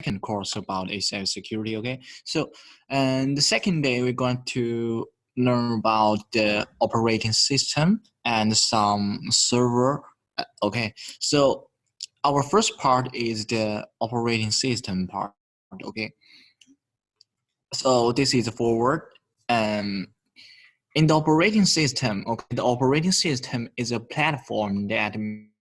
second course about HCIA security. Okay, so and the second day we're going to learn about the operating system and some server. Okay, so our first part is the operating system part. Okay, so this is forward. In the operating system, okay, the operating system is a platform that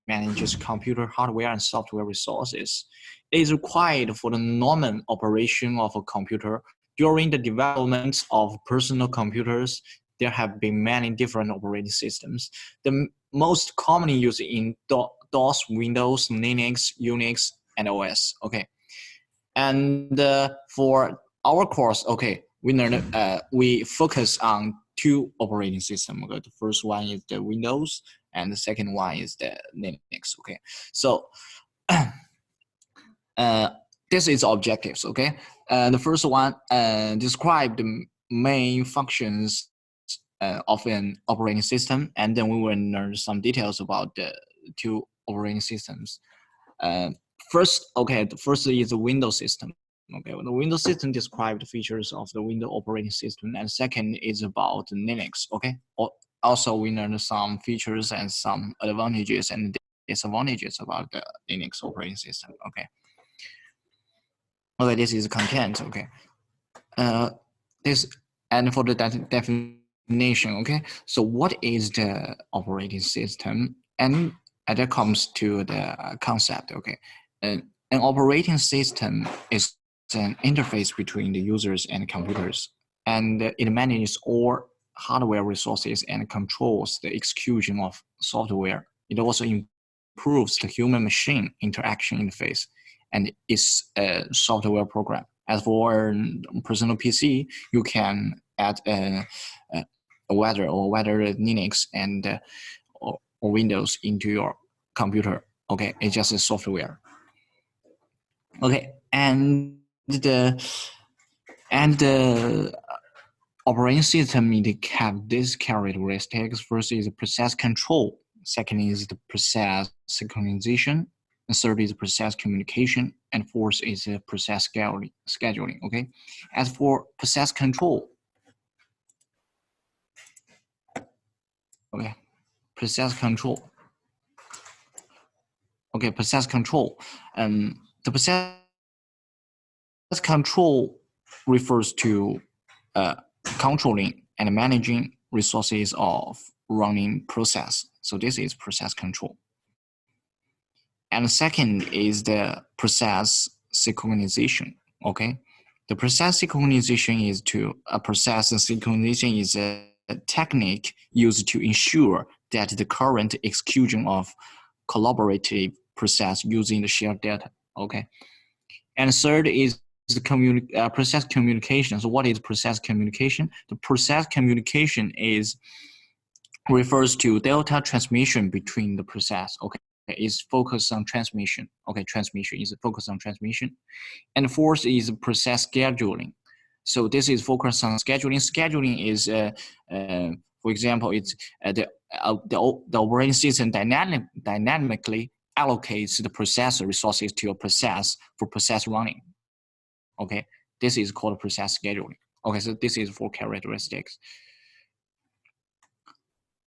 manages computer hardware and software resources. It is required for the normal operation of a computer. During the development of personal computers, there have been many different operating systems. The most commonly used in DOS, Windows, Linux, Unix, and OS. Okay, and for our course, okay, we focus on two operating systems. Okay, the first one is the Windows, and the second one is the Linux. Okay, so this is objectives. Okay, the first one describe the main functions of an operating system, and then we will learn some details about the two operating systems. First, okay, the first is the Windows system. Okay, the Windows system describes the features of the Windows operating system, and second is about Linux. Okay, also we learn some features and some advantages and disadvantages about the Linux operating system. Okay. Okay, this is content. Okay, this and for the definition. Okay, so what is the operating system? And that comes to the concept. Okay, an operating system is an interface between the users and computers, and it manages all hardware resources and controls the execution of software. It also improves the human-machine interaction interface and is a software program. As for personal PC, you can add whether Linux and or Windows into your computer. Okay, it's just a software. Okay, and the operating system it have these characteristics. First is process control. Second is the process synchronization. And third is process communication, and fourth is process scheduling. Okay, as for process control, okay, process control. Okay, process control. The process control refers to controlling and managing resources of running process. So this is process control. And second is the process synchronization. Okay, the process synchronization is a technique used to ensure that the current execution of collaborative process using the shared data. Okay, and third is the process communication. So what is process communication? The process communication refers to data transmission between the process. Okay, is focused on transmission. Okay, transmission is focused on transmission. And fourth is process scheduling. So this is focused on scheduling. Scheduling is, for example, it's the operating system dynamically allocates the processor resources to a process for process running. Okay, this is called process scheduling. Okay, so this is four characteristics.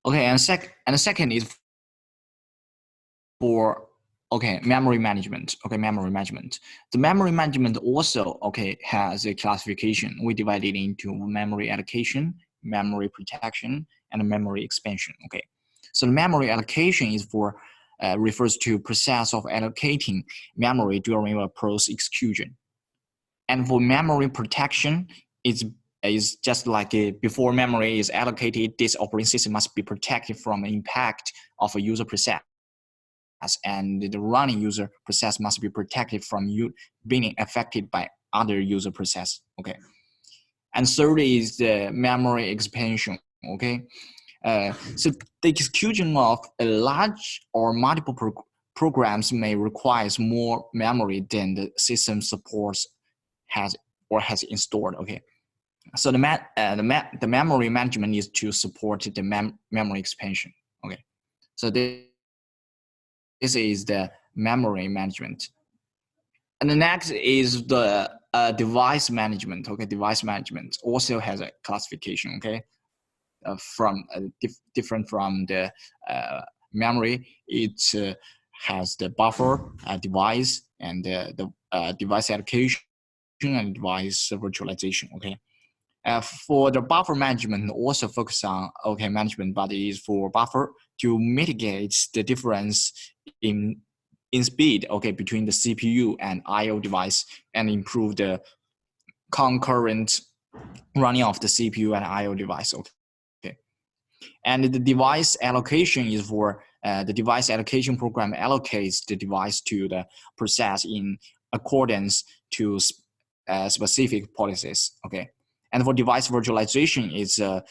Okay, and the second is for memory management. Okay, memory management. The memory management also has a classification. We divide it into memory allocation, memory protection, and memory expansion. Okay, so the memory allocation is refers to process of allocating memory during a process execution. And for memory protection, is just like before memory is allocated, this operating system must be protected from the impact of a user process. And the running user process must be protected from being affected by other user process. Okay, and third is the memory expansion. Okay, so the execution of a large or multiple programs may require more memory than the system supports has installed. Okay, so the memory management is to support the memory expansion. Okay, so this is the memory management. And the next is the device management. Okay, device management also has a classification. Okay, from different from the memory. It has the buffer, device, and the device allocation and device virtualization. Okay. For the buffer management, also focus on management, but it is for buffer to mitigate the difference in speed between the CPU and I/O device and improve the concurrent running of the CPU and I/O device. Okay, and the device allocation is for the device allocation program allocates the device to the process in accordance to specific policies. Okay. And for device virtualization, it's a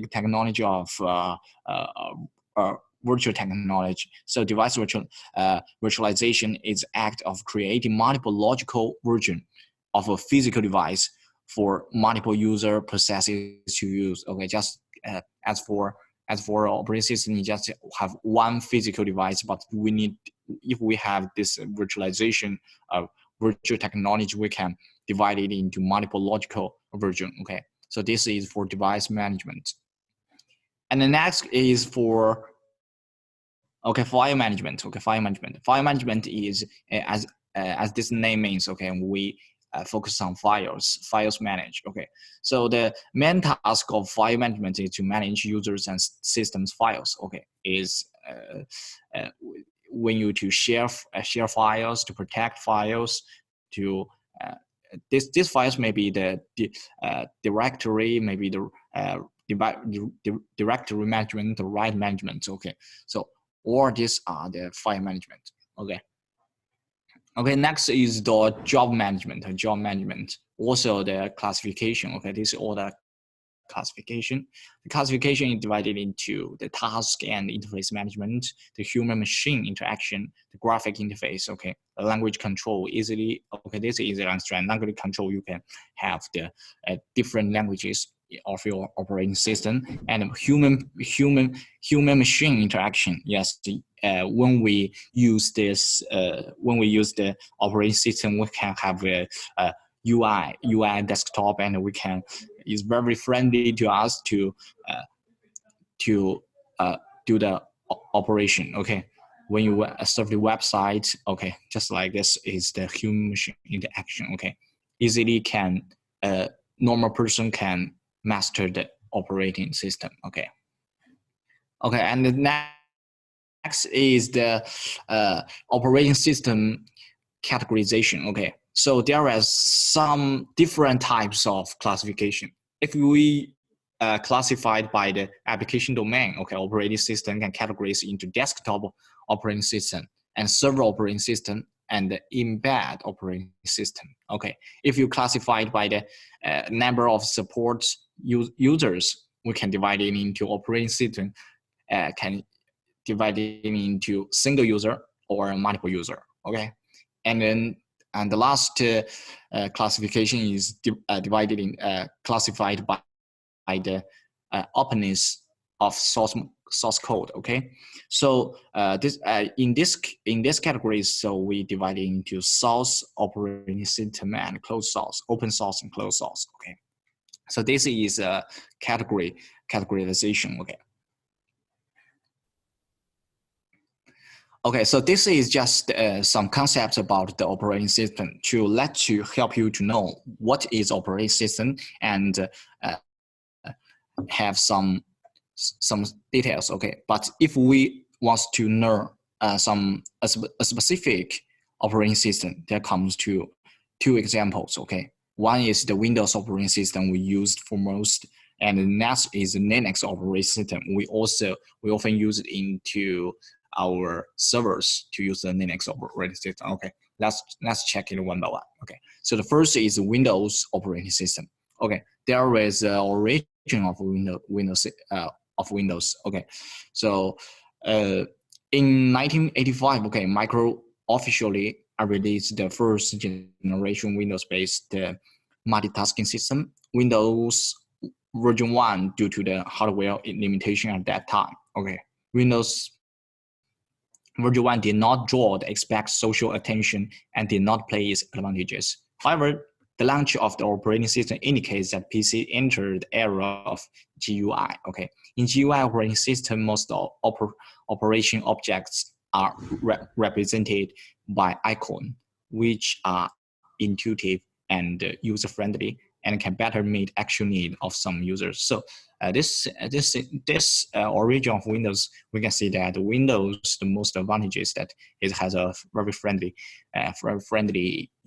technology of virtual technology. So device virtualization is act of creating multiple logical version of a physical device for multiple user processes to use. Okay, just as for operating system, you just have one physical device, but if we have this virtualization of virtual technology, we can divide it into multiple logical version. Okay, so this is for device management. And the next is for file management. Okay, file management. File management is as this name means. Okay, we focus on files manage. Okay, so the main task of file management is to manage users and systems files. Okay, is when you to share files, to protect files, to these files may be the directory, maybe the directory management, the write management. Okay, so all these are the file management. Okay, next is the job management. Also the classification. Okay, this is all the classification. The classification is divided into the task and interface management, the human-machine interaction, the graphic interface. Okay, the language control easily. Okay, this is easy to understand. Language control, you can have the different languages of your operating system, and human-machine interaction. Yes, when we use the operating system, we can have a UI desktop, and we can is very friendly to us to do the operation. Okay, when you serve the website, okay, just like this is the human machine interaction. Okay, easily can normal person can master the operating system. Okay, and the next is the operating system categorization. Okay, so there are some different types of classification. If we classified by the application domain, okay, operating system can categorize into desktop operating system and server operating system and the embed operating system. Okay, if you classified by the number of support users, we can divide it into operating system, can divide it into single user or multiple user. Okay, and the last classification is divided in classified by the openness of source code. Okay, so this in this category, so we divide it into source, operating system, and closed source, open source and closed source. Okay, so this is a categorization. Okay, so this is just some concepts about the operating system to help you to know what is operating system and have some details. Okay, but if we want to know a specific operating system, there comes to two examples. Okay, one is the Windows operating system we used for most, and the next is the Linux operating system. We often use it into our servers to use the Linux operating system. Okay, let's check it one by one. Okay, so the first is Windows operating system. Okay, there is an origin of Windows. Okay, so in 1985, okay, Micro officially released the first generation Windows-based multitasking system, Windows version 1, due to the hardware limitation at that time. Okay, Windows version 1 did not draw the expect social attention and did not play its advantages. However, the launch of the operating system indicates that PC entered the era of GUI. Okay, in GUI operating system, most operation objects are represented by icon, which are intuitive and user-friendly and can better meet actual need of some users. So this origin of Windows, we can see that Windows, the most advantages that it has a very friendly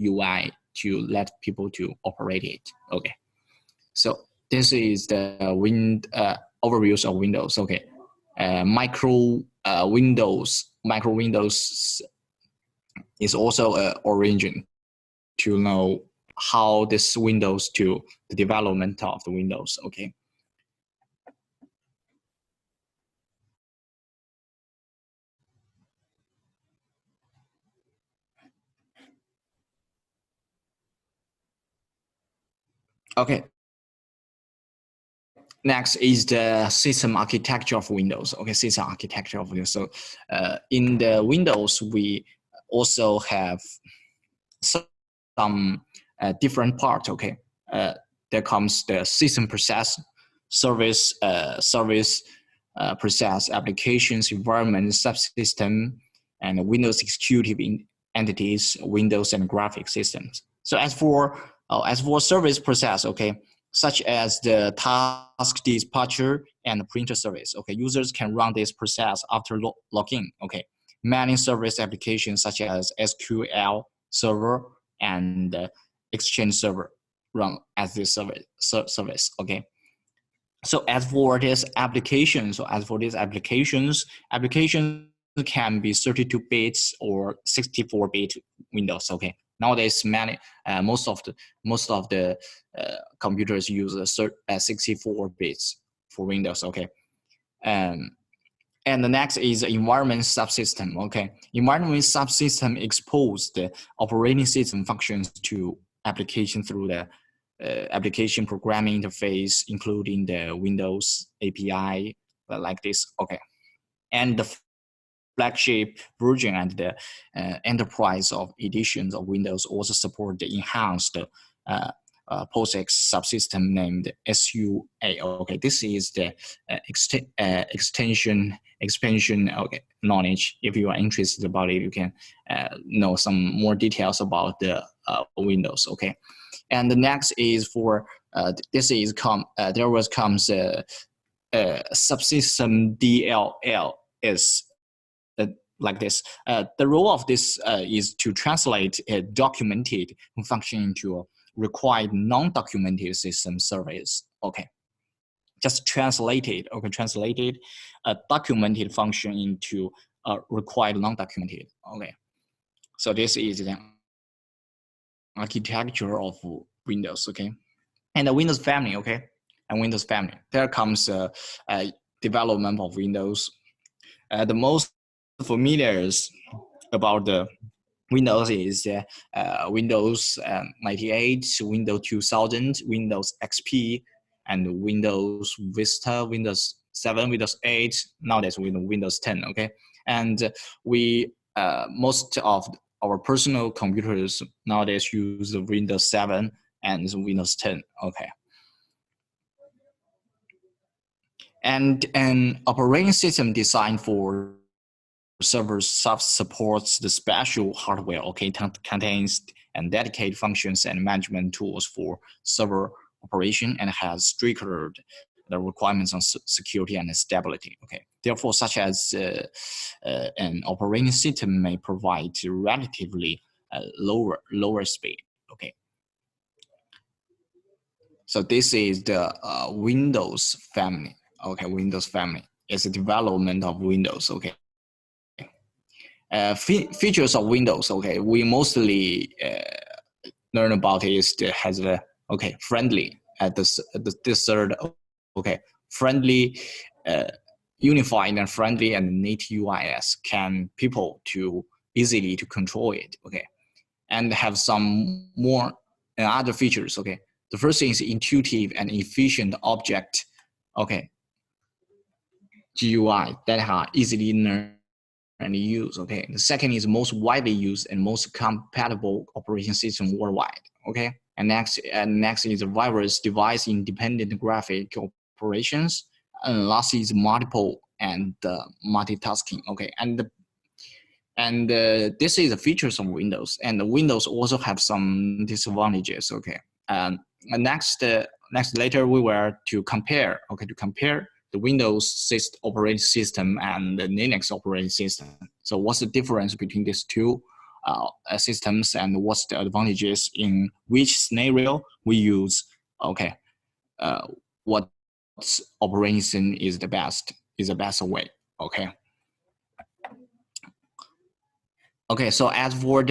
UI to let people to operate it. Okay, so this is the overviews of Windows. Okay, micro Windows is also an origin to know how this Windows to the development of the Windows. Okay. Okay. Next is the system architecture of Windows. Okay, system architecture of Windows. So in the Windows, we also have some different parts. Okay, there comes the system process, service process, applications, environment, subsystem, and Windows executive entities, Windows and graphic systems. So as for service process, okay, such as the task dispatcher and printer service, okay, users can run this process after login. Okay, many service applications such as SQL server and Exchange server run as this service. Okay. So as for this application, applications can be 32 bits or 64-bit Windows. Okay. Nowadays, most of the computers use 64 bits for Windows. Okay. And the next is environment subsystem. Okay, environment subsystem expose the operating system functions to application through the application programming interface, including the Windows API, like this. Okay, and the flagship version and the enterprise of editions of Windows also support the enhanced POSIX subsystem named SUA. Okay, this is the expansion okay, knowledge. If you are interested about it, you can know some more details about the Windows. Okay, and the next is for this is there was comes subsystem DLL is like this. The role of this is to translate a documented function into a required non-documented system service. Okay, just translated. Okay, translated a documented function into a required non-documented. Okay, so this is the architecture of Windows. Okay, and the Windows family. Okay, and Windows family. There comes development of Windows. The most familiar about the Windows is Windows 98, Windows 2000, Windows XP, and Windows Vista, Windows 7, Windows 8, nowadays Windows 10, okay? And we, most of our personal computers nowadays use Windows 7 and Windows 10, okay? And an operating system designed for server supports the special hardware, okay, contains and dedicated functions and management tools for server operation and has stricter the requirements on security and stability. Okay, therefore, such as an operating system may provide relatively lower speed. Okay, so this is the Windows family. Okay, Windows family is a development of Windows. Okay. Features of Windows, okay, we mostly learn about is it has a friendly at this third, okay, friendly, unified and friendly and neat UIS can people to easily to control it, okay, and have some more other features, okay. The first thing is intuitive and efficient object, okay, GUI that are easily learned used. Okay, the second is most widely used and most compatible operating system worldwide. Okay, and next is virus device independent graphic operations, and last is multiple and multitasking. Okay, and this is the features of Windows, and the Windows also have some disadvantages. Okay, and next later we were to compare. Okay, to compare the Windows operating system and the Linux operating system. So what's the difference between these two systems, and what's the advantages in which scenario we use? Okay, what operating system is the best way? Okay. Okay, so as for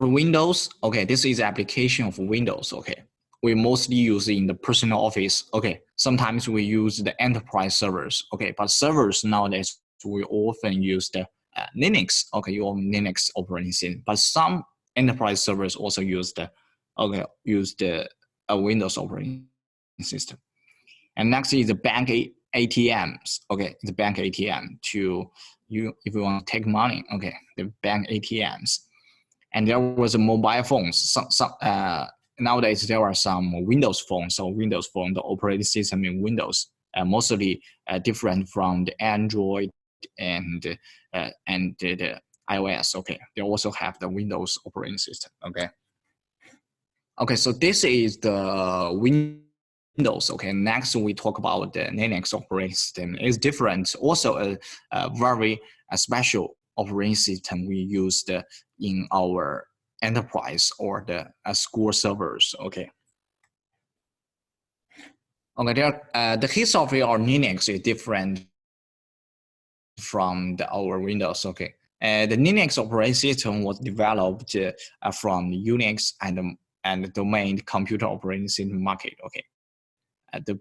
Windows, okay, this is application of Windows. Okay, we mostly use in the personal office. Okay, sometimes we use the enterprise servers. Okay, but servers nowadays we often use the Linux. Okay, your Linux operating system. But some enterprise servers also use the Windows operating system. And next is the bank ATMs. Okay, the bank ATM if you want to take money. Okay, the bank ATMs. And there was a mobile phones. Nowadays there are some Windows phones. So Windows phone, the operating system in Windows, mostly different from the Android and the iOS. Okay, they also have the Windows operating system. Okay. Okay, so this is the Windows. Okay, next we talk about the Linux operating system. It's different. Also a very special operating system we used in our enterprise or the school servers. Okay. Okay, the history of Linux is different from our Windows. Okay, the Linux operating system was developed from Unix and the domain computer operating system market. Okay.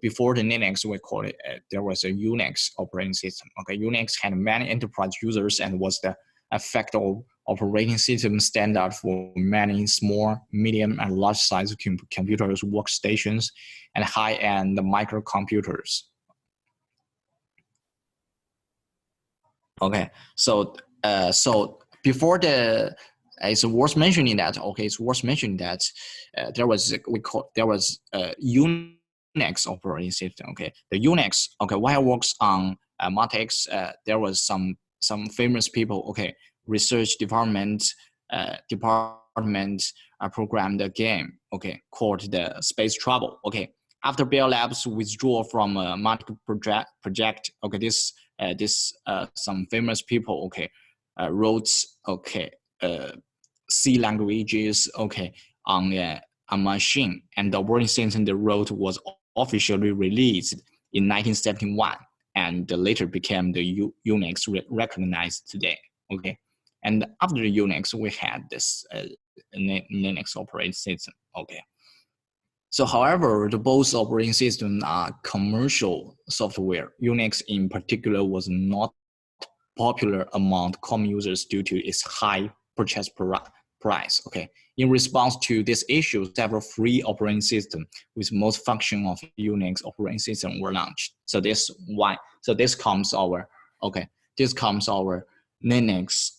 Before the Linux, we call it, there was a Unix operating system. Okay, Unix had many enterprise users and was the effective operating system standard for many small, medium, and large-size computers, workstations, and high-end microcomputers. Okay, so before it's worth mentioning that. Okay, it's worth mentioning that there was Unix operating system. Okay, the Unix. Okay, while it works on Matrix, there was some famous people. Okay, research department programmed a game. Okay, called the Space Trouble. Okay, after Bell Labs withdrew from a Matrix project. Okay, this some famous people. Okay, wrote C languages. Okay, on a machine, and the operating system they wrote was officially released in 1971, and later became the Unix recognized today. Okay, and after the Unix, we had this Linux operating system. Okay. So, however, the both operating systems are commercial software. Unix, in particular, was not popular among common users due to its high purchase price. Okay. In response to this issue, several free operating systems with most function of Unix operating system were launched. So this comes our Linux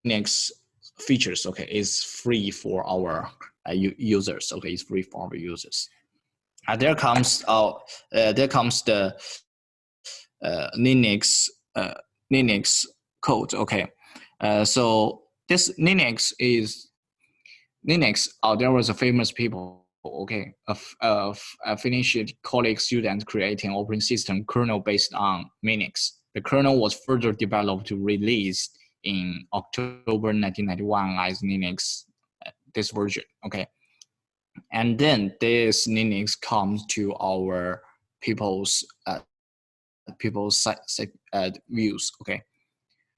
Linux features. Okay, is free for our users. Okay, it's free for our users. There comes the Linux code. Okay, so this Linux. There was a famous people. Okay, a Finnish college student creating operating system kernel based on Linux. The kernel was further developed to release in October 1991 as Linux, this version. Okay, and then this Linux comes to our people's views. Okay,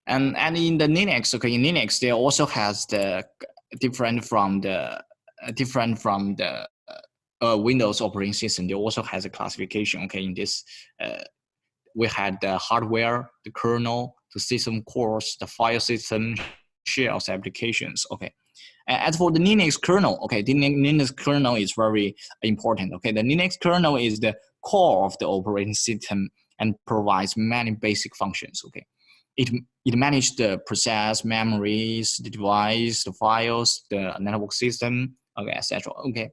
and in the Linux, okay, in Linux they also has the different from the Windows operating system. They also has a classification. Okay, in this we had the hardware, the kernel, the system cores, the file system, shells, applications. Okay. As for the Linux kernel, okay, the Linux kernel is very important. Okay, the Linux kernel is the core of the operating system, and provides many basic functions. Okay, it manages the process, memories, the device, the files, the network system, okay, etc. Okay,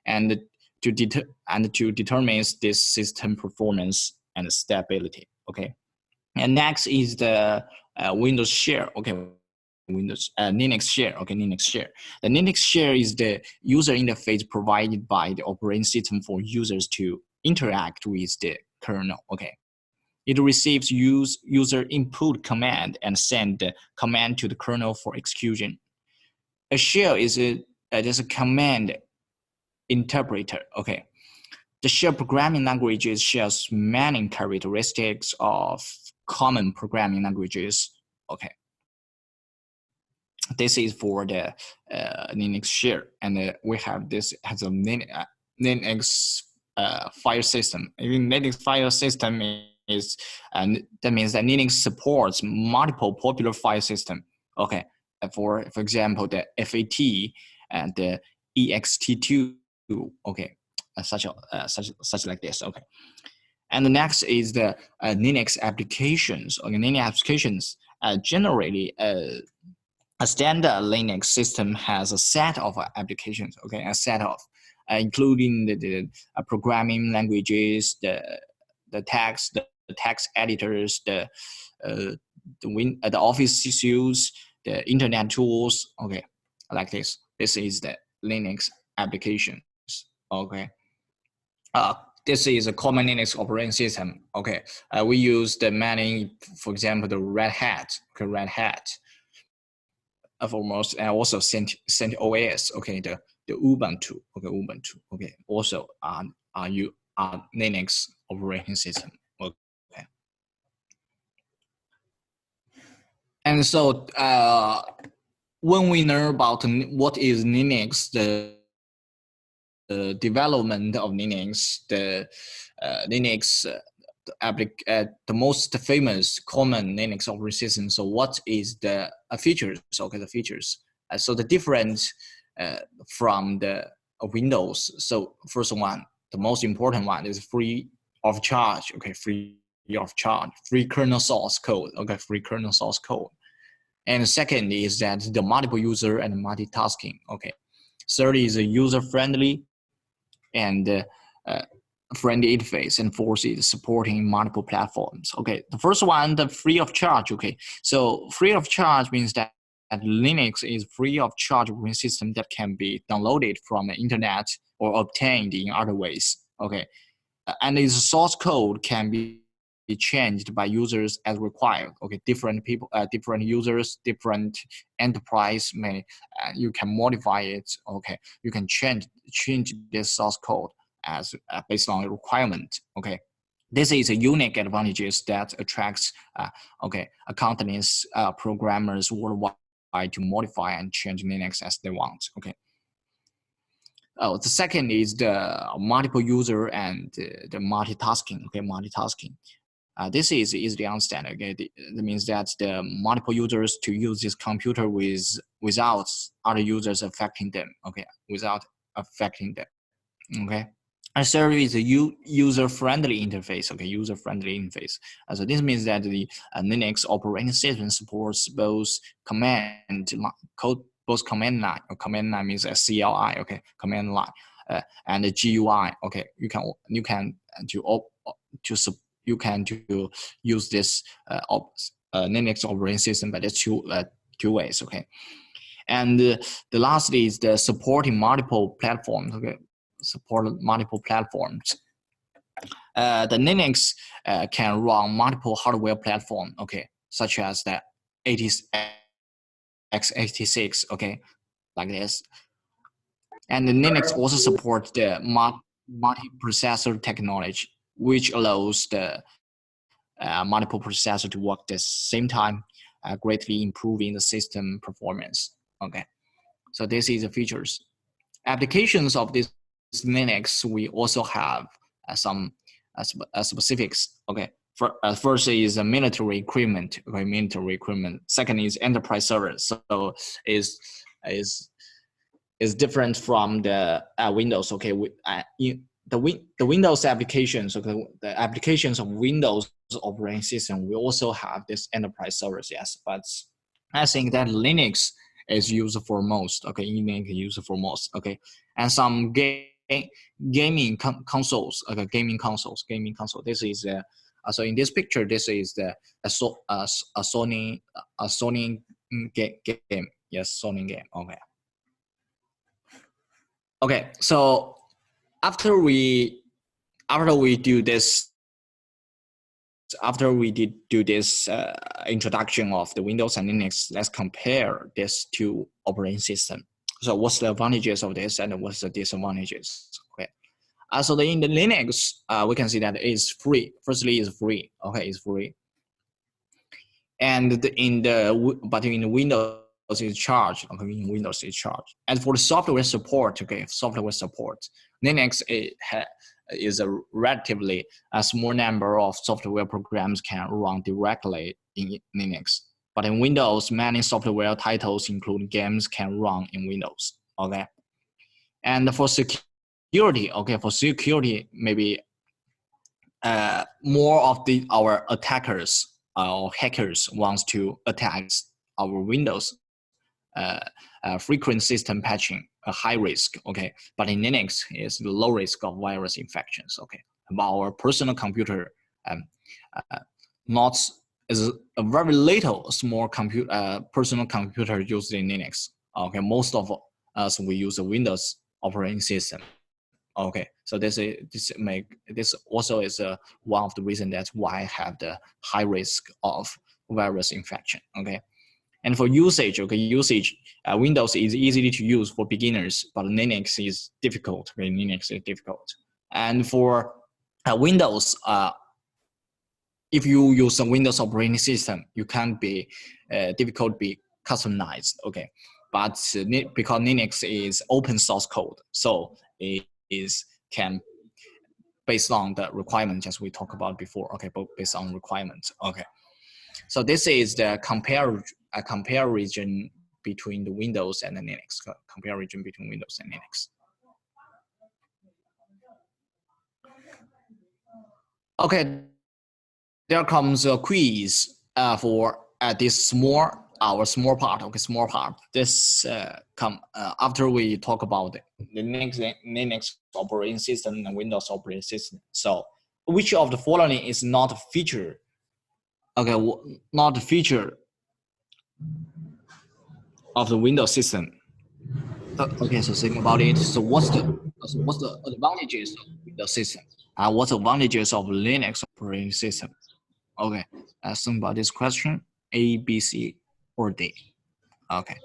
and to determine this system performance and stability. Okay, and next is the Windows share. Okay, Windows Linux share. Okay, Linux share. The Linux share is the user interface provided by the operating system for users to interact with the kernel. Okay, it receives user input command and send the command to the kernel for execution. A shell is just a command interpreter. Okay, the shell programming languages shares many characteristics of common programming languages. Okay, this is for the Linux share, and we have this as a Linux file system. Even Linux file system is, and that means that Linux supports multiple popular file system. Okay, for example, the FAT and the ext2. Okay, such like this. Okay, and the next is the Linux applications. Okay, Linux applications generally. A standard Linux system has a set of applications, okay, a set of, including the programming languages, the text editors, the office suites, the internet tools, okay, like this. This is the Linux applications, okay. This is a common Linux operating system, okay. We use the many, for example, the Red Hat, okay, Red Hat. Foremost, and also CentOS, okay, the Ubuntu, okay, Ubuntu, okay, also are Linux operating system, okay. And so when we learn about what is Linux, the development of Linux, the Linux. The most famous common Linux operating system. So what is the features? Okay, the features. So the difference from the Windows. So first one, the most important one is free of charge. Okay, free of charge, free kernel source code. Okay, free kernel source code. And second is that the multiple user and multitasking. Okay, third is user friendly and friendly interface, and fourth is supporting multiple platforms. Okay, the first one, the free of charge. Okay, so free of charge means that Linux is free of charge operating system that can be downloaded from the internet or obtained in other ways. Okay, and its source code can be changed by users as required. Okay, different people, different users, different enterprise may you can modify it. Okay, you can change this source code as based on a requirement. Okay, this is a unique advantages that attracts companies, programmers worldwide to modify and change Linux as they want. Okay. Oh, the second is the multiple user and the multitasking. Okay, multitasking. This is easy to understand. Okay, that means that the multiple users to use this computer without other users affecting them. Okay, without affecting them. Okay. And third is a user-friendly interface. Okay, user-friendly interface. So this means that the Linux operating system supports both command code, both command line. Or command line means a CLI. Okay, command line, and the GUI. Okay, you can use this Linux operating system, but there's two ways. Okay, and the last is the supporting multiple platforms. Okay, support multiple platforms. The Linux can run multiple hardware platforms, okay, such as the x86, okay, like this. And the Linux also supports the multiprocessor technology, which allows the multiple processor to work at the same time, greatly improving the system performance. Okay, so this is the features. Applications of this Linux, we also have some specifics. Okay, first is military equipment. Okay, military equipment. Second is enterprise servers. So is different from the Windows. Okay, the Windows applications, okay, the applications of Windows operating system, we also have this enterprise servers, yes, but I think that Linux is used for most, okay, Linux is used for most, okay, and some gaming consoles, okay, gaming console. This is so in this picture, this is the a Sony game, yes, Sony game, okay. Okay, so after we do this, introduction of the Windows and Linux, let's compare this to operating system. So what's the advantages of this and what's the disadvantages? Okay. So in the Linux, we can see that it's free. Firstly, it's free. Okay, it's free. And in the Windows is charged. Okay, in Windows is charged. And for the software support, okay, Linux is a relatively small number of software programs can run directly in Linux. But in Windows, many software titles, including games, can run in Windows. Okay, and for security, okay, maybe more of our attackers or hackers wants to attack our Windows. Frequent system patching, a high risk, okay, but in Linux is the low risk of virus infections, okay. But our personal computer not is a very little small personal computer used in Linux, okay. Most of us we use a Windows operating system, okay. So this also is one of the reasons that's why I have the high risk of virus infection, okay. And for usage, okay, Windows is easy to use for beginners, but Linux is difficult. Okay, Linux is difficult. And for Windows, if you use a Windows operating system, you can be difficult to be customized. Okay, but because Linux is open source code, so it can based on the requirements as we talked about before. Okay, but based on requirements. Okay. So this is the comparison between the Windows and the Linux. Comparison between Windows and Linux. Okay, there comes a quiz for this our small part. Okay, small part. This after we talk about the Linux operating system and Windows operating system. So, which of the following is not a feature? Okay, not a feature of the Windows system. Okay, so think about it. So what's the advantages of Windows system? What's the advantages of Linux operating system? Okay, think about this question: A, B, C, or D. Okay.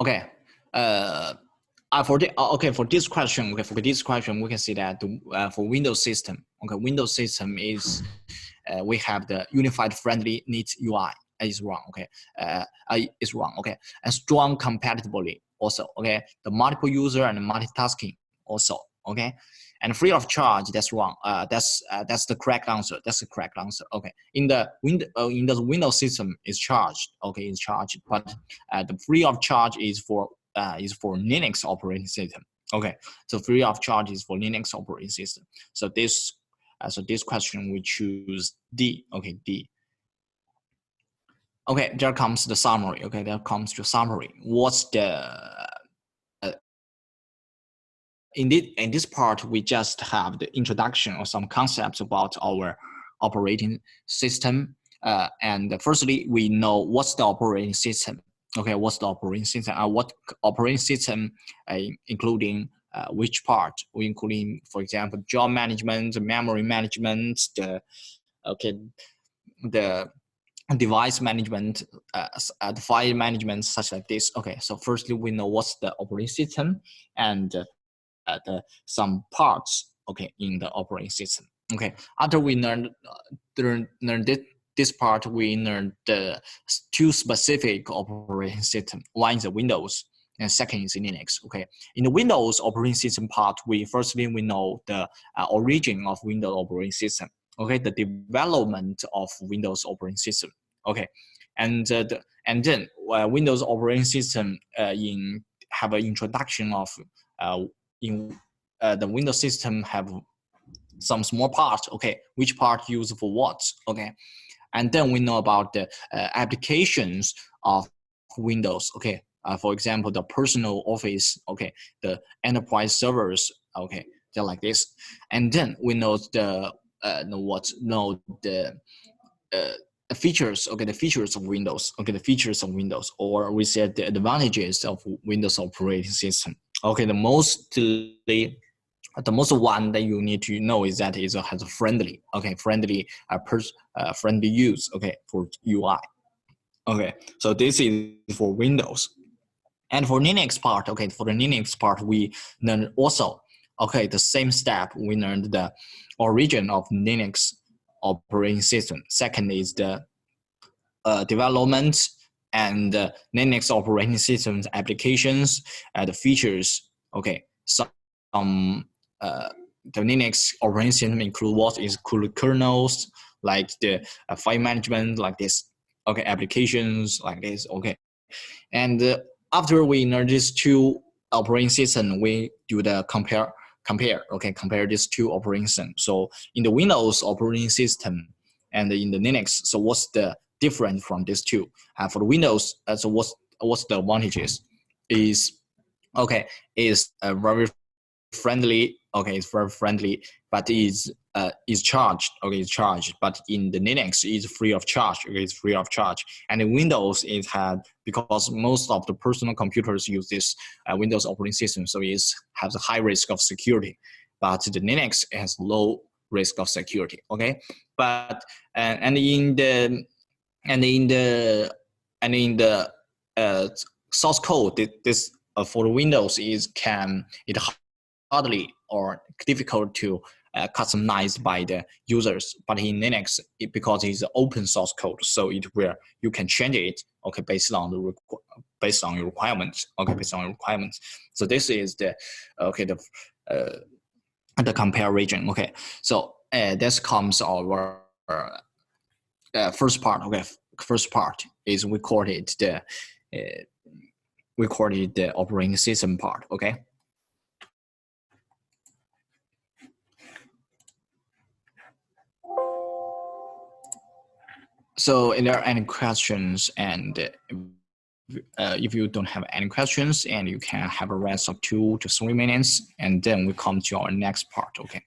Okay. For this question, we can see that for Windows system, okay, Windows system is we have the unified friendly needs UI is wrong, okay, is wrong, okay, and strong compatibility also, okay, the multiple user and multitasking also, okay, and free of charge, that's wrong. That's the correct answer. That's the correct answer. Okay. In the Windows system is charged. Okay, is charged, but the free of charge is for Linux operating system. Okay, so free of charge is for Linux operating system. So this question we choose D. Okay, D. Okay, there comes the summary. Okay, there comes the summary. What's the in this part, we just have the introduction or some concepts about our operating system. And firstly, we know what's the operating system. Okay, what's the operating system? What operating system, including which part? We including, for example, job management, memory management, the device management, the file management, such like this. Okay, so firstly, we know what's the operating system and some parts, okay, in the operating system. Okay, after we learn this part, we learned the two specific operating system. One is the Windows, and second is Linux. Okay, in the Windows operating system part, we know the origin of Windows operating system. Okay, the development of Windows operating system. Okay, and then Windows operating system have an introduction of in the Windows system have some small part. Okay, which part used for what? Okay, and then we know about the applications of Windows. Okay, for example, the personal office. Okay, the enterprise servers. Okay, they're like this, and then we know the features. Okay, the features of Windows. Okay, the features of Windows, or we said the advantages of Windows operating system. Okay, the most one that you need to know is that it has a friendly, friendly use, okay, for UI. Okay, so this is for Windows. And for Linux part, okay, for the Linux part, we learned also, okay, the same step. We learned the origin of Linux operating system. Second is the development and Linux operating systems applications, the features. Okay, some the Linux operating system include kernels, like the file management, like this. Okay, applications like this. Okay, and after we learn these two operating system, we do the compare. Okay, compare these two operating systems. So in the Windows operating system and in the Linux, so what's the difference from these two? For the Windows, so what's the advantages? Is okay, is very friendly. Okay, it's very friendly, but is charged. Okay, it's charged. But in the Linux, it's free of charge. Okay, it's free of charge. And in Windows, it had, because most of the personal computers use this Windows operating system, so it has a high risk of security. But the Linux has low risk of security. Okay, but and in the uh, source code, this for the Windows it hardly or difficult to customize by the users. But in Linux, because it's open source code, so you can change it. Okay, based on your requirements. Okay, based on your requirements. So this is the the compare region. Okay, so this comes our first part. Okay, first part is recorded the operating system part. Okay. So, are there any questions? And if you don't have any questions, and you can have a rest of 2 to 3 minutes, and then we come to our next part. Okay.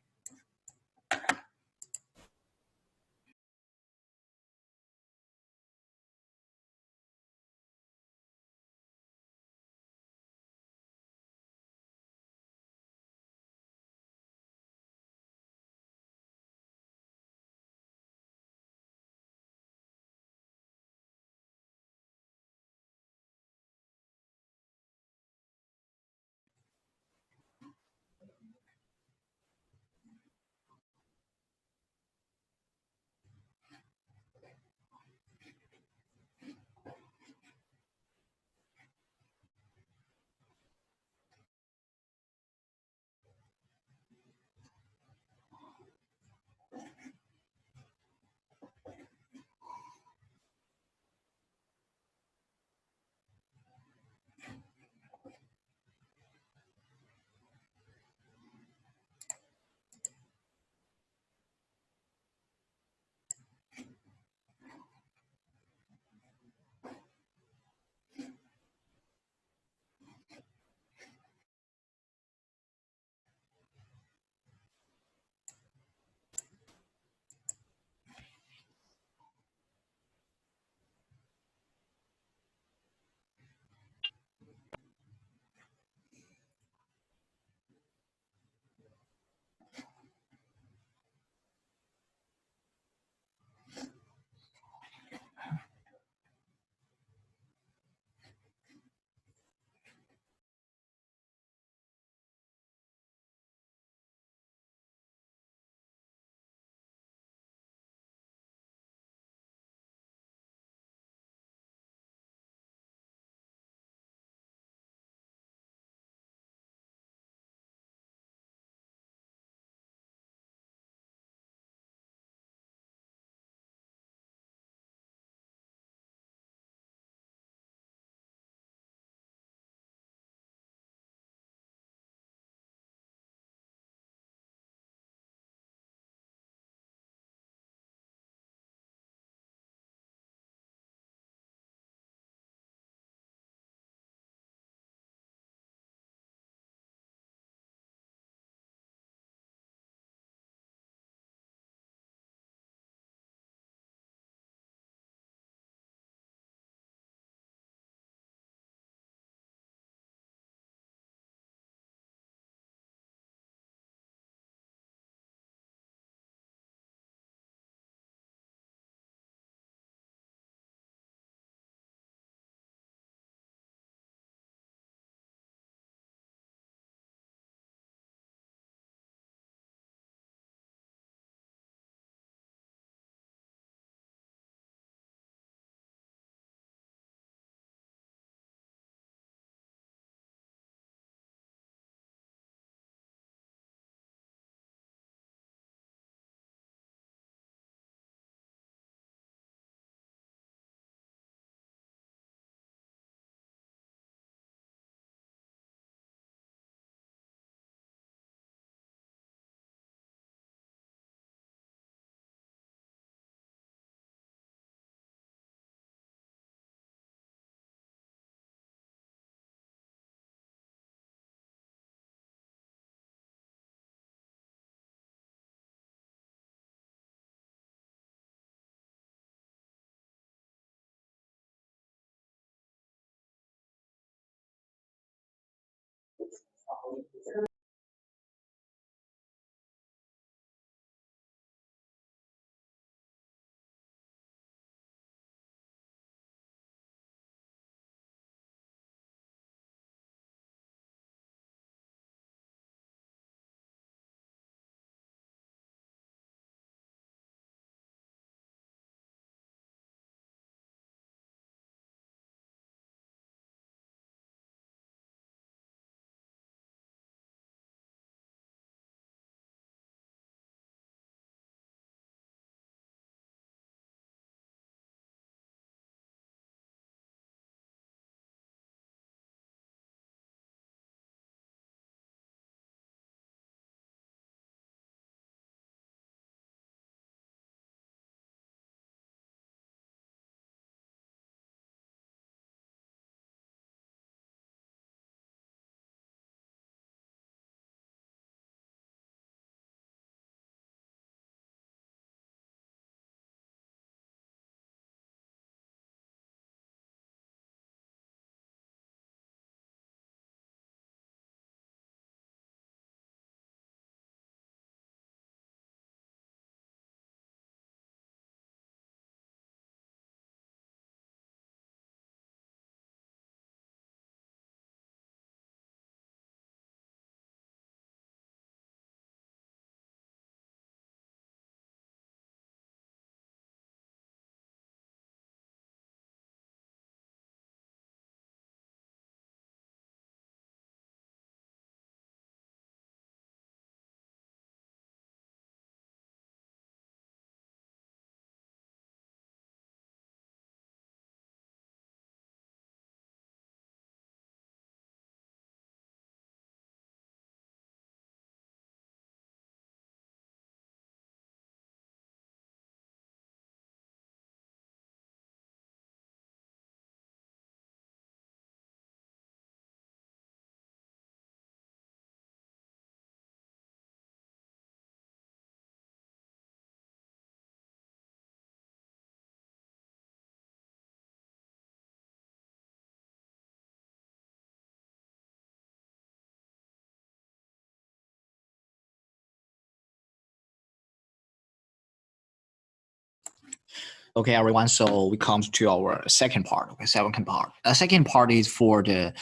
Okay, everyone. So we come to our second part. Okay, second part. The second part is for the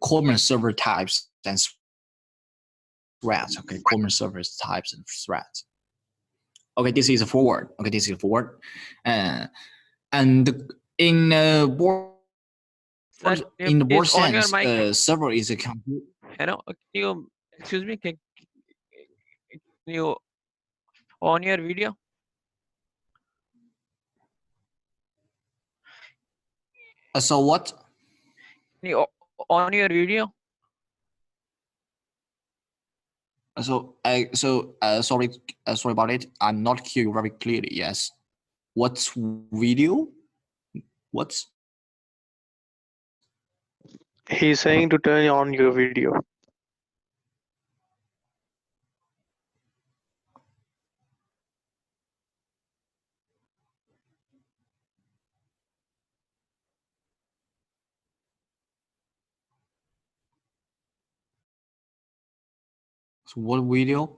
common server types and threats. Okay, common server types and threats. Okay, this is a forward. Okay, this is a forward. And in board Sir, in the board please on your sense, mic. server is a computer. Hello, can you excuse me? Can you on your video? So what? Can you on your video? Sorry about it. I'm not hearing you very clearly. Yes. What's video? What's He's saying to turn on your video. so what video?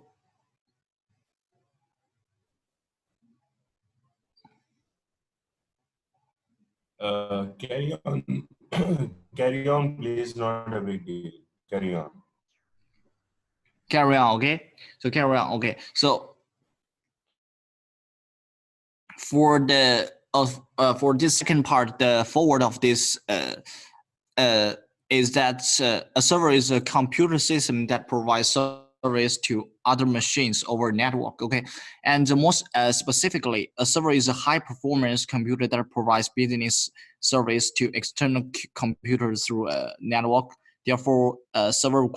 Carry on. Carry on, please. Not a big deal. Carry on. Carry on. Okay. So carry on. Okay. So for the for this second part, the forward of this is that a server is a computer system that provides service to other machines over network. Okay, and most specifically, a server is a high performance computer that provides business service to external computers through a network. Therefore, a server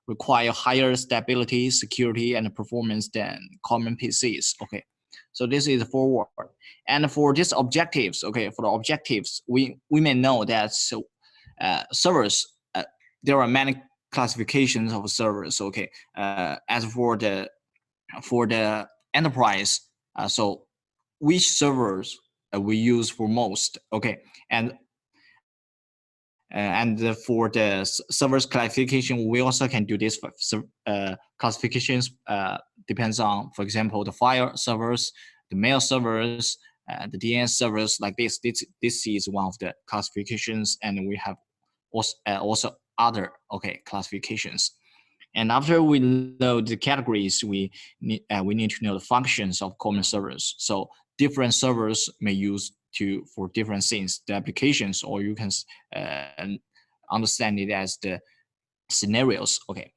require higher stability, security, and performance than common PCs. Okay, so this is forward. And for these objectives, okay, for the objectives, we may know that servers, there are many classifications of servers. Okay, as for the enterprise, so which servers we use for most? Okay, and for the servers classification, we also can do this for classifications. Depends on, for example, the file servers, the mail servers, the DNS servers, like this. This is one of the classifications, and we have also other classifications. And after we know the categories, we need to know the functions of common servers. So different servers may use for different things, the applications, or you can understand it as the scenarios. Okay,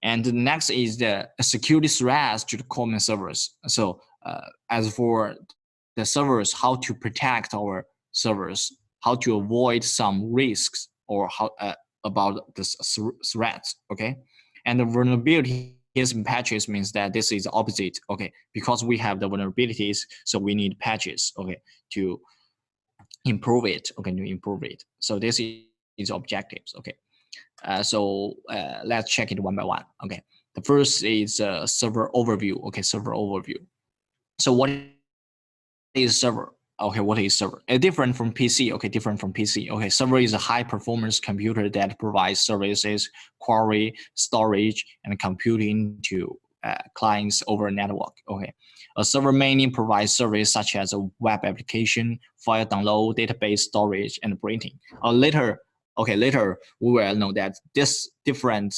and the next is the security threats to the common servers. So as for the servers, how to protect our servers, how to avoid some risks, or how about the threats. Okay, and the vulnerabilities and patches means that this is opposite. Okay, because we have the vulnerabilities, so we need patches. Okay, to improve it. Okay, to improve it. So this is objectives. Okay, so let's check it one by one. Okay, the first is server overview. Okay, server overview. So what is server? Okay, what is server? Different from PC. Okay, different from PC. Okay, server is a high performance computer that provides services, query, storage, and computing to clients over a network. Okay, a server mainly provides service such as a web application, file download, database storage, and printing. Later we will know that this different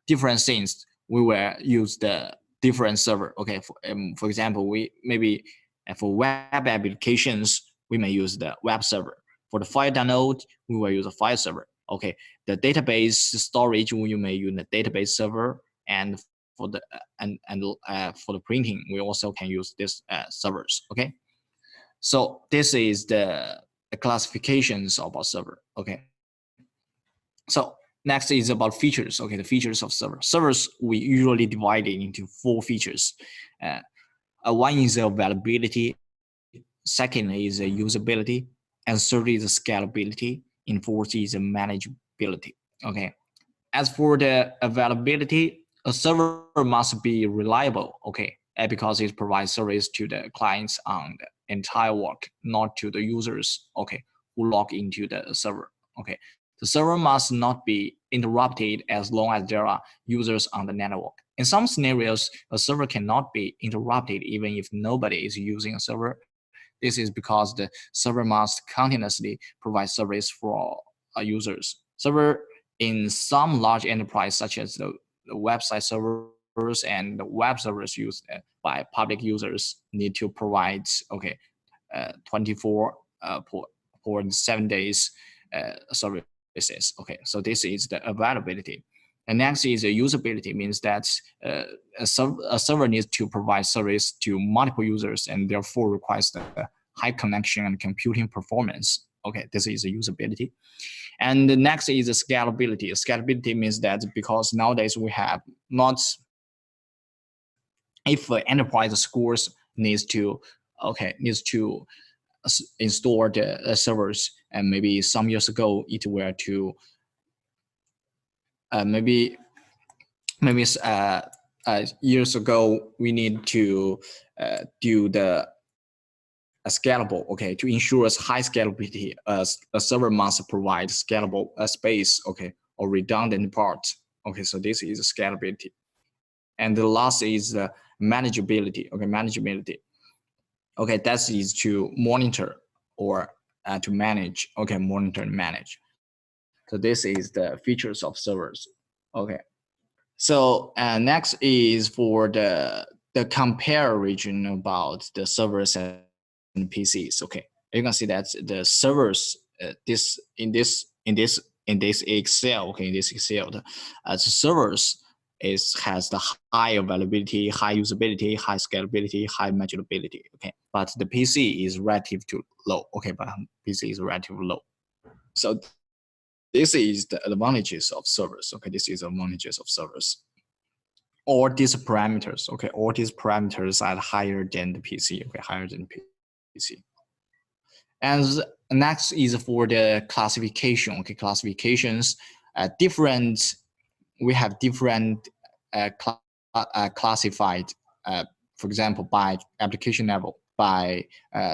things we will use the different server. Okay, for example, we maybe for web applications we may use the web server. For the file download, we will use a file server. Okay, the database storage, we may use the database server, and for the for the printing, we also can use this servers. Okay, so this is the classifications of our server. Okay, so next is about features. Okay, the features of server. Servers, we usually divide it into 4 features. One is availability, second is usability, and third is scalability, and fourth is manageability. Okay, as for the availability, a server must be reliable. Okay, because it provides service to the clients on the entire work, not to the users. Okay, who log into the server. Okay, the server must not be interrupted as long as there are users on the network. In some scenarios, a server cannot be interrupted even if nobody is using a server. This is because the server must continuously provide service for users. Server in some large enterprise, such as the website servers and the web servers used by public users, need to provide 24 for 7 days services. Okay, so this is the availability. And next is usability, means that a server needs to provide service to multiple users and therefore requires the high connection and computing performance. Okay, this is usability. And the next is scalability. Scalability means that because nowadays we have not, if enterprise schools needs to install the servers, and maybe some years ago it were to years ago we need to do the scalable, okay, to ensure high scalability. A server must provide scalable space, okay, or redundant parts. Okay, so this is scalability. And the last is manageability. Okay, manageability. Okay, that is to monitor or to manage. Okay, monitor and manage. So this is the features of servers. Okay. So next is for the comparison about the servers and PCs. Okay, you can see that the servers in this Excel. Okay, in this Excel, the servers has the high availability, high usability, high scalability, high manageability. Okay, but the PC is relative to low. Okay, but PC is relatively low. So this is the advantages of servers. Okay, this is the advantages of servers. All these parameters, okay, all these parameters are higher than the PC, okay, higher than PC. And next is for the classification, okay, classifications. We have different classified, for example, by application level, by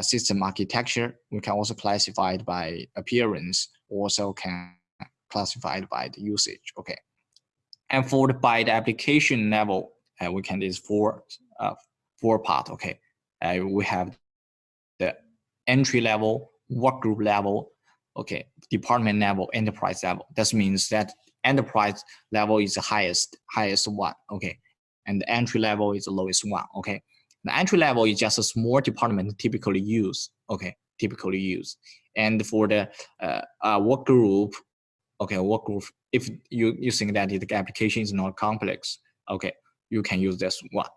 system architecture. We can also classify it by appearance, also can classify it by the usage, okay. And for by the application level, we can do four part. Okay, we have the entry level, workgroup level, okay, department level, enterprise level. That means that enterprise level is the highest one. Okay, and the entry level is the lowest one. Okay, the entry level is just a small department typically use. Okay, typically use. And for the work group. Okay, work group. If you think that the application is not complex, okay, you can use this one.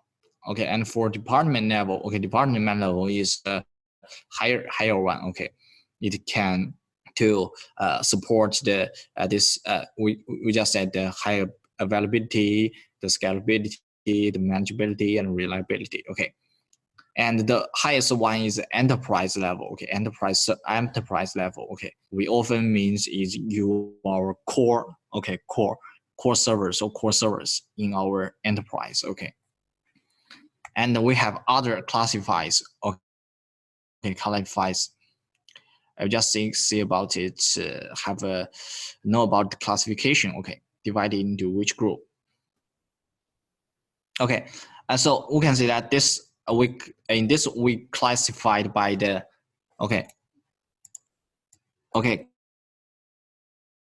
Okay, and for department level, okay, department level is a higher one. Okay, it can to support the we just said the higher availability, the scalability, the manageability, and reliability. Okay. And the highest one is enterprise level. Okay, enterprise level. Okay, we often means is our core. Okay, core servers or core servers in our enterprise. Okay, and we have other classifies. Okay, classifies. I just see about it. Have a know about the classification. Okay, divided into which group. Okay, and so we can see that this. We classified by the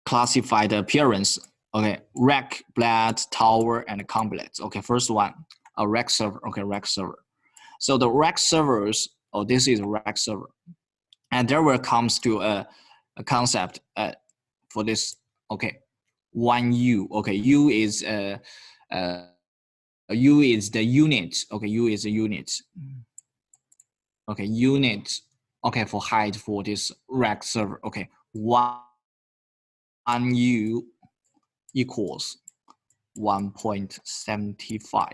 classified appearance. Okay, rack, blade, tower, and complex. Okay, first one, a rack server. Okay, rack server. So the rack servers, this is a rack server, and there will comes to a concept for this. Okay, one U. Okay, U is U is the unit. Okay, U is a unit. Okay, unit. Okay, for height for this rack server. Okay, one U equals 1.75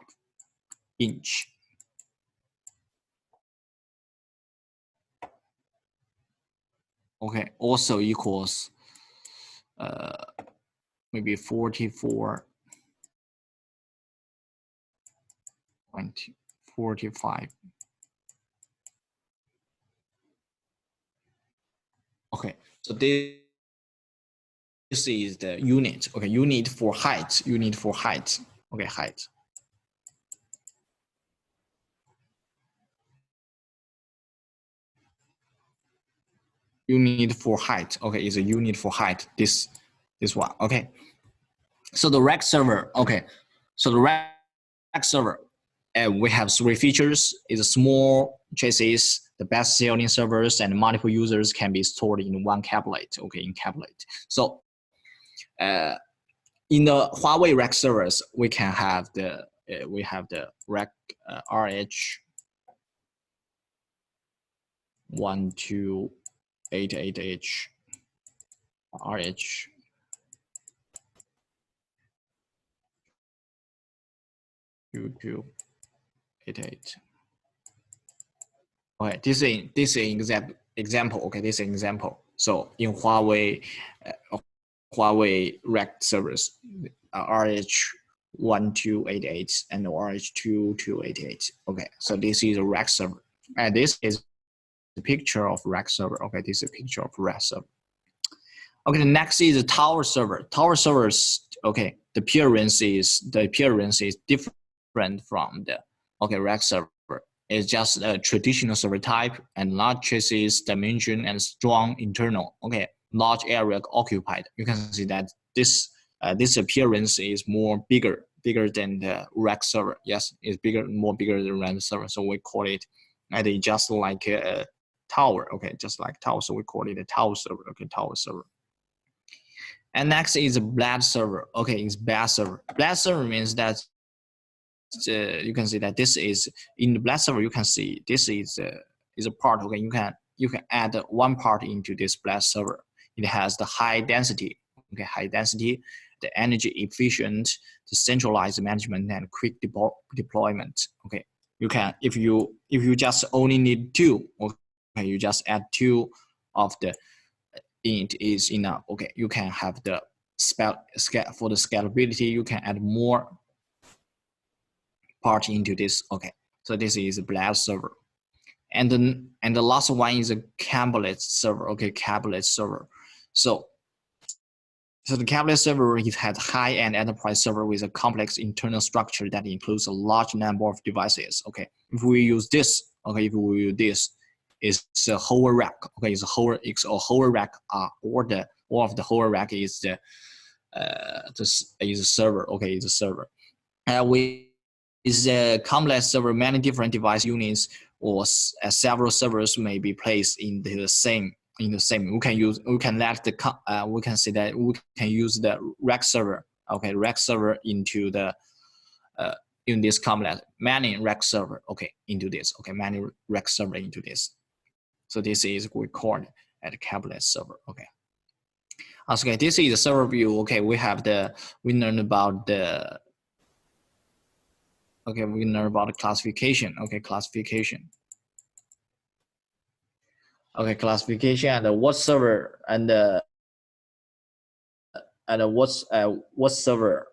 inch. Okay, also equals maybe 44.45. Okay, so this is the unit. Okay, unit for height. Unit for height. Okay, height. unit for height. Okay, is a unit for height. This one. Okay. So the rack server. Okay. So the rack server, we have three features: is a small chassis, the best selling servers, and multiple users can be stored in one cabinet. Okay, in cabinet. So in the Huawei rack servers, we can have the rack RH 1288H RH 2288. Okay, this is example. Okay, this is example. So in Huawei rack servers, RH 1288 and RH 2288. Okay, so this is a rack server, and this is the picture of rack server. Okay, this is a picture of rack server. Okay, the next is a tower server. Tower servers. Okay, the appearance is different from the rack server. It's just a traditional server type and large chassis dimension and strong internal. Okay, large area occupied. You can see that this appearance is bigger than the rack server. Yes, it's bigger than rack server. So we call it just like a tower. Okay, just like tower. So we call it a tower server. Okay, tower server. And next is a blast server. Okay, it's blast server. Blast server means that you can see that this is in the blast server. You can see this is a part. Okay, you can add one part into this blast server. It has the high density. Okay, high density, the energy efficient, the centralized management, and quick deployment. Okay, you can if you just only need two. Okay, you just add two of the. It is enough. Okay, you can have the for the scalability. You can add more part into this. Okay, so this is a blast server, and the last one is a cabinet server. Okay, cabinet server. So the cabinet server, it has high-end enterprise server with a complex internal structure that includes a large number of devices. Okay, if we use this, it's a whole rack. Okay, it's a whole rack. All of the whole rack is the is a server. Okay, it's a server. Is a complex server. Many different device units or several servers may be placed in the same. We can say that we can use the rack server. Okay, rack server into the in this complex. Many rack server. Okay, into this. Okay, many rack server into this. So this is we call it at cabinet server. Okay. Okay, this is the server view. Okay, we learned about the. Okay, we learned about the classification. Okay, classification. Okay, classification and what server and what server.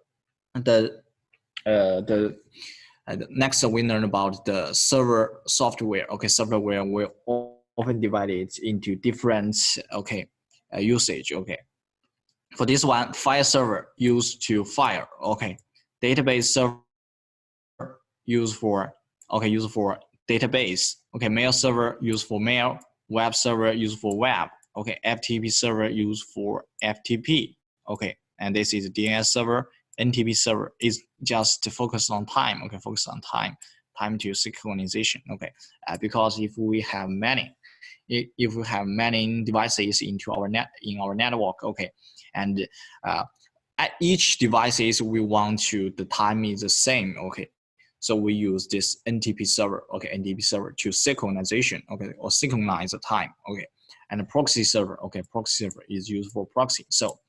Next we learn about the server software. Okay, software will often divided into different usage. Okay, for this one, file server used to file. Okay, database server used for database. Okay, mail server used for mail. Web server used for web. Okay, FTP server used for FTP. Okay, and this is DNS server. NTP server is just to focus on time. Okay, focus on time to synchronization. Okay, because if we have many devices in our network. Okay, and at each devices we want the time is the same. Okay, so we use this NTP server. Okay, NTP server to synchronization. Okay, or synchronize the time. Okay, and the proxy server. Okay, proxy server is used for proxy. So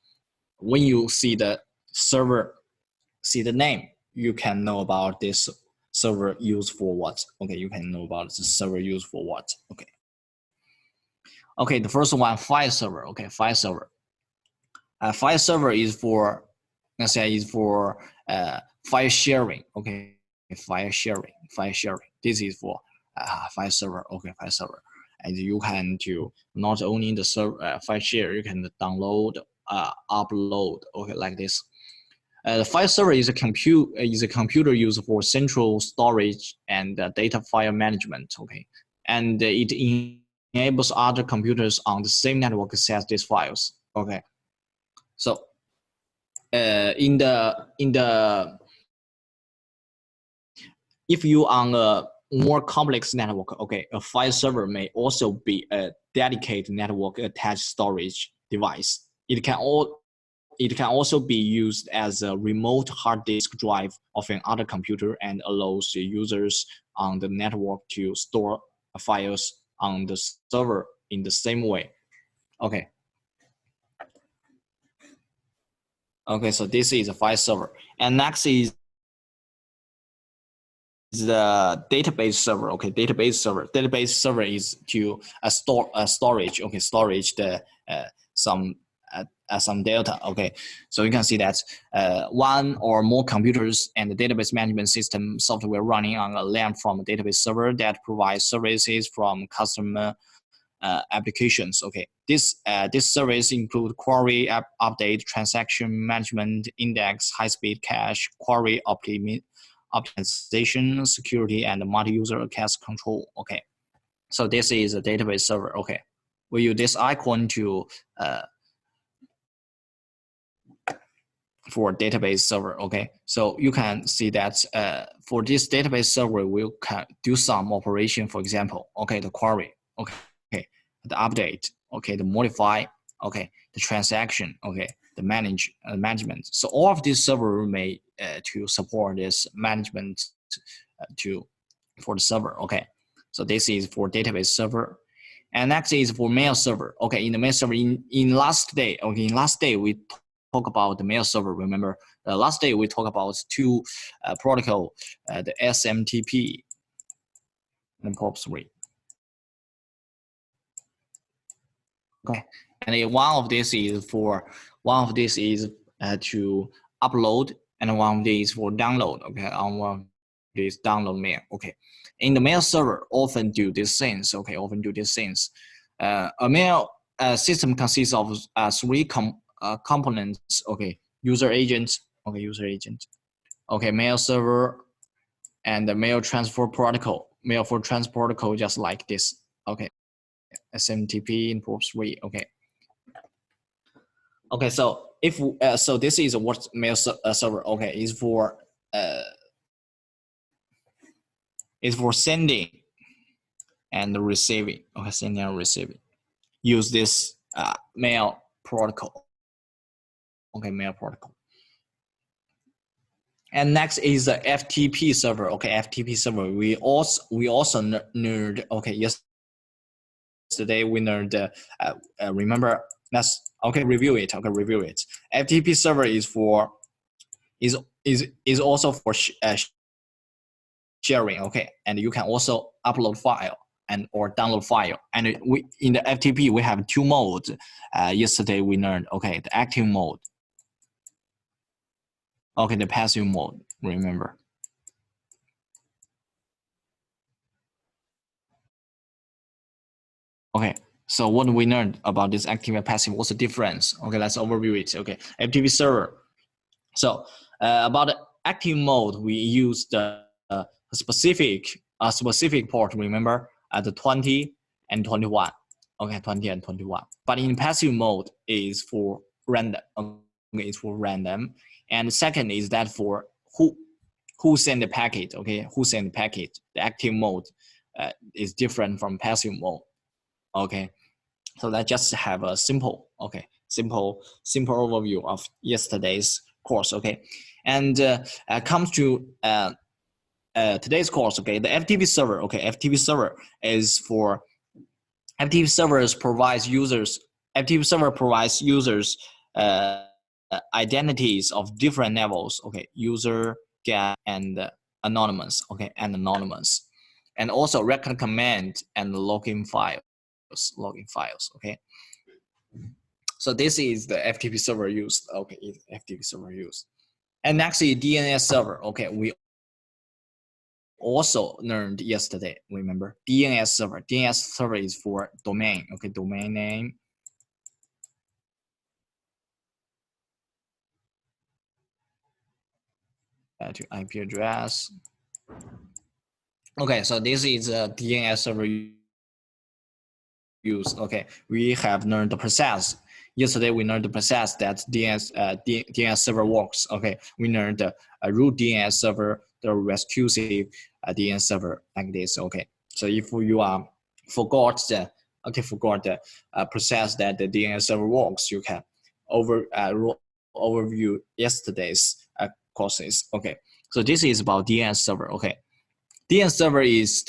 when you see the server, see the name, you can know about this server used for what. Okay, you can know about the server used for what. Okay. Okay, the first one, file server. Okay, file server. File server is for, let's say, file sharing. Okay, file sharing. This is for file server. Okay, file server, and you can do not only the server file share, you can download, upload. Okay, like this. The file server is a computer used for central storage and data file management. Okay, and it enables other computers on the same network access these files. Okay, so in the if you on a more complex network, okay, a file server may also be a dedicated network attached storage device. It can also be used as a remote hard disk drive of an other computer and allows users on the network to store files on the server in the same way. Okay. Okay, so this is a file server. And next is the database server. Okay, database server is to storage. Okay, storage the some data. Okay, so you can see that one or more computers and the database management system software running on a LAN from a database server that provides services from customer applications. Okay, this service include query update, transaction management, index, high-speed cache, query optimization, security, and multi-user access control. Okay, so this is a database server. Okay, we use this icon to for database server. Okay, so you can see that for this database server, we can do some operation. For example, okay, the query. Okay, the update. Okay, the modify. Okay, the transaction. Okay, the management. So all of these server may to support this management for the server. Okay, so this is for database server. And next is for mail server. Okay, in the mail server, in last day, okay, in last day we talk about the mail server. Remember, last day we talk about two protocol, the SMTP and POP3. Okay, and one of this is to upload, and one of these for download. Okay, on one of these download mail. Okay, in the mail server, often do these things. Okay, often do these things. A mail system consists of three components. Okay, user agent. Okay, user agent. Okay, mail server, and the mail transfer protocol. Mail for transfer protocol, just like this. Okay, SMTP in POP3. Okay. Okay, so if so, this is what mail server. Okay, is for sending and receiving. Okay, sending and receiving. Use this mail protocol. Okay, mail protocol. And next is the FTP server. Okay, FTP server. We also learned. Okay, yesterday we learned. Remember, let's review it. Okay, review it. FTP server is also for sharing. Okay, and you can also upload file and or download file. And we in the FTP we have two modes. Yesterday we learned. Okay, the active mode. Okay, the passive mode. Remember. Okay, so what we learned about this active and passive, what's the difference? Okay, let's overview it. Okay, FTP server. So about the active mode, we use the specific port. Remember, at the 20 and 21. Okay, 20 and 21. But in passive mode is for random. Okay, it's for random. And second is that for who send the packet. Okay, who send the packet. The active mode is different from passive mode. Okay, so let's just have a simple overview of yesterday's course. Okay, and comes to today's course. Okay, the FTP server. Okay, FTP server is for FTP servers provides users. FTP server provides users identities of different levels. Okay, user, get, and anonymous. Okay, and anonymous, and also record command and login files. Okay, so this is the FTP server used. Okay, FTP server used. And next is DNS server. Okay, we also learned yesterday. Remember, DNS server. DNS server is for domain. Okay, domain name. To IP address. Okay, so this is a DNS server use. Okay, we have learned the process. Yesterday we learned the process that DNS server works. Okay, we learned the root DNS server, the recursive DNS server like this. Okay, so if you forgot the process that the DNS server works, you can overview yesterday's courses. Okay, so this is about DNS server. Okay, DNS server is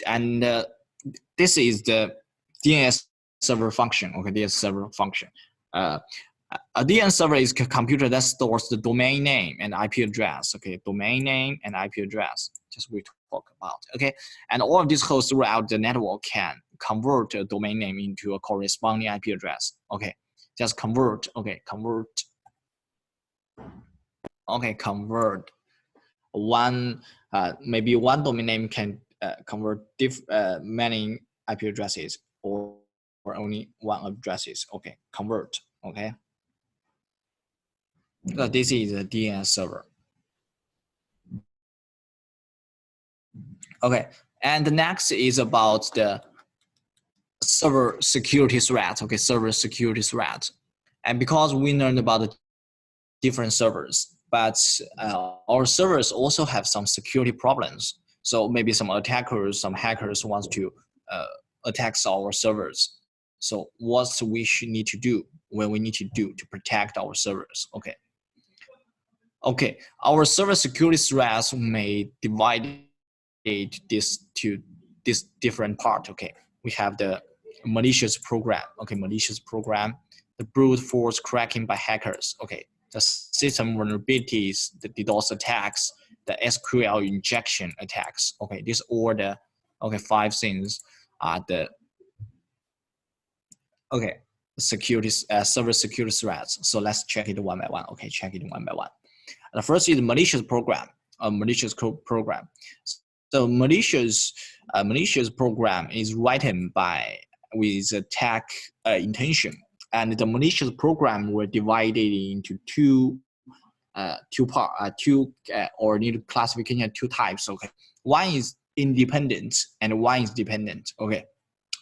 this is the DNS server function. Okay, DNS server function. A DNS server is a computer that stores the domain name and IP address. Okay, domain name and IP address. Just we talk about. Okay, and all of these hosts throughout the network can convert a domain name into a corresponding IP address. Okay, just convert. Okay, convert. Okay, convert one. Maybe one domain name can convert many IP addresses or only one addresses. Okay, convert. Okay. This is a DNS server. Okay, and the next is about the server security threat. Okay, server security threat. And because we learned about the different servers, but our servers also have some security problems. So maybe some attackers, some hackers want to attack our servers. So what we should need to do, what we need to do to protect our servers. Okay. Okay, our server security threats may divide this to this different part. Okay, we have the malicious program. Okay, malicious program, the brute force cracking by hackers. Okay, the system vulnerabilities, the DDoS attacks, the SQL injection attacks. Okay, these all the 5 things are the security server security threats. So let's check it one by one. Okay, check it one by one. The first is malicious program, a malicious program. So malicious program is written with attack intention, and the malicious program were divided into two classification, two types. Okay, one is independent and one is dependent. Okay,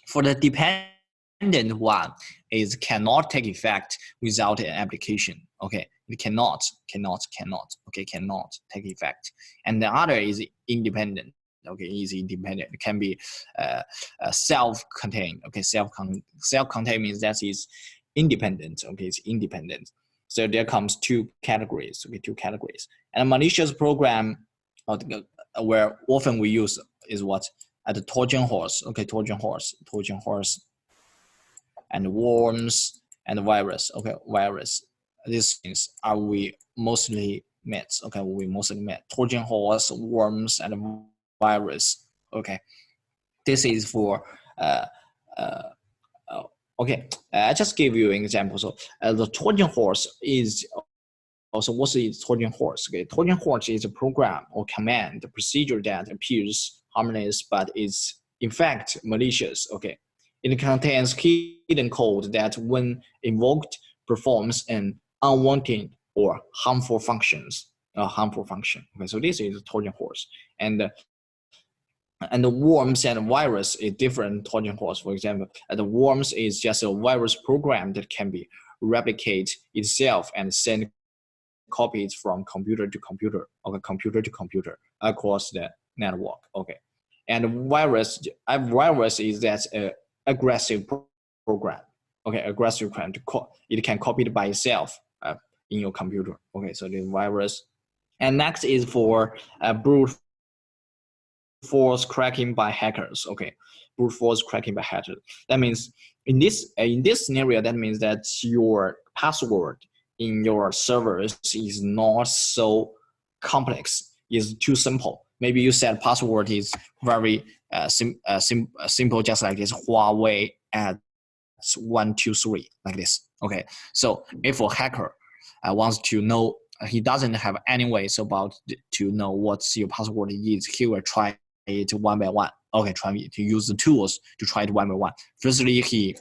for the dependent one is cannot take effect without an application. Okay, it cannot take effect. And the other is independent. Okay, is independent. It can be self-contained. Okay, self-contained means that is independent. Okay, it's independent. So there comes two categories. Okay, two categories. And a malicious program, where often we use is what at the Trojan horse. Okay, Trojan horse, and worms and virus. Okay, virus. These things are we mostly met. Okay, we mostly met Trojan horse, worms, and virus. Okay, this is for okay. I just give you an example. So the Trojan horse is also what is Trojan horse? Okay, Trojan horse is a program or command, the procedure that appears harmless but is in fact malicious. Okay, it contains hidden code that, when invoked, performs an unwanted or harmful functions. Okay, so this is a Trojan horse, and the worms and virus is different Trojan horse. For example, the worms is just a virus program that can be replicate itself and send copies from computer to computer, or computer to computer across the network. Okay, and virus is that aggressive program. Okay, aggressive program it can copy it by itself in your computer. Okay, so the virus. And next is for brute force cracking by hackers. Okay, brute force cracking by hackers. That means in this scenario, that means that your password in your servers is not so complex. It's too simple. Maybe you said password is very simple, just like this Huawei at 123 like this. Okay, so if a hacker wants to know, he doesn't have any ways about to know what your password is, he will try it one by one. Okay, try to use the tools to try it one by one. Firstly, he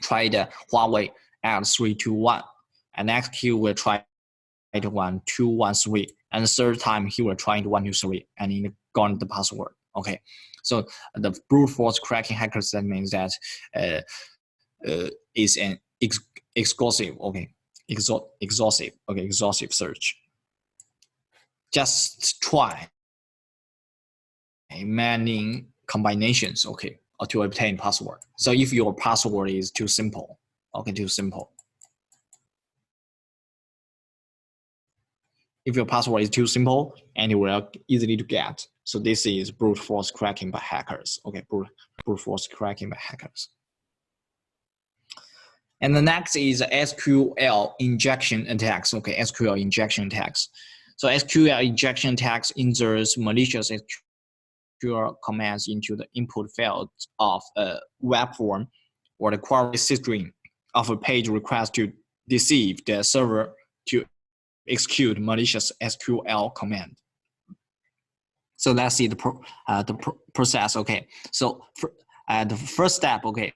tried Huawei at 321, and next he will try it 1213, and the third time he will try it 123, and he got the password. Okay, so the brute force cracking hackers, that means that is an exhaustive, exhaustive search. Just try many combinations, okay, to obtain password. So if your password is too simple, okay, too simple. If your password is too simple and it will easily to get, so this is brute force cracking by hackers. Okay, brute force cracking by hackers. And the next is SQL injection attacks. Okay, SQL injection attacks. So SQL injection attacks inserts malicious SQL commands into the input field of a web form or the query string of a page request to deceive the server to execute malicious SQL command. So let's see the process. Okay, so the first step. Okay,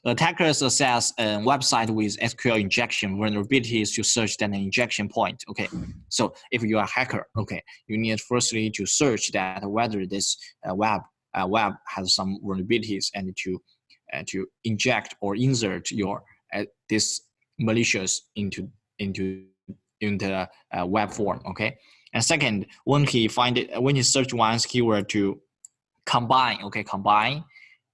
attackers access a website with SQL injection vulnerabilities to search that injection point. Okay, so if you are a hacker, okay, you need firstly to search that whether this web has some vulnerabilities and to inject or insert your this malicious into the web form. Okay, and second, when he search one keyword to combine, okay, combine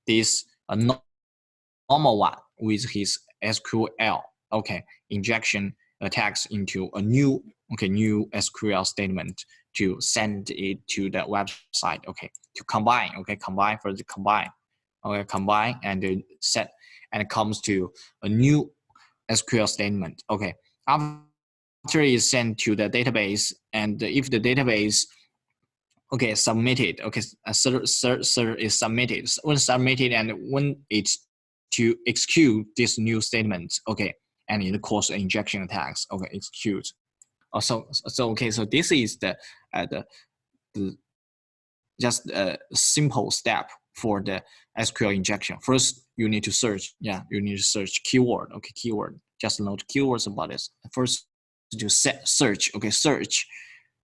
this normal one with his SQL, okay, injection attacks into a new SQL statement to send it to the website, okay, to combine, okay, combine and set, and it comes to a new SQL statement, okay. After is sent to the database, and if the database, okay, submitted, okay, server is submitted. When submitted and when it's to execute this new statement, okay, and it cause injection attacks, okay, execute. So okay, so this is the just a simple step for the SQL injection. First, you need to search. Yeah, you need to search keyword. Okay, keyword. Just note keywords about this. First, to search. Okay, search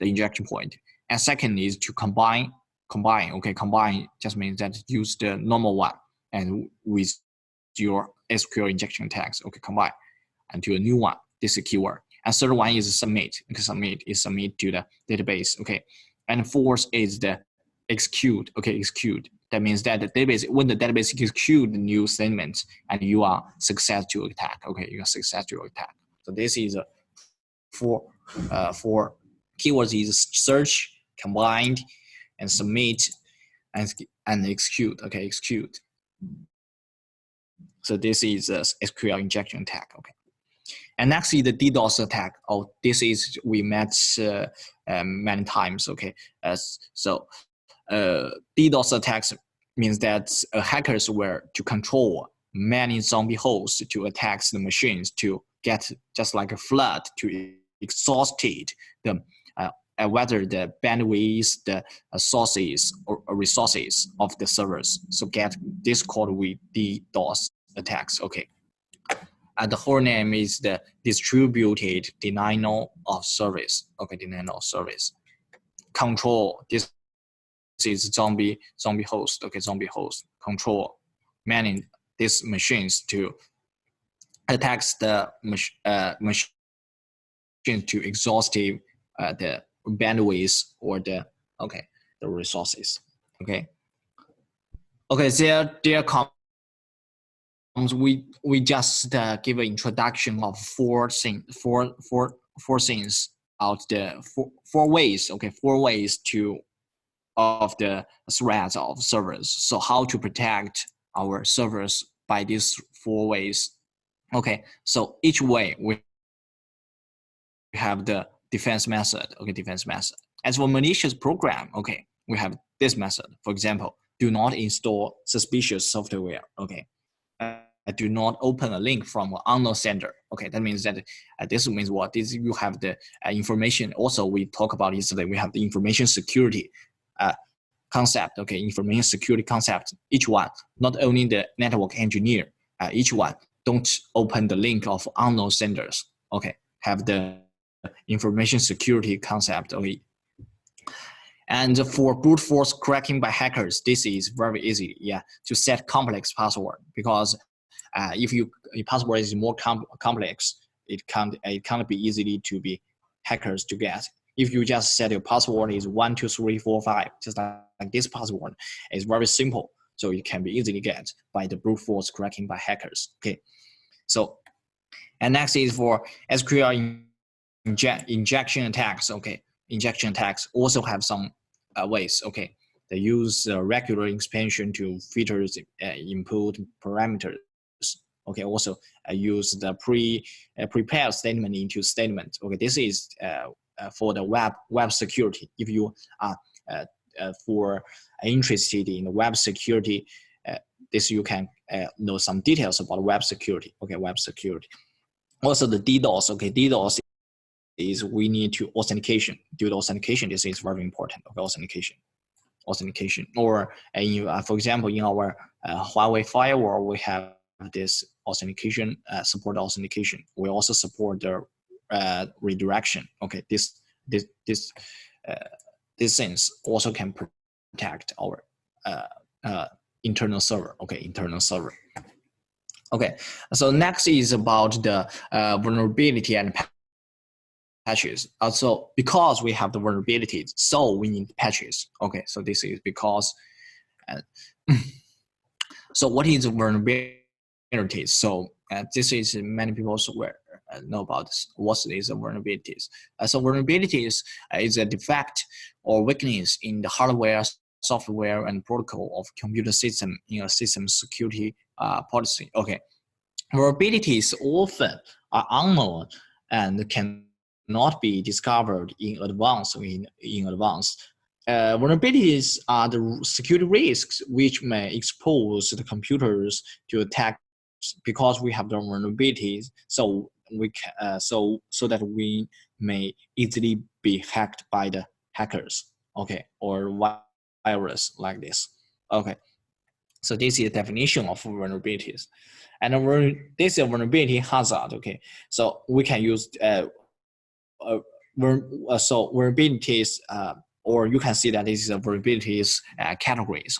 the injection point. And second is to combine. Okay, combine just means that use the normal one and with your SQL injection attacks. Okay, combine into a new one. This is a keyword. And third one is submit. Okay, submit to the database. Okay, and fourth is the execute. Okay, execute. That means that the database, when the database execute the new statements, and you are success to attack. Okay, you are success to attack. So this is for keywords is search, combined, and submit, and execute. Okay, execute. So this is a SQL injection attack. Okay. And next is the DDoS attack. Oh, this is we met many times. Okay, DDoS attacks means that hackers were to control many zombie hosts to attack the machines to get just like a flood to exhaust the whether the bandwidth, the sources or resources of the servers. So get this called with DDoS attacks. Okay. And the whole name is the distributed denial of service. Okay, denial of service. Control, this is zombie host. Okay, zombie host. Control many these machines to attack the machine to exhaust the bandwidth or the resources. Okay. There comes we just give an introduction of four things out the four ways. Okay, 4 ways of the threats of servers. So how to protect our servers by these 4 ways. Okay, so each way we have the defense method. Okay, defense method. As for malicious program, okay, we have this method. For example, do not install suspicious software. Okay. Do not open a link from an unknown sender. Okay, that means that this means what? This you have the information. Also, we talked about yesterday. We have the information security concept. Okay, information security concept. Each one, not only the network engineer. Each one don't open the link of unknown senders. Okay, have the information security concept. Okay. And for brute force cracking by hackers, this is very easy. Yeah, to set complex password because if your password is more complex, it can't be easily to be hackers to get. If you just set your password is 1 2 3 4 5, just like this password, is very simple, so it can be easily get by the brute force cracking by hackers. Okay, so and next is for SQL injection attacks. Okay, injection attacks also have some ways. Okay, they use regular expansion to filters input parameters. Okay, also use the prepared statement into statement. Okay, this is for the web security. If you are for interested in web security, this you can know some details about web security. Okay, web security. Also the DDoS. Okay, DDoS is we need to authentication. Due to authentication, this is very important. Okay, authentication. Or for example, in our Huawei firewall, we have this authentication, support authentication. We also support the redirection. Okay, this things also can protect our internal server. Okay, internal server. Okay, so next is about the vulnerability and patches. Also, because we have the vulnerabilities, so we need patches. Okay, so this is because. So what is vulnerabilities? So this is many people know about this. What is vulnerabilities? So vulnerabilities is a defect or weakness in the hardware, software, and protocol of computer system in a system security policy. Okay, vulnerabilities often are unknown and cannot be discovered in advance. Vulnerabilities are the security risks which may expose the computers to attacks because we have the vulnerabilities. So we can, so that we may easily be hacked by the hackers. Okay, or virus like this. Okay, so this is the definition of vulnerabilities, and this is a vulnerability hazard. Okay, so we can use so vulnerabilities. Or you can see that this is a vulnerabilities categories.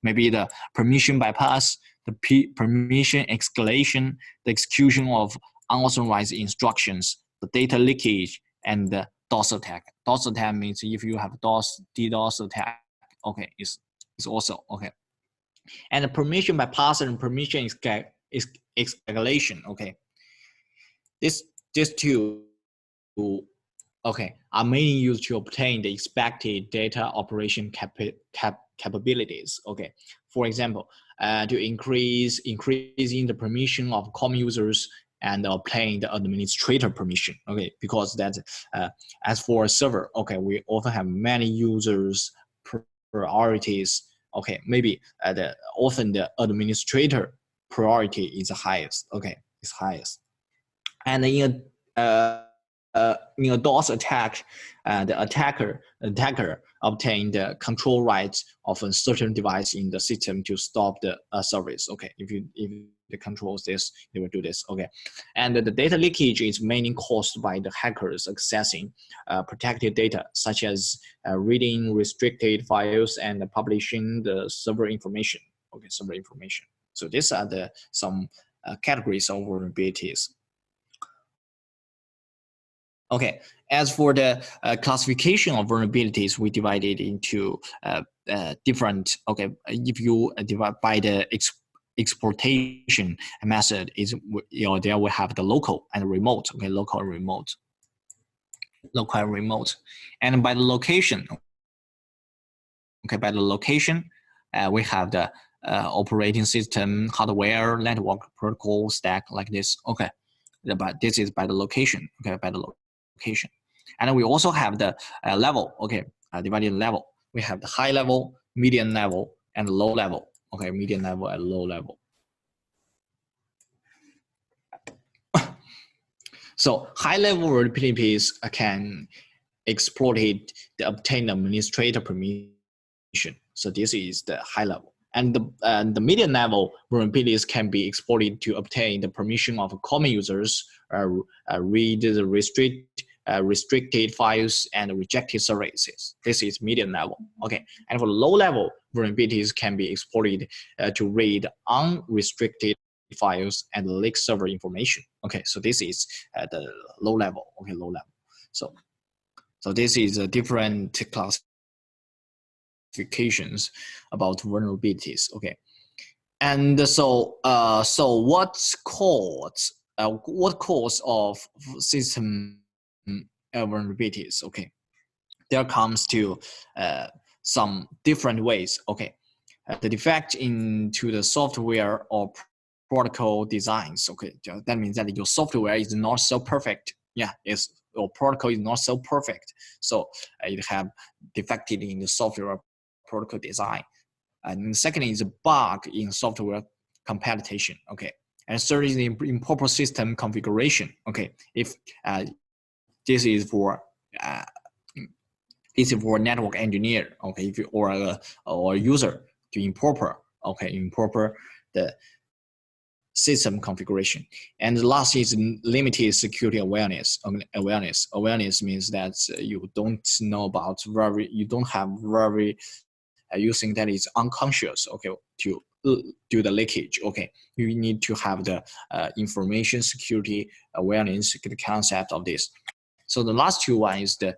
Maybe the permission bypass, the permission escalation, the execution of unauthorized instructions, the data leakage, and the DOS attack. DOS attack means if you have DDoS attack. Okay, it's also okay. And the permission bypass and permission escalation. Okay, this two. Okay, are mainly used to obtain the expected data operation capabilities. Okay, for example, to increasing the permission of common users and obtain the administrator permission. Okay, because that as for a server, okay, we often have many users priorities. Okay, maybe often the administrator priority is the highest. Okay, is highest, and in a DOS attack, the attacker obtained the control rights of a certain device in the system to stop the service. Okay, if the controls this, they will do this. Okay, and the data leakage is mainly caused by the hackers accessing protected data, such as reading restricted files and publishing the server information. Okay, server information. So these are some categories of vulnerabilities. Okay, as for the classification of vulnerabilities, we divide it into different. Okay, if you divide by the exploitation method, is there we have the local and remote. Okay, local and remote, and by the location. Okay, by the location, we have the operating system, hardware, network, protocol stack like this. Okay, but this is by the location. Okay, by the location, and we also have the level. Okay, divided level. We have the high level, medium level, and low level. Okay, medium level and low level. So high level vulnerabilities can exploit the obtain administrator permission. So this is the high level. And the medium level vulnerabilities can be exploited to obtain the permission of common users, read the restricted files and rejected services. This is medium level. Okay, and for low level vulnerabilities can be exploited to read unrestricted files and leak server information. Okay, so this is at the low level. Okay, low level. So this is a different classifications about vulnerabilities. Okay, and so what cause of system vulnerabilities? Okay, there comes to some different ways. Okay, the defect into the software or protocol designs. Okay, that means that your software is not so perfect. Yeah, your protocol is not so perfect. So it have defected in the software protocol design. And the second is a bug in software compilation. Okay, and third is the improper system configuration. Okay, if this is for network engineer, okay, if you, or a user to improper the system configuration. And the last is limited security awareness. Awareness means that you don't know about you don't have very using that is unconscious. Okay, to do the leakage. Okay, you need to have the information security awareness, the concept of this. So the last two one is the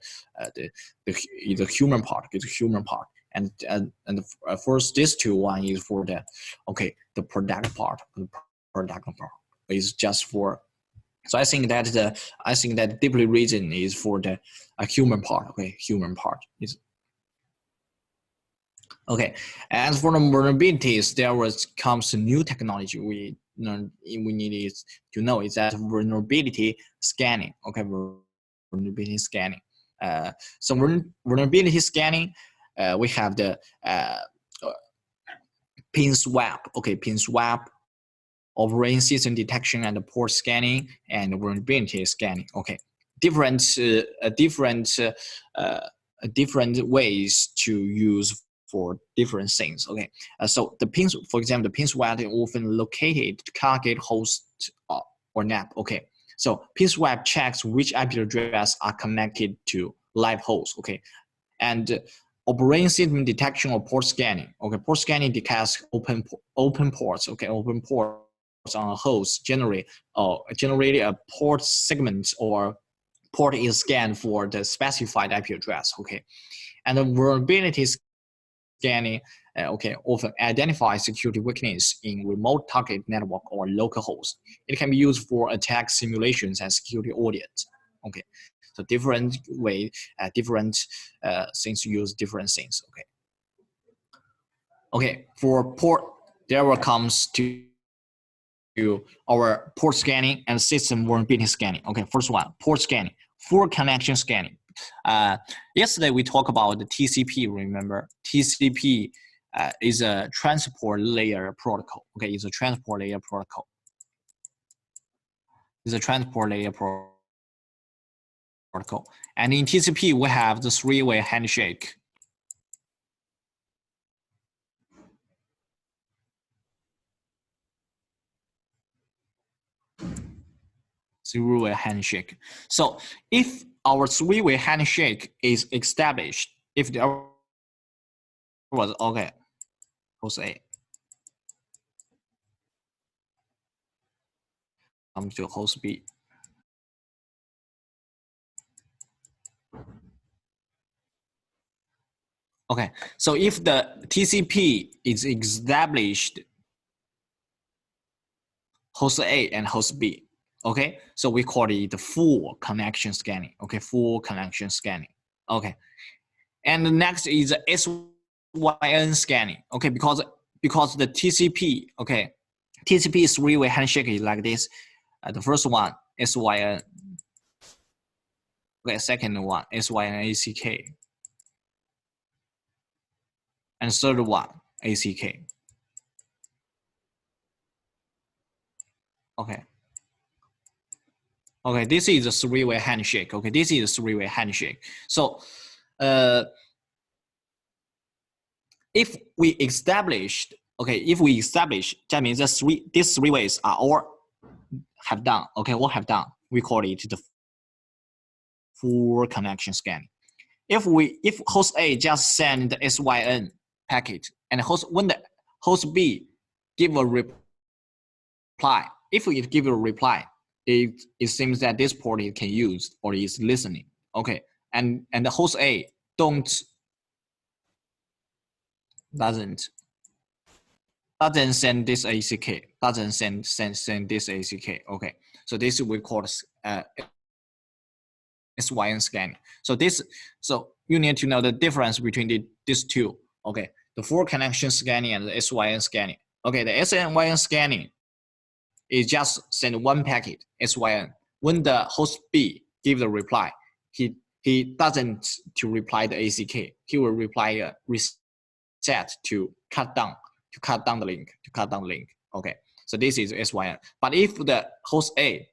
human part. It's the human part, and the first these two one is for the product part. The product part is just for. So I think that deeply reason is for the human part. Okay, human part is. Okay, as for the vulnerabilities, comes new technology we need to know is that vulnerability scanning. Okay, vulnerability scanning. So vulnerability scanning, we have the pin swap. Okay, pin swap, operating system detection and port scanning, and vulnerability scanning. Okay, different ways to use for different things. Okay, so the pins, for example, the pin swap is often located to target host or NAP. Okay, so pin swap checks which IP address are connected to live hosts. Okay, and operating system detection or port scanning. Okay, port scanning detects open ports. Okay, open ports on a host generate a port segment or port is scanned for the specified IP address. Okay, and the vulnerability scanning often identifies security weakness in remote target network or local host. It can be used for attack simulations and security audits. Okay, so different way, different things use different things. Okay, for port, there will comes to our port scanning and system vulnerability scanning. Okay, first one, port scanning, full connection scanning. Yesterday we talked about the TCP. Remember, TCP is a transport layer protocol. Okay, it's a transport layer protocol. It's a transport layer protocol. And in TCP, we have the three-way handshake. Three-way handshake. So if our three-way handshake is established, if there was host A comes to host B. Okay, so if the TCP is established, host A and host B. Okay, so we call it the full connection scanning. Okay, full connection scanning. Okay, and the next is SYN scanning. Okay, because the TCP, okay, TCP three-way handshake is like this. The first one SYN. Okay, second one SYN ACK, and third one ACK. Okay. Okay, this is a three-way handshake. Okay, this is a three-way handshake. So, if we established, that means that these three ways are all have done. Okay, all have done. We call it the full connection scanning. If host A just send the SYN packet and when the host B give a report reply. If it give a reply, it seems that this port it can use or is listening. Okay, and the host A doesn't send this ACK, doesn't send this ACK. Okay, so this we call SYN scanning. So you need to know the difference between these two. Okay, the full connection scanning and the SYN scanning. Okay, the SYN scanning is just send one packet SYN. When the host B give the reply, he doesn't to reply the ACK. He will reply a reset to cut down the link, Okay, so this is SYN. But if the host A,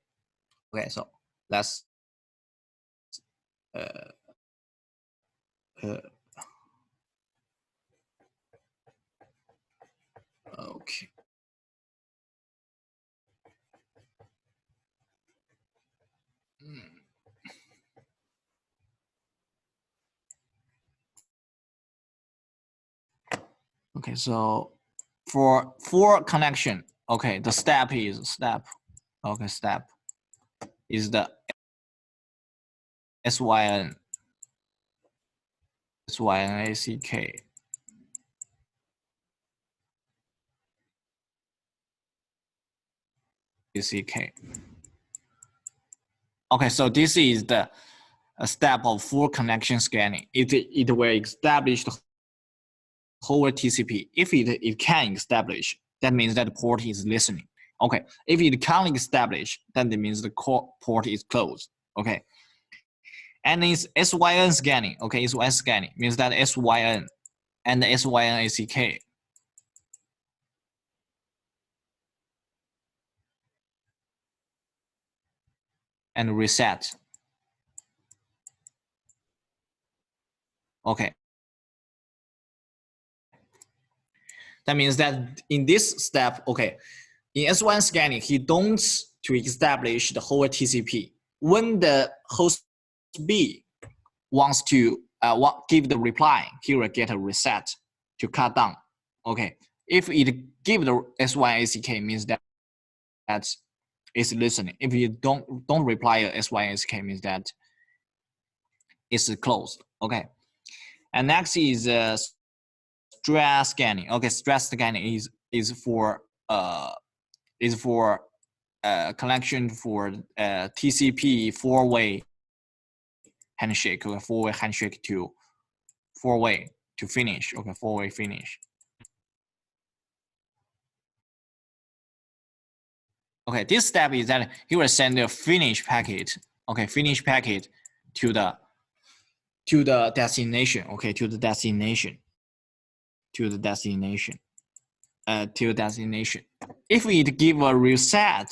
okay, so let's okay. Okay, so for connection, okay, the step is the SYN ACK. Okay, so this is the step of full connection scanning. It will establish the whole TCP. If it can establish, that means that the port is listening. Okay, if it can't establish, then it means the port is closed. Okay, and it's SYN scanning. Okay, SYN scanning means that SYN and the SYN ACK and reset. Okay, that means that in this step, okay, in SYN scanning, he don't to establish the whole TCP. When the host B wants to give the reply, he will get a reset to cut down. Okay, if it give the SYN ACK means that it's listening. If you don't reply a SYN ACK means that it's closed. Okay, and next is stress scanning. Okay, stress scanning is for connection for TCP four-way handshake. Okay, four-way handshake to four-way to finish. Okay, four-way finish. Okay, this step is that he will send a finish packet. Okay, finish packet to the destination. Okay, to the destination. If it give a reset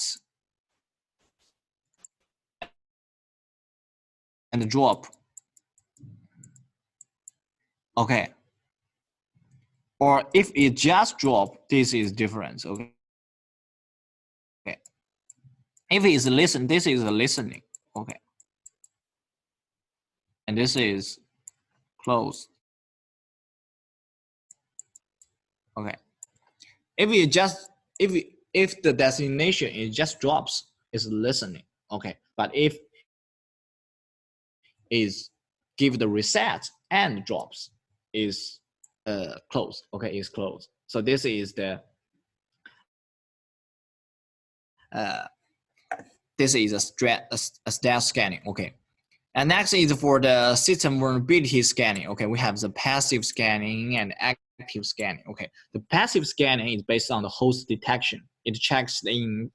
and drop, okay, or if it just drop, this is different. Okay, if it's listen, this is a listening. Okay, and this is closed. Okay, if the destination is just drops, it's listening. Okay, but if is give the reset and drops, is closed. Okay, is closed. So this is the this is a status scanning. Okay, and next is for the system vulnerability scanning. Okay, we have the passive scanning and active scanning. Okay, the passive scanning is based on the host detection. It checks in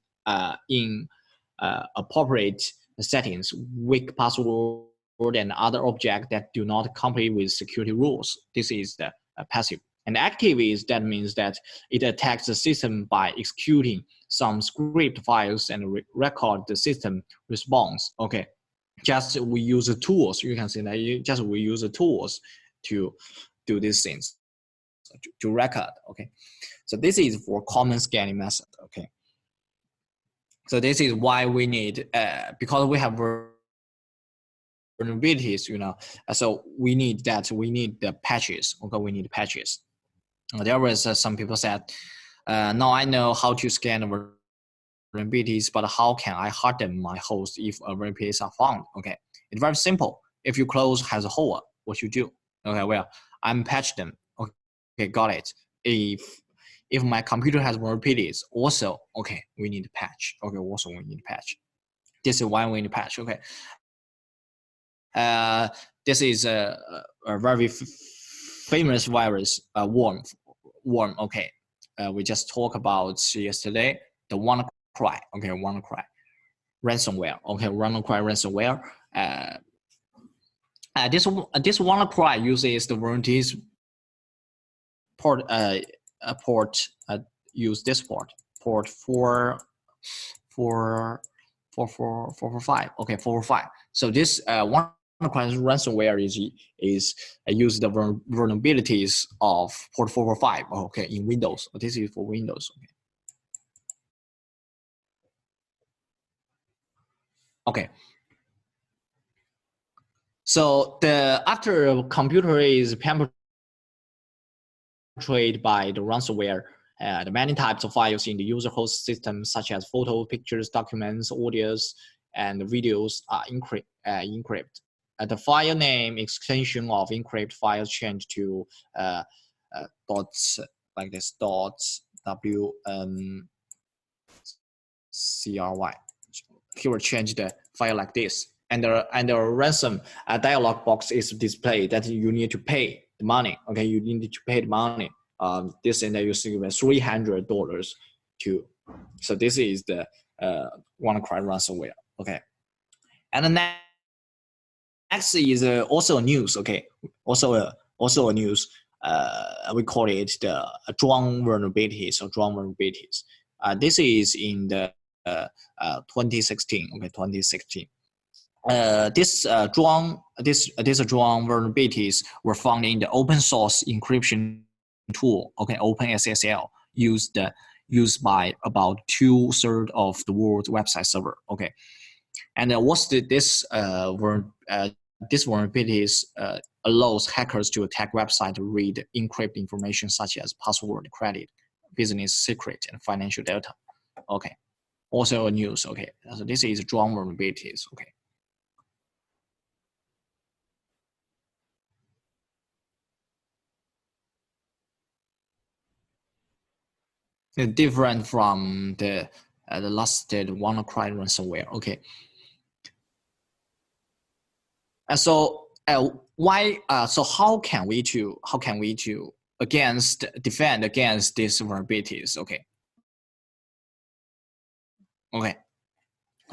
appropriate settings, weak password, and other objects that do not comply with security rules. This is the passive. And active is that means that it attacks the system by executing some script files and record the system response. Okay, just we use the tools. You can see that we use the tools to do these things, to record. Okay, so this is for common scanning method. Okay, so this is why we need because we have vulnerabilities, so we need the patches. Okay, we need patches. There was some people said, now I know how to scan vulnerabilities, but how can I harden my host if vulnerabilities are found? Okay, it's very simple. If your close has a hole, what you do? Okay, well, I'm patch them. Okay, got it. If my computer has vulnerabilities, also, okay, we need to patch. Okay, also we need to patch. This is why we need to patch. Okay. This is a very famous virus, worm. Okay, we just talked about yesterday the WannaCry. Okay, WannaCry, ransomware. Okay, WannaCry ransomware. This WannaCry uses the vulnerabilities port. Use this port 445. Okay, 445. So this ransomware is use the vulnerabilities of port 445. Okay, in Windows. This is for Windows. Okay. So after a computer is penetrated by the ransomware, the many types of files in the user host system, such as photos, pictures, documents, audios, and videos, are encrypted. The file name extension of encrypt files change to dots like this, dots w cry. He will change the file like this, and the ransom dialog box is displayed that you need to pay the money. Okay, you need to pay the money. This and you see $300 to. So this is the WannaCry ransomware. Okay, and the next is also news. Okay, also a news. We call it the Zhuang vulnerabilities or Zhuang vulnerabilities. This is in the 2016. Okay, 2016. This Zhuang vulnerabilities were found in the open source encryption tool. Okay, OpenSSL used by about 2/3 of the world's website server. Okay, and this vulnerabilities allows hackers to attack website to read encrypt information such as password, credit, business secret, and financial data. Okay, also a news. Okay, so this is Zhuang vulnerabilities. Okay. Different from the last WannaCry ransomware. Okay. And so why? So how can we defend against these vulnerabilities? Okay. Okay.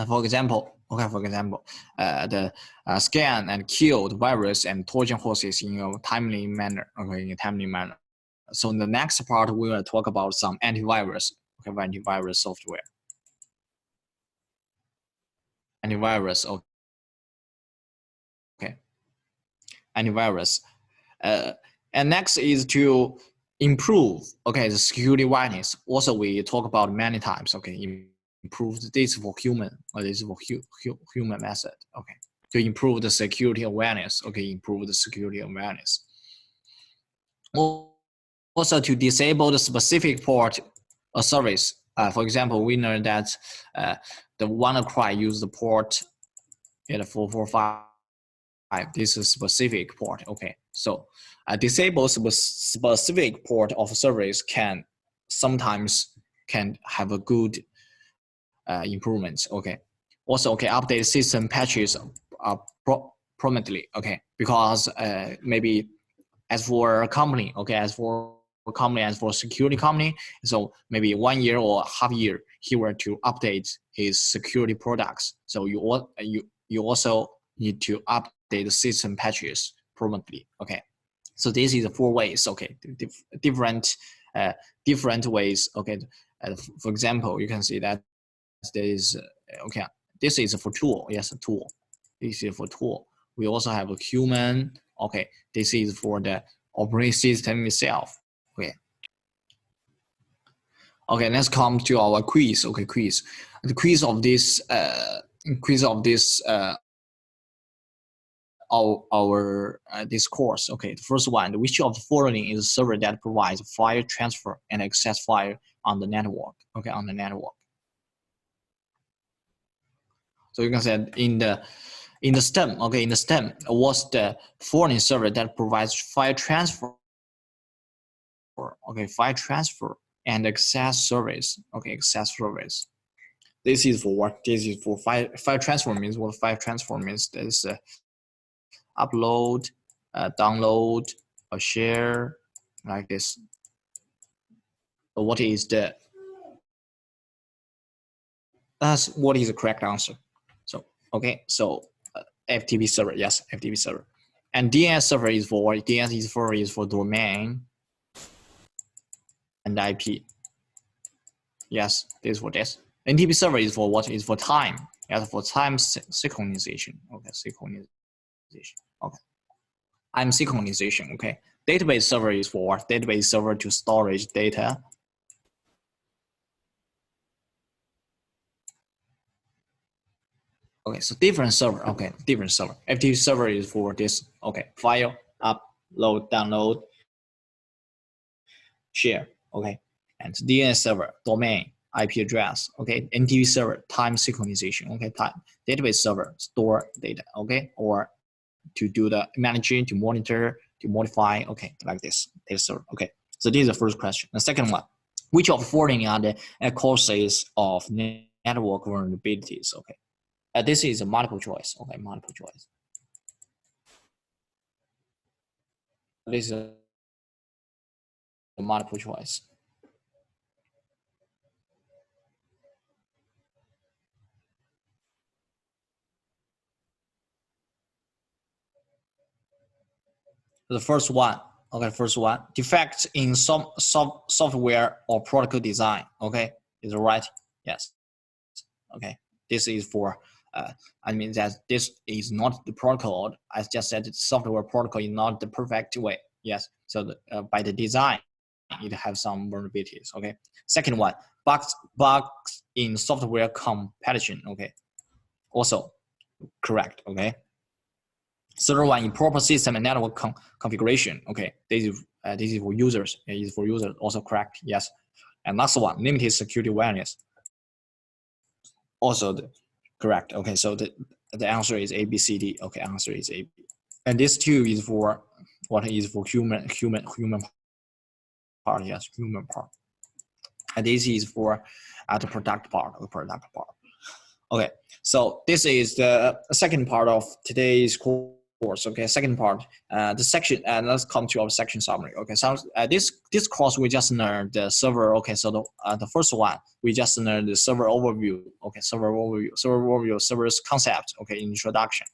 For example, the scan and kill the virus and Trojan horses in a timely manner. Okay, in a timely manner. So in the next part, we will talk about some antivirus. Okay, antivirus software. Antivirus. Okay. Antivirus. And next is to improve. Okay, the security awareness. Also, we talk about many times. Okay, improve this for human, or this for human method. Okay, to improve the security awareness. Okay, improve the security awareness. Also to disable the specific port or service. For example, we know that the WannaCry use the port at 445. This is specific port. Okay, so disable specific port of service can sometimes have a good improvements. Okay, also okay, update system patches promptly. Okay, because maybe as for a company, okay, as for security company, so maybe 1 year or half year he were to update his security products. So you also need to update the system patches promptly. Okay, so this is the 4 ways. Okay, different ways. Okay, for example, you can see that there is okay. This is for tool. Yes, a tool. This is for tool. We also have a human. Okay, this is for the operating system itself. Okay. Okay, let's come to our quiz. Okay, quiz. The quiz of this this course. Okay, the first one: which of the following is a server that provides file transfer and access file on the network? Okay, on the network. So you can say in the stem, okay, in the stem was the forwarding server that provides file transfer, okay, file transfer and access service, okay, access service. This is for what? This is for file transfer means what? File transfer means is upload, download, or share, like this. So what is the? That's what is the correct answer. So okay, so FTP server, yes, FTP server, and DNS server is for what? DNS is for domain and IP. Yes, this is for this. NTP server is for what? Is for time. Yes, for time synchronization. Okay, synchronization. Okay, time synchronization. Okay, database server is for what? Database server to storage data. Okay, so different server. Okay, different server. FTP server is for this. Okay, file, upload, download, share. Okay, and DNS server, domain, IP address. Okay, NTP server, time synchronization. Okay, time database server, store data. Okay, or to do the managing, to monitor, to modify. Okay, like this. Data server. Okay, so this is the first question. The second one, which of the following are the causes of network vulnerabilities? Okay. This is a multiple choice. Okay, multiple choice. This is a multiple choice. The first one. Okay, first one. Defects in some software or protocol design. Okay, is it right? Yes. Okay, this is for. I mean that this is not the protocol. I just said the software protocol is not the perfect way. Yes. So by the design, it has some vulnerabilities. Okay. Second one, bugs in software competition. Okay. Also correct. Okay. Third one, improper system and network configuration. Okay. This is for users. It is for users. Also correct. Yes. And last one, limited security awareness. Also correct. Okay. So the answer is A, B, C, D. Okay. Answer is A, B. And this two is for what is for human part. Yes, human part. And this is for the product part. Okay, so this is the second part of today's course. Okay, second part, the section, and let's come to our section summary. Okay, so this course we just learned the server. Okay, so the first one we just learned the server overview. Okay, server's concept. Okay, introduction.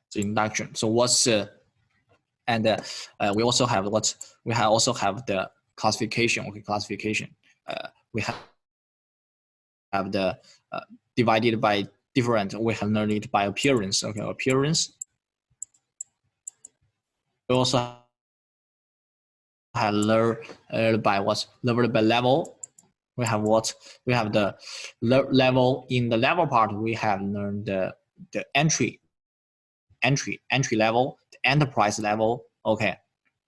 So introduction. So what's and we also have the classification. Okay, classification. We have the divided by different. We have learned it by appearance. Okay, appearance. We also have learned by what? Level by level. We have what? We have the level. In the level part, we have learned the entry level, the enterprise level. Okay,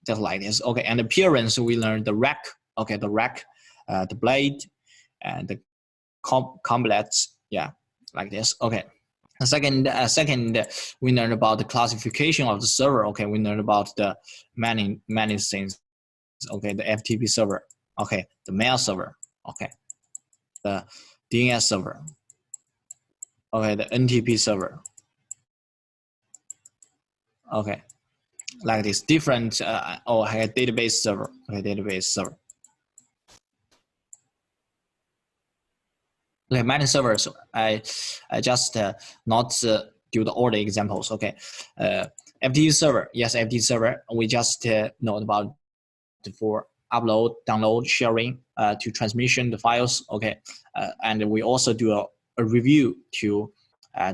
just like this. Okay, and appearance, we learned the rack. Okay, the rack, the blade, and the complets. Yeah, like this. Okay. Second, we learned about the classification of the server. Okay, we learned about the many things. Okay, the FTP server. Okay, the mail server. Okay, the DNS server. Okay, the NTP server. Okay, like this different database server. Okay, database server. Okay, many servers. I just not do all the examples. Okay, FTP server. Yes, FTP server. We just know about for upload, download, sharing to transmission the files. Okay, and we also do a review to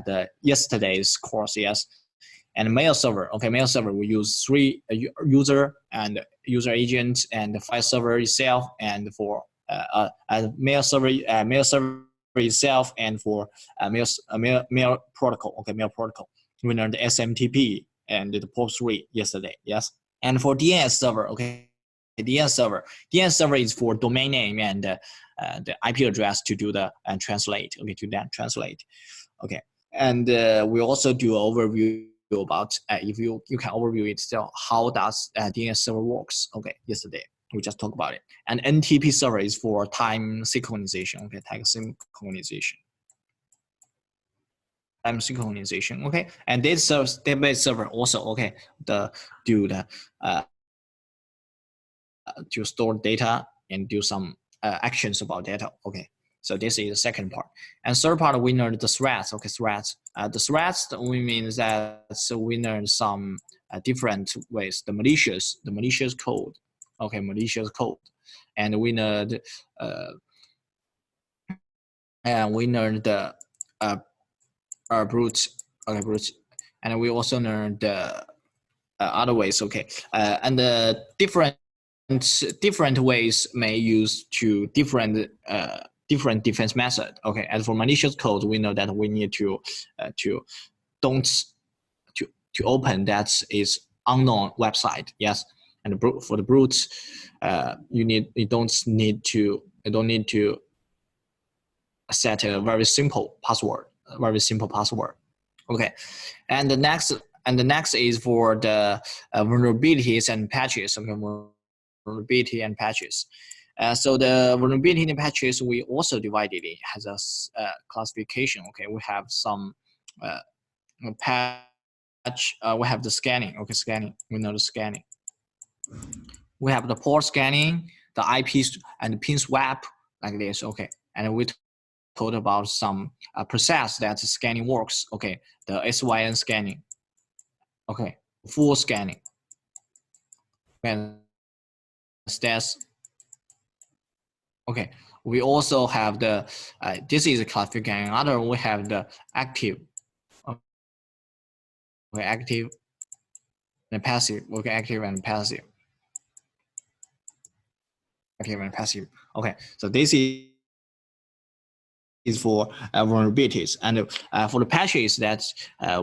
the yesterday's course. Yes. And mail server. Okay, mail server. We use three user and user agent and the file server itself, and for mail server itself, and for mail protocol. Okay, mail protocol. We learned the SMTP and the POP3 yesterday. Yes. And for DNS server. Okay, DNS server. DNS server is for domain name and the IP address to do the translate. Okay, to then translate. Okay, and we also do an overview about if you can overview it still how does DNS server works. Okay, yesterday we just talked about it. And NTP server is for time synchronization. Okay, time synchronization. Time synchronization. Okay, and this database server also okay do the to store data and do some actions about data. Okay, so this is the second part. And third part, we learned the threats. Okay, threats. The threats we mean that so we learned some different ways. The malicious code. Okay, malicious code, and we learned the brute. Okay, brute, and we also learned the other ways. Okay, and the different ways may use to different defense method. Okay, as for malicious code, we know that we need to open that is unknown website. Yes, and for the brutes, you don't need to set a very simple password. Okay, and the next is for the vulnerabilities and patches. Okay, vulnerability and patches. So the vulnerability and patches we also divided it as a classification. Okay, we have some patch. We have the scanning. Okay, scanning. We know the scanning. We have the port scanning, the IPs and the pin swap like this. Okay, and we told about some process that scanning works. Okay, the SYN scanning. Okay, full scanning. And stats. Okay, we also have the this is a classification. Other we have the active. Okay, active and passive. Okay, active and passive. Active and passive. Okay, so this is for vulnerabilities, and for the patches that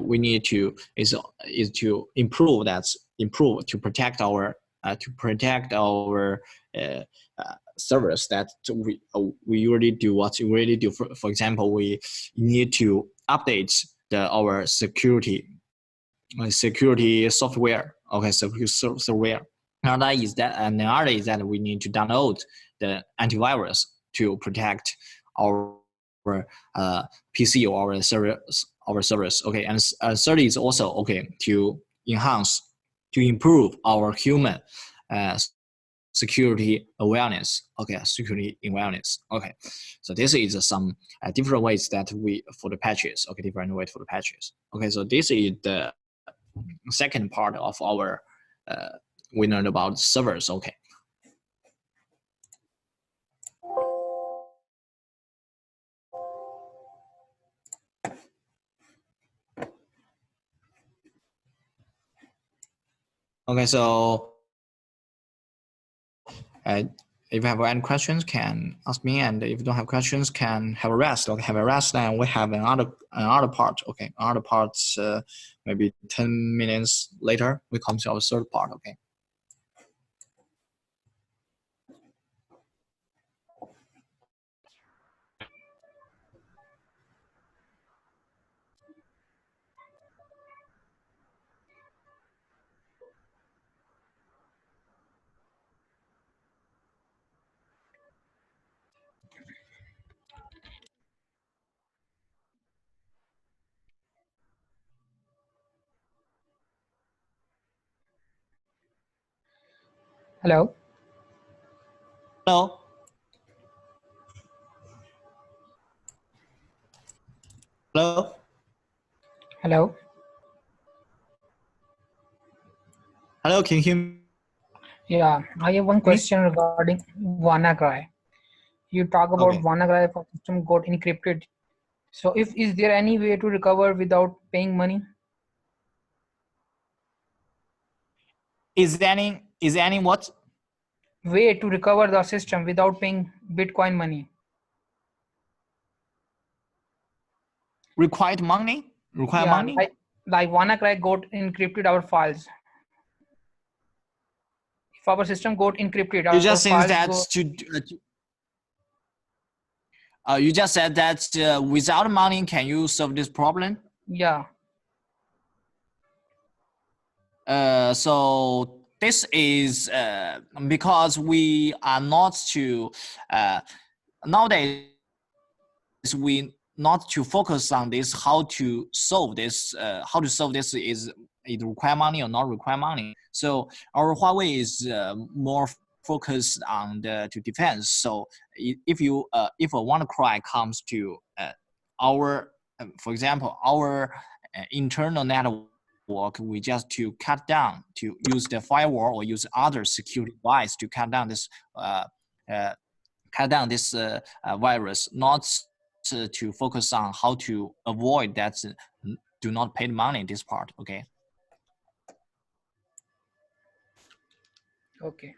we need to is to improve to protect our servers that we already do what we already do. For example, we need to update our security software. Okay, security software. Another is that we need to download the antivirus to protect our PC or our servers. Okay, and third is also okay to improve our human security awareness. Okay, security awareness. Okay, so this is some different ways that we for the patches. Okay, different ways for the patches. Okay, so this is the second part of our we learned about servers. Okay. Okay, so if you have any questions, can ask me, and if you don't have questions, can have a rest. Okay, have a rest, and we have another part. Okay, another part, maybe 10 minutes later, we come to our third part. Okay. Hello. Hello. Hello. Hello. Hello. Can you hear me? Yeah, I have one question regarding WannaCry. You talk about Okay. WannaCry for system got encrypted. So, is there any way to recover without paying money? Is there any what? Way to recover the system without paying Bitcoin money? Required money? Require Yeah, money? like WannaCry got encrypted our files. if our system got encrypted, You our just said files that go, you just said that without money, can you solve this problem? yeah. So this is because we are not to nowadays we not to focus on this how to solve this is it require money or not require money. So our Huawei is more focused on the to defense. So if you if a WannaCry comes to our for example our internal network, we just to cut down to use the firewall or use other security device to cut down this virus, not to focus on how to avoid that do not pay money this part. Okay. Okay.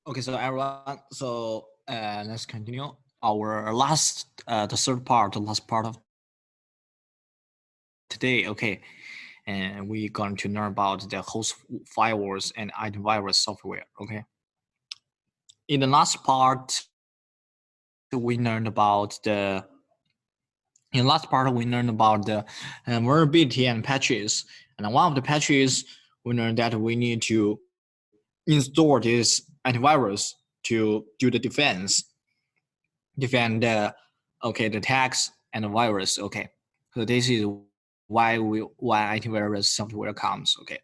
Okay, so everyone, so let's continue our last, the third part, the last part of today. Okay, and we're going to learn about the host firewalls and antivirus software. Okay, in the last part, we learned about the vulnerability and patches. And one of the patches, we learned that we need to install this antivirus to do the defend the attacks and the virus. Okay, so this is why antivirus software comes. Okay,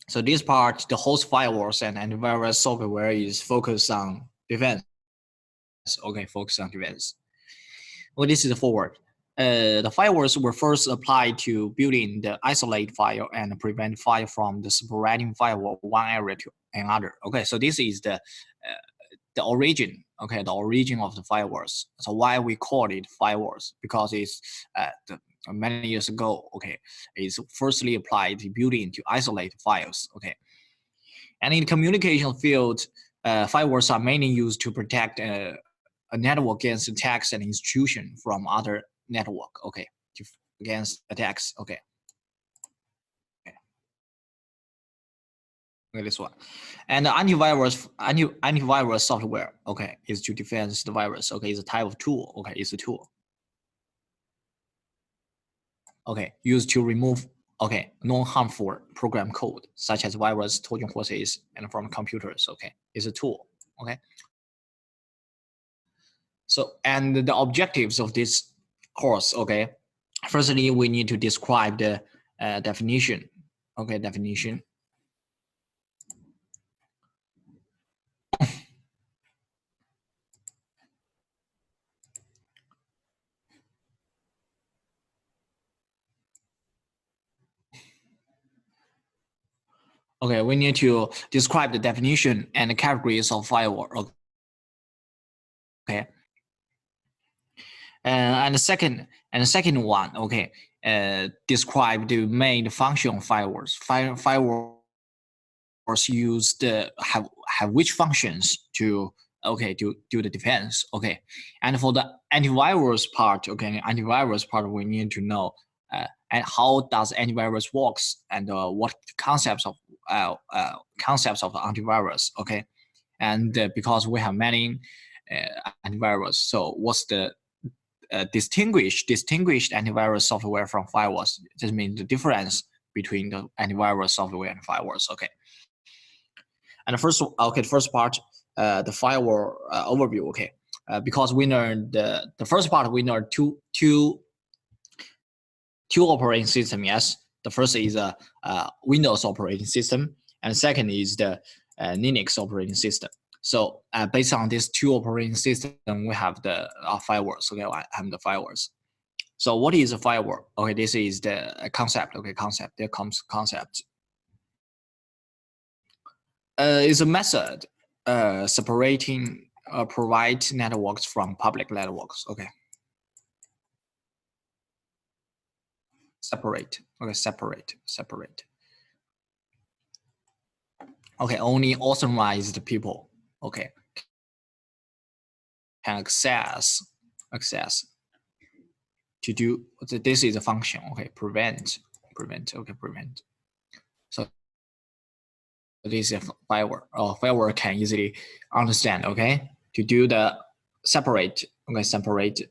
so this part, the host firewalls and antivirus software is focused on defense. Okay, focus on defense. Well, this is the forward. The firewalls were first applied to building the isolate file and prevent file from the spreading firewall one area to another. Okay, so this is the origin. Okay, the origin of the firewalls. So why we call it firewalls? Because it's many years ago. Okay, it's firstly applied to building to isolate files. Okay, and in the communication field, firewalls are mainly used to protect a network against attacks and intrusion from other network. Okay, against attacks. Okay. Okay, this one. And the antivirus software, okay, is to defend the virus. Okay, it's a type of tool. Okay, it's a tool. Okay, used to remove non-harmful program code such as virus, Trojan horses, and from computers. Okay, it's a tool. Okay. So, and the objectives of this course, okay, firstly, we need to describe the definition. Okay, definition. Okay, we need to describe the definition and the categories of firewall. Okay. And the second one, okay, describe the main function of firewalls. Firewalls used have which functions to do the defense. Okay, and for the antivirus part, we need to know and how does antivirus works and what concepts of antivirus. Okay, and because we have many antivirus, so what's the distinguished antivirus software from firewalls? This means the difference between the antivirus software and firewalls. Okay, and the first part, the firewall overview. Okay, because we learned the first part, we learned two operating system. Yes, the first is a Windows operating system, and the second is the Linux operating system. So based on these two operating systems, we have the firewalls. Okay, I have the firewalls. So what is a firewall? Okay, this is the concept. Okay, concept. There comes concept. Is a method separating private networks from public networks. Okay. Separate. Okay, separate. Okay, only authorized people. Okay, can access to do. This is a function. Okay, prevent. Okay, prevent. So this is a firewall. Firewall can easily understand. Okay, to do the separate. Okay, separate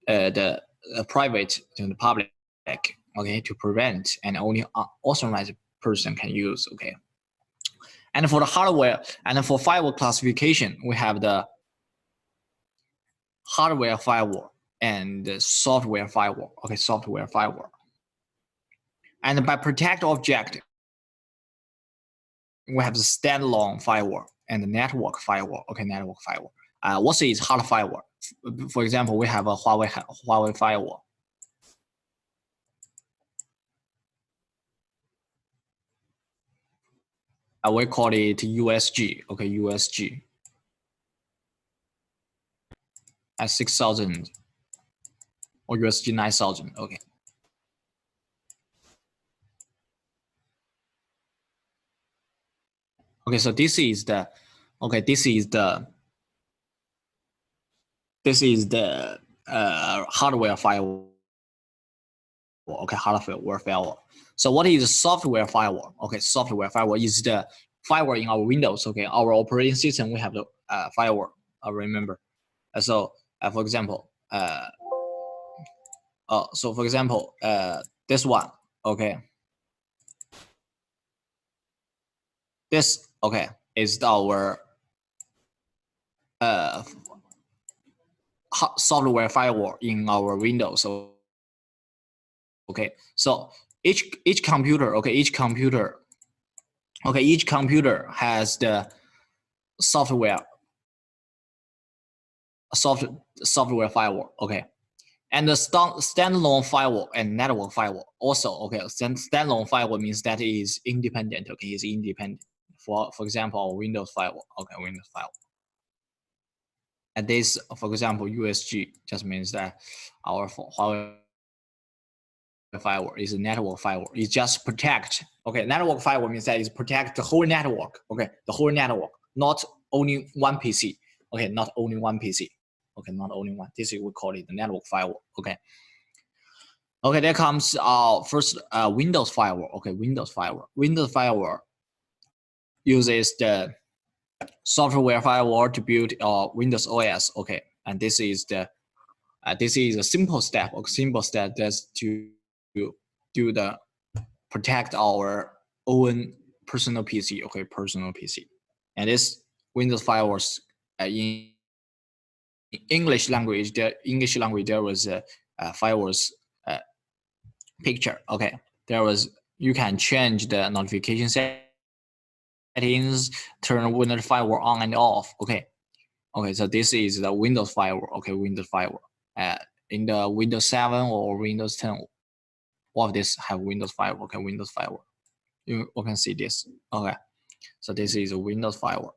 the private to the public. Okay, to prevent, and only authorized person can use. Okay. And for the hardware and for firewall classification, we have the hardware firewall and the software firewall. Okay, software firewall. And by protect object, we have the standalone firewall and the network firewall. Okay, network firewall. What is hard firewall? For example, we have a Huawei firewall. We call it USG. Okay, USG. At 6,000 or USG 9,000. Okay. Okay, so this is the hardware firewall. Okay, hardware firewall. So what is a software firewall? Okay, software firewall is the firewall in our Windows. Okay, our operating system, we have the firewall. Remember. So for example, this one. Okay. This is our software firewall in our Windows. So okay, so each computer has the software firewall. Okay, and the standalone firewall and network firewall also. Okay, standalone firewall means that it is independent. Okay, is independent. For example, our Windows firewall. Okay, Windows firewall. And this, for example, USG just means that our Huawei firewall is a network firewall. It just protect. Okay, network firewall means that it protect the whole network. Okay, the whole network, not only one PC. Okay, not only one PC. Okay, not only one. This is we call it the network firewall. Okay. Okay, there comes our first Windows firewall. Okay, Windows firewall. Windows firewall uses the software firewall to build Windows OS. Okay, and this is a simple step. A simple step that's to do the protect our own personal PC. Okay, personal PC, and this Windows firewalls in English language. There was a firewalls picture. Okay, you can change the notification settings, turn Windows firewall on and off. Okay, so this is the Windows firewall. Okay, Windows firewall. In the Windows 7 or Windows 10, all of this have Windows firewall. Okay, Windows firewall. You can see this. Okay, so this is a Windows firewall.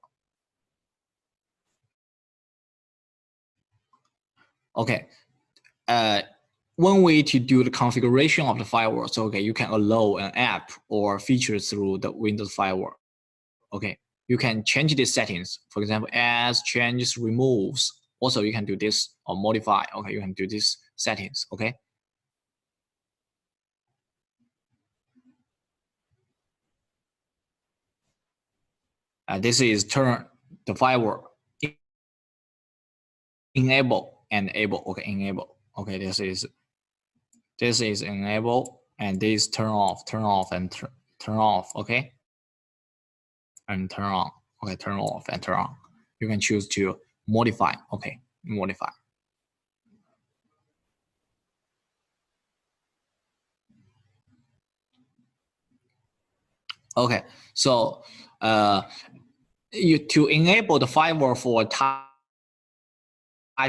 Okay, one way to do the configuration of the firewall. So okay, you can allow an app or feature through the Windows firewall. Okay, you can change these settings. For example, adds, changes, removes. Also, you can do this or modify. Okay, you can do these settings. Okay. This is turn the firewall enable and enable. Okay, enable. Okay, this is enable, and this turn off, and turn off. Okay, and turn on. Okay, turn off and turn on. You can choose to modify. Okay, modify. Okay, so to enable the firewall for a type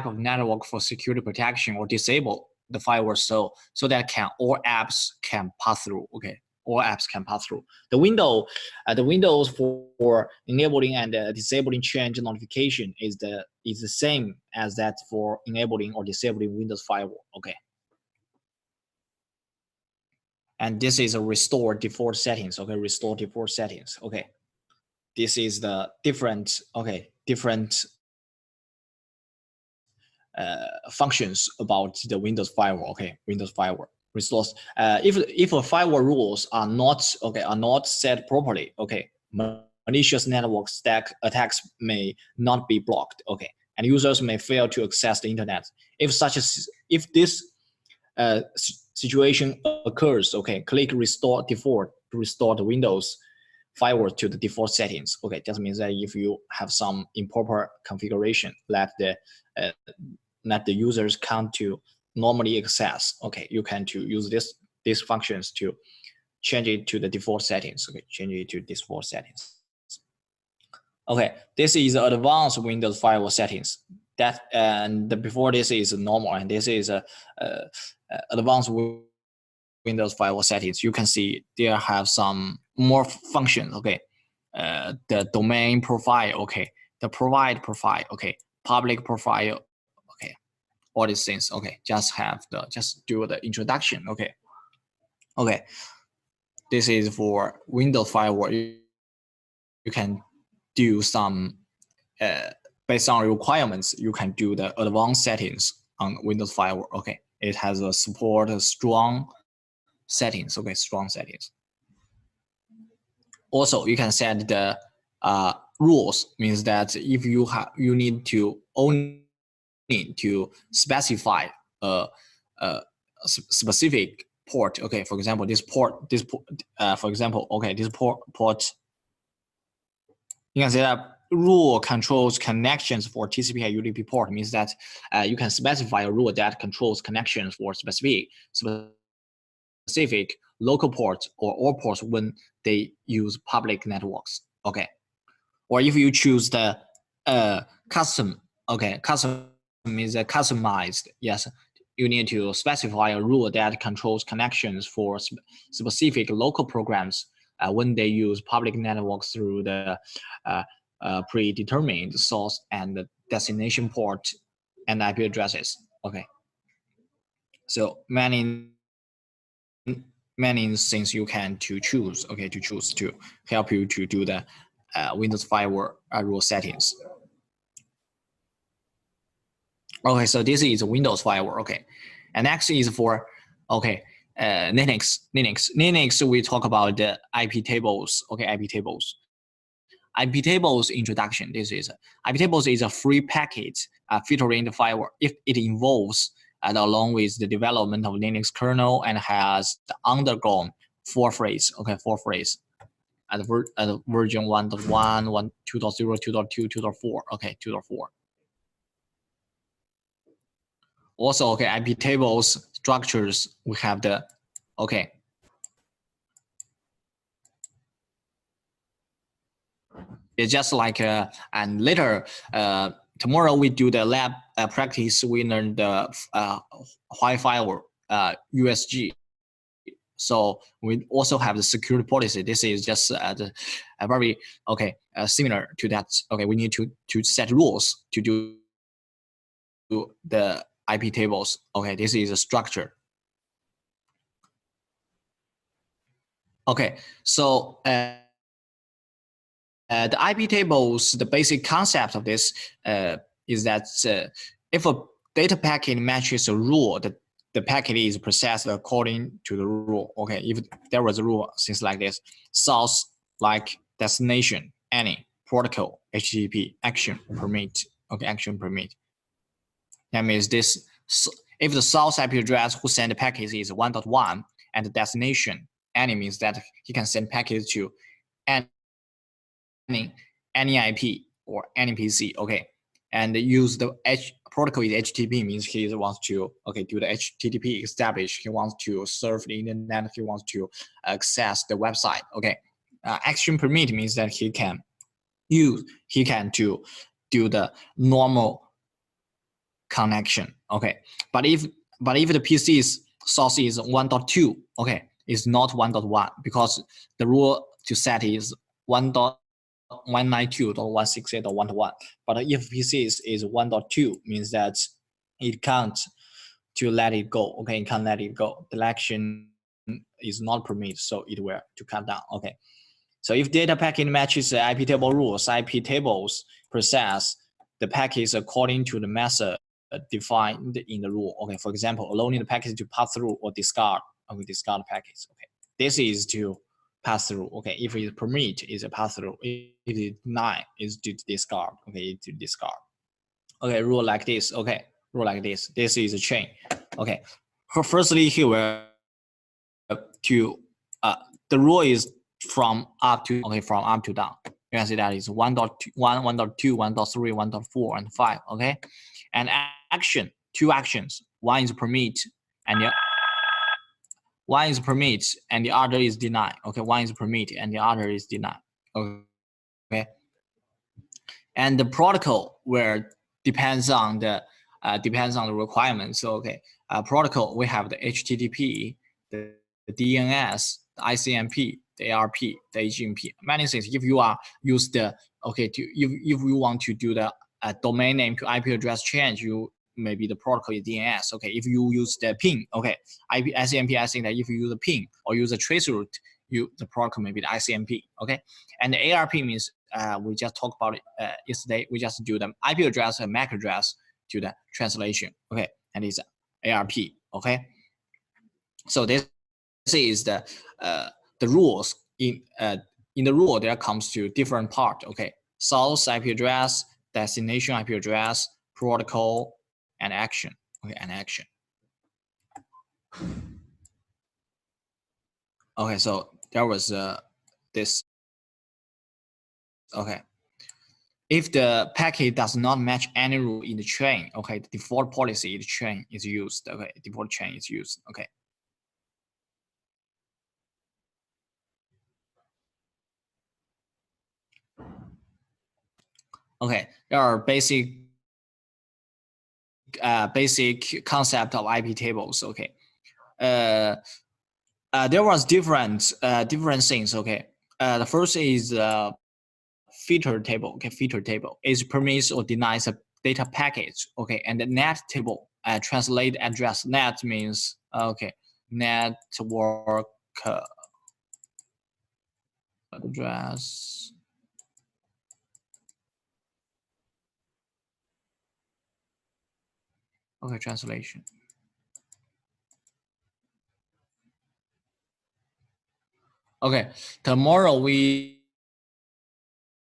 of network for security protection, or disable the firewall so that all apps can pass through. Okay, all apps can pass through. The Windows for enabling and disabling change notification is the same as that for enabling or disabling Windows firewall. Okay. And this is a restore default settings. Okay, restore default settings. Okay, this is the different functions about the Windows firewall. Okay, Windows firewall restores. If a firewall rules are not set properly, okay, malicious network stack attacks may not be blocked. Okay, and users may fail to access the internet. If this situation occurs, okay, click restore default to restore the Windows firewall to the default settings. Okay, that means that if you have some improper configuration, let the users can't to normally access. Okay, you can to use these functions to change it to the default settings. Okay, change it to default settings. Okay, this is advanced Windows firewall settings. That and before this is normal, and this is advanced Windows firewall settings. You can see there have some more functions. Okay, the domain profile. Okay, the provide profile. Okay, public profile. Okay, all these things. Okay, just do the introduction. Okay, okay. This is for Windows firewall. You can do some based on requirements. You can do the advanced settings on Windows firewall. Okay, it has a support strong settings. Okay, strong settings. Also, you can set the rules. Means that if you need to only need to specify a specific port. Okay, for example, for example, okay, this port. You can say that rule controls connections for TCP and UDP port. Means that you can specify a rule that controls connections for specific local ports or all ports when they use public networks. Okay, or if you choose the custom. Okay, custom is customized. Yes, you need to specify a rule that controls connections for specific local programs when they use public networks through the predetermined source and destination port and IP addresses. Okay, so many things you can choose. Okay, to help you to do the Windows firewall rule settings. Okay, so this is Windows firewall. Okay, and next is for Linux. We talk about the IP tables. Okay, IP tables. IP tables introduction. This is IP tables is a free package filtering the firewall if it involves along with the development of Linux kernel and has undergone four phrase. Okay, four phrase at version 1.1, 2.0, 2.2, 2.4. Okay, 2.4. Also, okay, IP tables structures, we have the, okay. It's just like, and later, tomorrow we do the lab practice, we learn the firewall USG. So we also have the security policy. This is just a very, okay, similar to that. Okay, we need to set rules to do the IP tables. Okay, this is a structure. Okay, so the IP tables, the basic concept of this is that if a data packet matches a rule, the packet is processed according to the rule. Okay, if there was a rule, things like this: source, like destination, any, protocol, HTTP, action, permit. Okay, action, permit. That means this, if the source IP address who sent the packet is 1.1 and the destination any, means that he can send packets to any IP or any PC. Okay, and use the protocol is HTTP, means he wants to do the HTTP establish. He wants to surf the internet. He wants to access the website. Okay, action permit means that he can do the normal connection. Okay, but if the PC's source is 1.2, okay, it's not 1.1 because the rule to set is 192.168.1.1. But if PC is 1.2, means that it can't to let it go. Okay, it can't let it go. The action is not permitted, so it will to cut down. Okay, so if data packet matches the IP table rules, IP tables process the packets according to the method defined in the rule. Okay, for example, allowing the packets to pass through or discard. Okay, discard packets. Okay, this is to pass through. Okay, if it permit, is a pass through. If it is deny, is to discard. Okay, to discard. Okay, rule like this. Okay, rule like this. This is a chain. Okay, firstly here to the rule is from up to down. You can see that is 1.2, 1.2, 1.3, 1.4, and 5. Okay, and action, two actions. One is permit, and One is permit and the other is deny. Okay, one is permit and the other is deny. Okay, and the protocol where depends on the requirements. So okay, protocol we have the HTTP, the DNS, the ICMP, the ARP, the HMP. Many things. If you are use the if you want to do the domain name to IP address change, you maybe the protocol is DNS. Okay, if you use the ping, okay, ICMP. I think that if you use the ping or use a trace route, the protocol may be the ICMP. Okay, and the ARP means we just talked about it yesterday. We just do the IP address and MAC address to the translation. Okay, and it's ARP. Okay, so this is the rules in the rule. There comes to different part. Okay, source IP address, destination IP address, protocol, and action. Okay, and action. Okay, so there was this. Okay, if the packet does not match any rule in the chain, okay, the default policy in the chain is used. Okay, default chain is used. Okay. Okay, there are basic concept of IP tables. Okay, there was different things. Okay, the first is filter table. Okay, filter table is permits or denies a data package. Okay, and the net table translate address. Net means okay, network address. Okay, translation. Okay, tomorrow we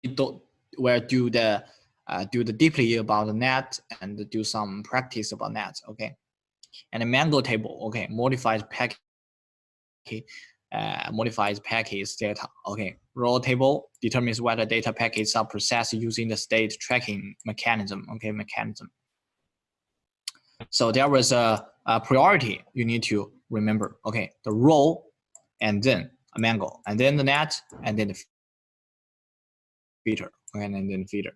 will do the deeply about the net and do some practice about net. Okay, and the Mango table. Okay, modifies packet data. Okay, raw table determines whether data packets are processed using the state tracking mechanism. Okay, mechanism. So there was a priority you need to remember. Okay, the row, and then a Mango, and then the net, and then the feeder. Okay, and then feeder.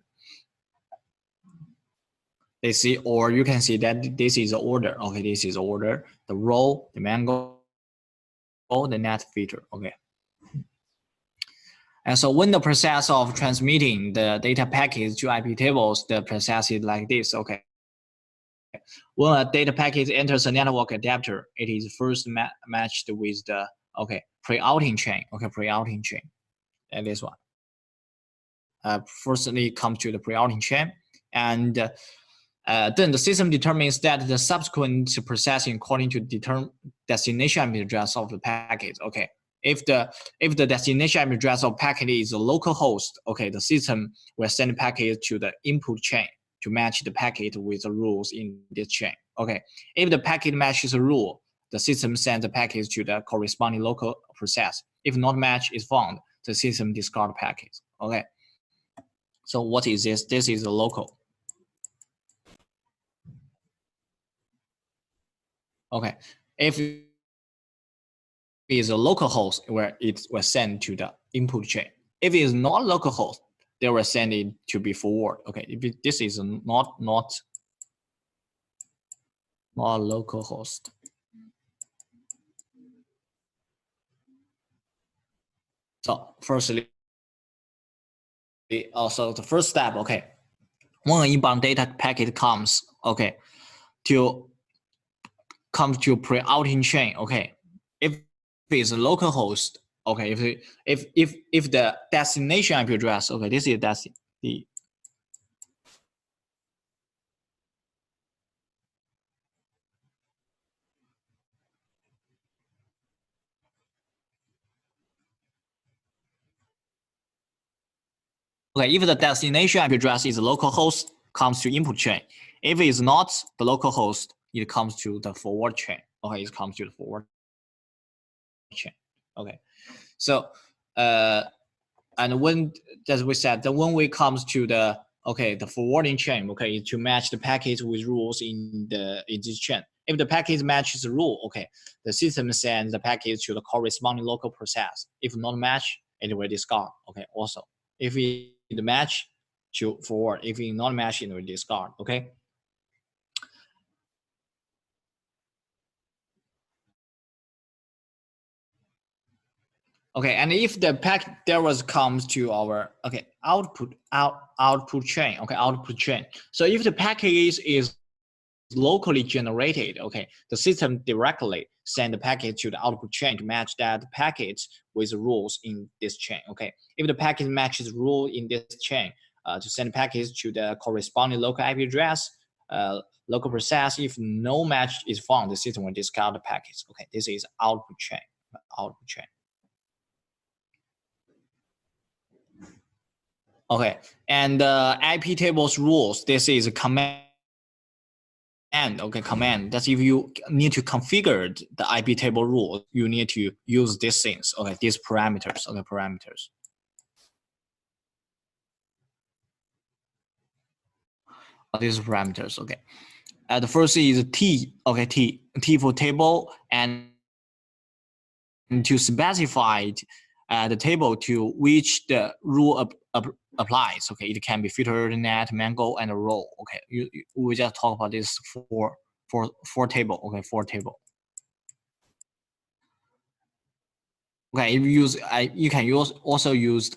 They see, or you can see that this is the order. Okay, this is order. The row, the Mango, the net feeder. Okay. And so when the process of transmitting the data packets to IP tables, the process is like this. Okay. When a data packet enters a network adapter, it is first matched with the pre-outing chain. Okay, pre-outing chain. And this one. Firstly, comes to the pre-outing chain, and then the system determines that the subsequent processing according to the destination IP address of the packet. Okay, if the destination IP address of packet is a local host, okay, the system will send the packet to the input chain to match the packet with the rules in this chain. Okay, if the packet matches a rule, the system sends the packet to the corresponding local process. If not match is found, the system discard packet. Okay. So what is this? This is a local. Okay, if it is a local host, where it was sent to the input chain. If it is not local host, they will send it to be forward. Okay, if this is not local host. So firstly, also the first step. Okay, when an inbound data packet comes, okay, to pre-outing chain. Okay, if it's a local host, okay, if the destination IP address, okay, this is the okay, if the destination IP address is a local host, comes to input chain. If it is not the local host, it comes to the forward chain. Okay, it comes to the forward chain. Okay, so and when, as we said, then when we comes to the the forwarding chain, okay, to match the packet with rules in this chain, If the package matches the rule, okay, the system sends the package to the corresponding local process. If not match, it will discard. Okay, also if it match, to forward. If it not match, it will discard. Okay. Okay, and if the pack there was comes to our output chain, output chain. So if the package is locally generated, okay, the system directly send the package to the output chain to match that package with rules in this chain. Okay, if the package matches rule in this chain, to send package to the corresponding local IP address, local process. If no match is found, the system will discard the package. Okay, this is output chain. Output chain. Okay, and IP tables rules. This is a command. Okay, command. That's if you need to configure the IP table rule, you need to use these things. Okay, these parameters. Okay, parameters. These parameters. Okay. The first is T. Okay, T for table, and to specify the table to which the rule applies. Okay, it can be filtered, net, mango, and row. Okay, we just talk about this for table. Okay, for table. Okay, if you use you can also use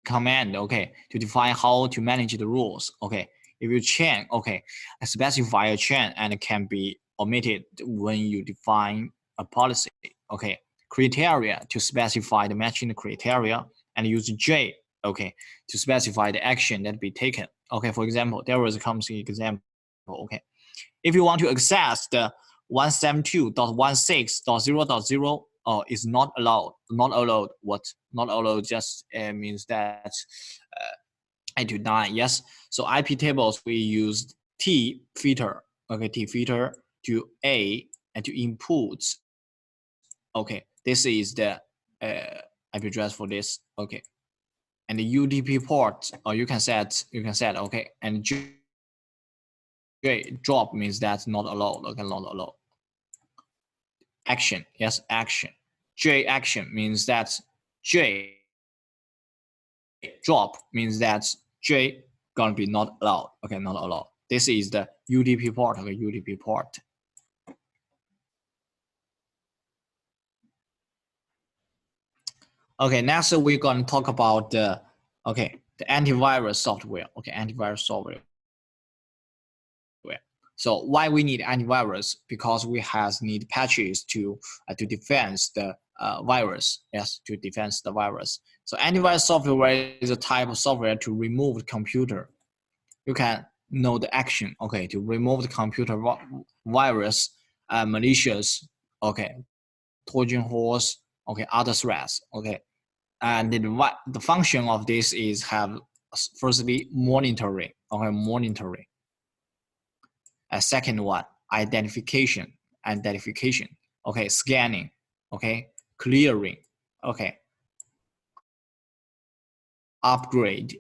command. Okay, to define how to manage the rules. Okay, if you chain, okay, specify a chain and it can be omitted when you define a policy. Okay, criteria to specify the matching criteria, and use J, okay, to specify the action that be taken. Okay, for example, there was a company example. Okay, if you want to access the 172.16.0.0, is not allowed. Not allowed. What? Not allowed just means that 8 to 9. Yes. So IP tables we use T filter. Okay, T filter to A and to inputs. Okay, this is the IP address for this. Okay, and the UDP port, or you can set. Okay, and J drop means that's not allowed. Okay, not allowed. Action, yes, action. J action means that J drop means that J gonna be not allowed. Okay, not allowed. This is the UDP port. Okay, UDP port. Okay, next we're gonna talk about the the antivirus software. Okay, antivirus software. So why we need antivirus? Because we need patches to defend the virus. Yes, to defend the virus. So antivirus software is a type of software to remove the computer. You can know the action. Okay, to remove the computer virus, malicious. Okay, Trojan horse. Okay, other threats. Okay, and the function of this is have firstly monitoring. Okay, monitoring. A second one, identification. Okay, scanning. Okay, clearing. Okay, upgrade,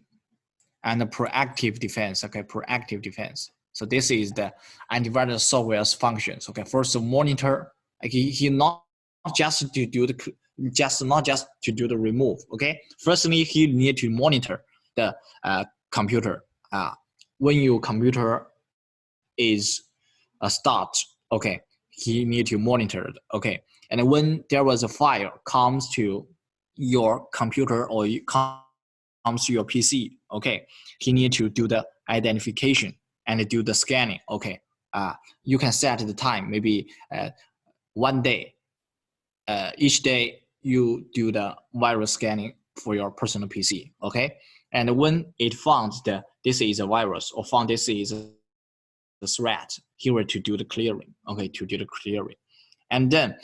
and the proactive defense. Okay, proactive defense. So this is the antivirus software's functions. Okay, first monitor. He not just to do the remove. Okay, firstly he need to monitor the computer. When your computer is a start, okay, he need to monitor it. Okay, and when there was a file comes to your computer or comes to your PC, okay, he need to do the identification and do the scanning. Okay, you can set the time, maybe 1 day. Each day you do the virus scanning for your personal PC. Okay, and when it found that this is a virus or found this is the threat, he will to do the clearing. Okay, to do the clearing, and then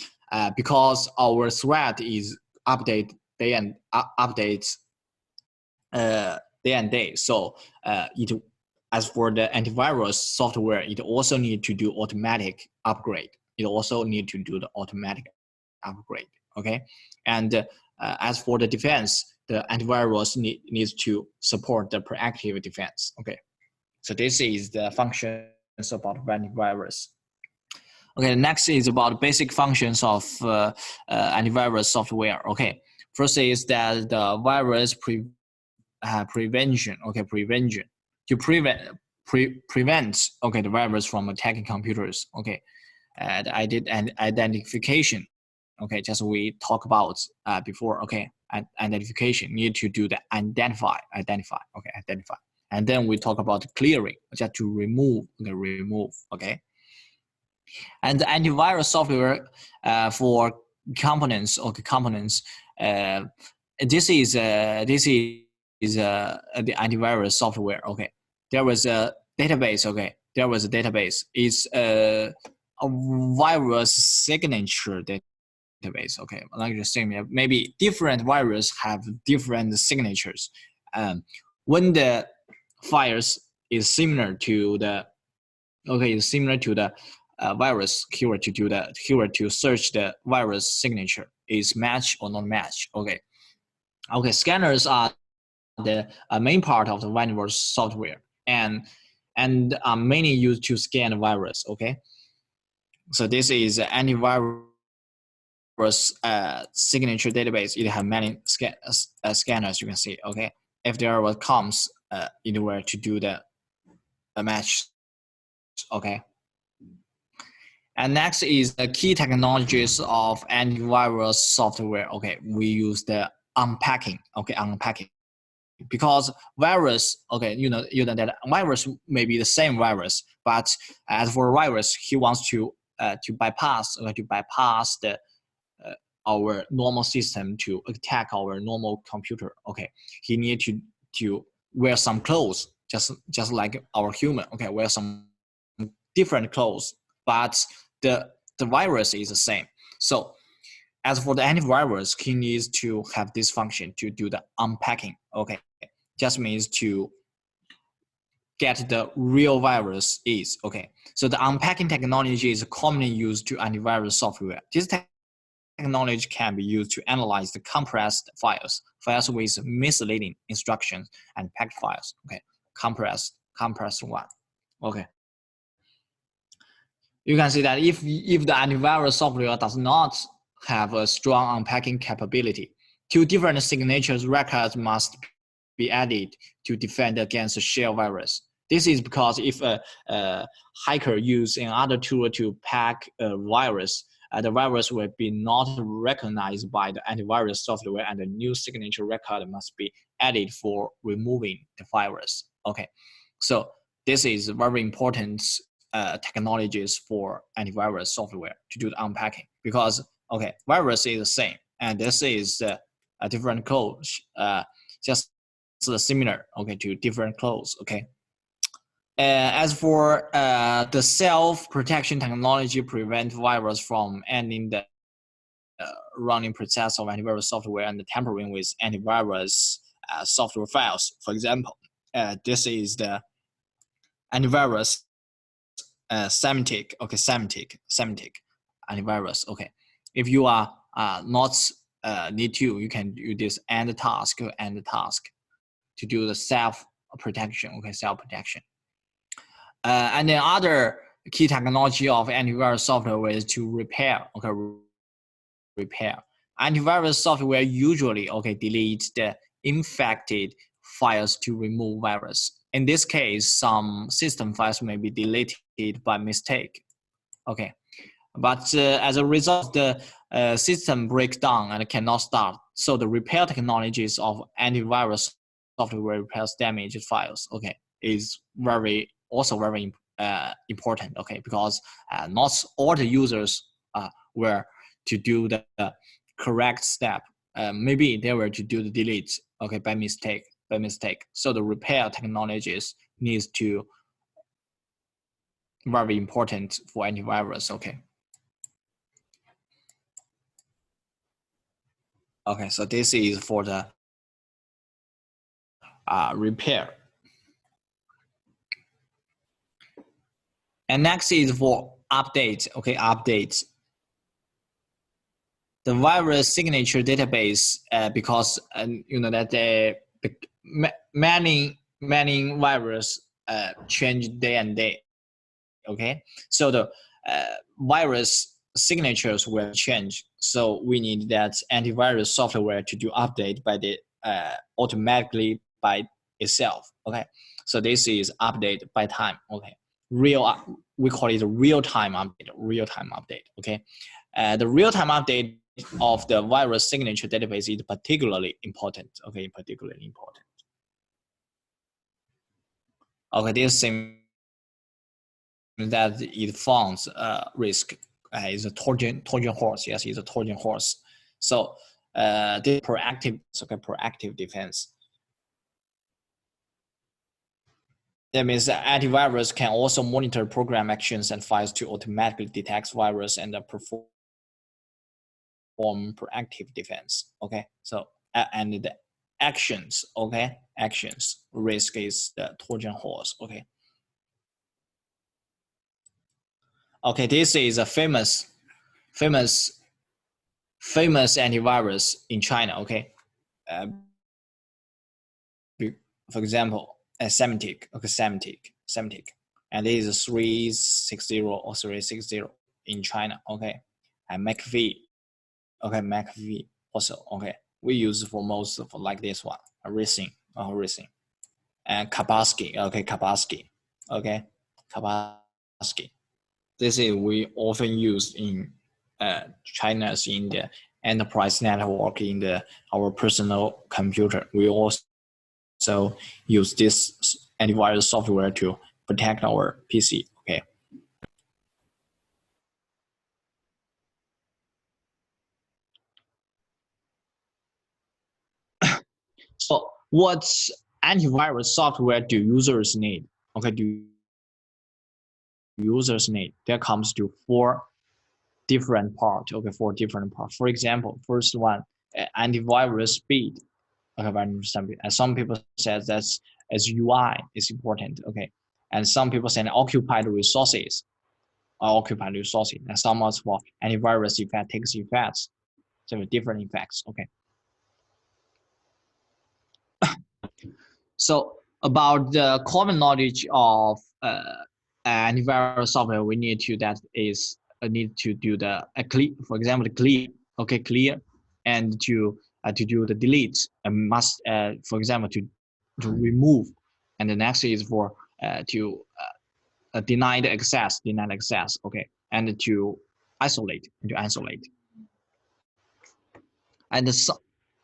because our threat is update day and updates day and day, so it as for the antivirus software, it also need to do automatic upgrade. It also need to do the automatic upgrade. Okay, and as for the defense, the antivirus needs to support the proactive defense. Okay, so this is the function about antivirus. Okay, next is about basic functions of antivirus software. Okay, first is that the virus prevention. Okay, prevention to prevent okay the virus from attacking computers. Okay, and identification. Okay, just we talked about before. Okay, identification need to do the identify. Okay, identify, and then we talk about clearing, just to remove. Okay, remove. Okay. And the antivirus software for components. Okay, components. This is the antivirus software. Okay, there was a database. Okay, there was a database. It's a virus signature database. Okay, like the same. Maybe different virus have different signatures. When the virus is similar to the virus keyword to search the virus signature is match or not match. Okay, scanners are the main part of the antivirus software and are mainly used to scan the virus. Okay, so this is antivirus signature database. It has many scanners, you can see. Okay, if there was comes anywhere to do the match. Okay. And next is the key technologies of antivirus software. Okay, we use the unpacking. Okay, unpacking, because virus. Okay, you know that virus may be the same virus, but as for virus, he wants to bypass the our normal system to attack our normal computer. Okay, he need to wear some clothes, just like our human. Okay, wear some different clothes, but the virus is the same. So as for the antivirus, he needs to have this function to do the unpacking. Okay, just means to get the real virus is. Okay, so the unpacking technology is commonly used to antivirus software. This technology can be used to analyze the compressed files with misleading instructions, and packed files. Okay, compressed one. Okay. You can see that if the antivirus software does not have a strong unpacking capability, two different signatures records must be added to defend against a shell virus. This is because if a hacker uses another tool to pack a virus, the virus will be not recognized by the antivirus software, and a new signature record must be added for removing the virus. Okay, so this is very important technologies for antivirus software to do the unpacking, because okay, virus is the same, and this is a different code, just similar. Okay, to different codes. Okay. As for the self-protection technology, prevent virus from ending the running process of antivirus software and tampering with antivirus software files. For example, this is the antivirus semantic. Okay, semantic antivirus. Okay, if you are not need to, you can do this end task to do the self-protection. Okay, self-protection. And then other key technology of antivirus software is to repair. Okay, repair. Antivirus software usually delete the infected files to remove virus. In this case, some system files may be deleted by mistake. Okay, but as a result, the system breaks down and cannot start. So the repair technologies of antivirus software repairs damaged files. Okay, is also very important. Okay, because not all the users were to do the correct step. Maybe they were to do the delete. Okay, by mistake. So the repair technologies needs to very important for antivirus. Okay, so this is for the repair. And next is for update. Okay, update. The virus signature database, because you know that many virus change day and day. Okay, so the virus signatures will change. So we need that antivirus software to do update by the automatically by itself. Okay, so this is update by time. Okay, we call it a real-time update. Real-time update. Okay, the real-time update of the virus signature database is particularly important. Okay, particularly important. Okay, this same that it finds risk is a Trojan horse. Yes, it's a Trojan horse. So this proactive, okay, proactive defense. That means that antivirus can also monitor program actions and files to automatically detect virus and perform proactive defense. Okay, so and the actions, okay, actions risk is the Trojan horse. Okay. Okay, this is a famous antivirus in China. Okay, for example, Symantec. Okay, Symantec, and this is 360 or 360 in China. Okay, and McAfee. Okay, McAfee also. Okay, we use for most for like this one, racing, and Kaspersky. Okay, Kaspersky. Okay, Kaspersky. This is we often use in China's in the enterprise network in the our personal computer. We also use this antivirus software to protect our PC. Okay. So what antivirus software do users need? Okay, do users need? That comes to four different parts. Okay, four different parts. For example, first one, antivirus speed. Okay, and some people say that's as UI is important. Okay, and some people say occupied resources, and some as for antivirus effect takes effects, so different effects. Okay. So about the common knowledge of antivirus software, we need to need to do the clear, for example, the clear. Okay, clear, and to do the delete and must for example to remove, and the next is for to deny the access. Okay, and to isolate. And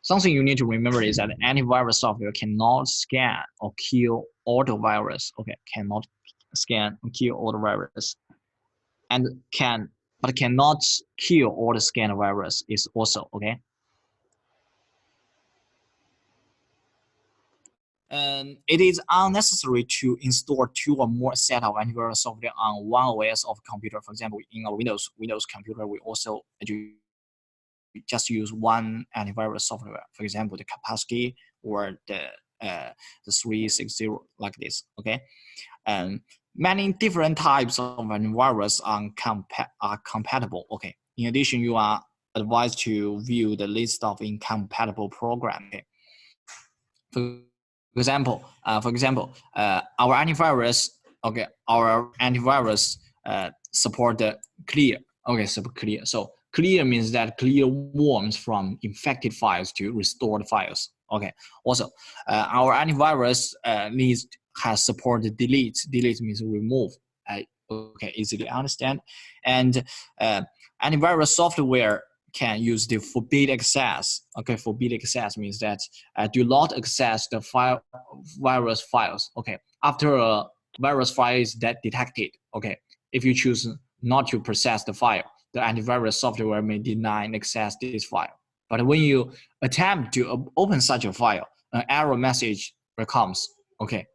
something you need to remember is that antivirus software cannot scan or kill all the virus. Okay, cannot scan and kill all the virus, and but cannot kill all the scanned virus is also okay. And it is unnecessary to install 2 or more set of antivirus software on one OS of computer. For example, in a Windows computer, we also just use one antivirus software. For example, the Kaspersky or the 360 like this. Okay, and many different types of antivirus are compatible. Okay. In addition, you are advised to view the list of incompatible programs. Okay. For example, our antivirus. Okay, our antivirus support the clear. Okay, so clear. So clear means that clear worms from infected files to restored files. Okay. Also, our antivirus has supported delete. Delete means remove. Okay, easily understand. And antivirus software can use the forbid access. Okay, forbid access means that do not access the virus files. Okay, after a virus file is detected. Okay, if you choose not to process the file, the antivirus software may deny and access this file. But when you attempt to open such a file, an error message comes. Okay,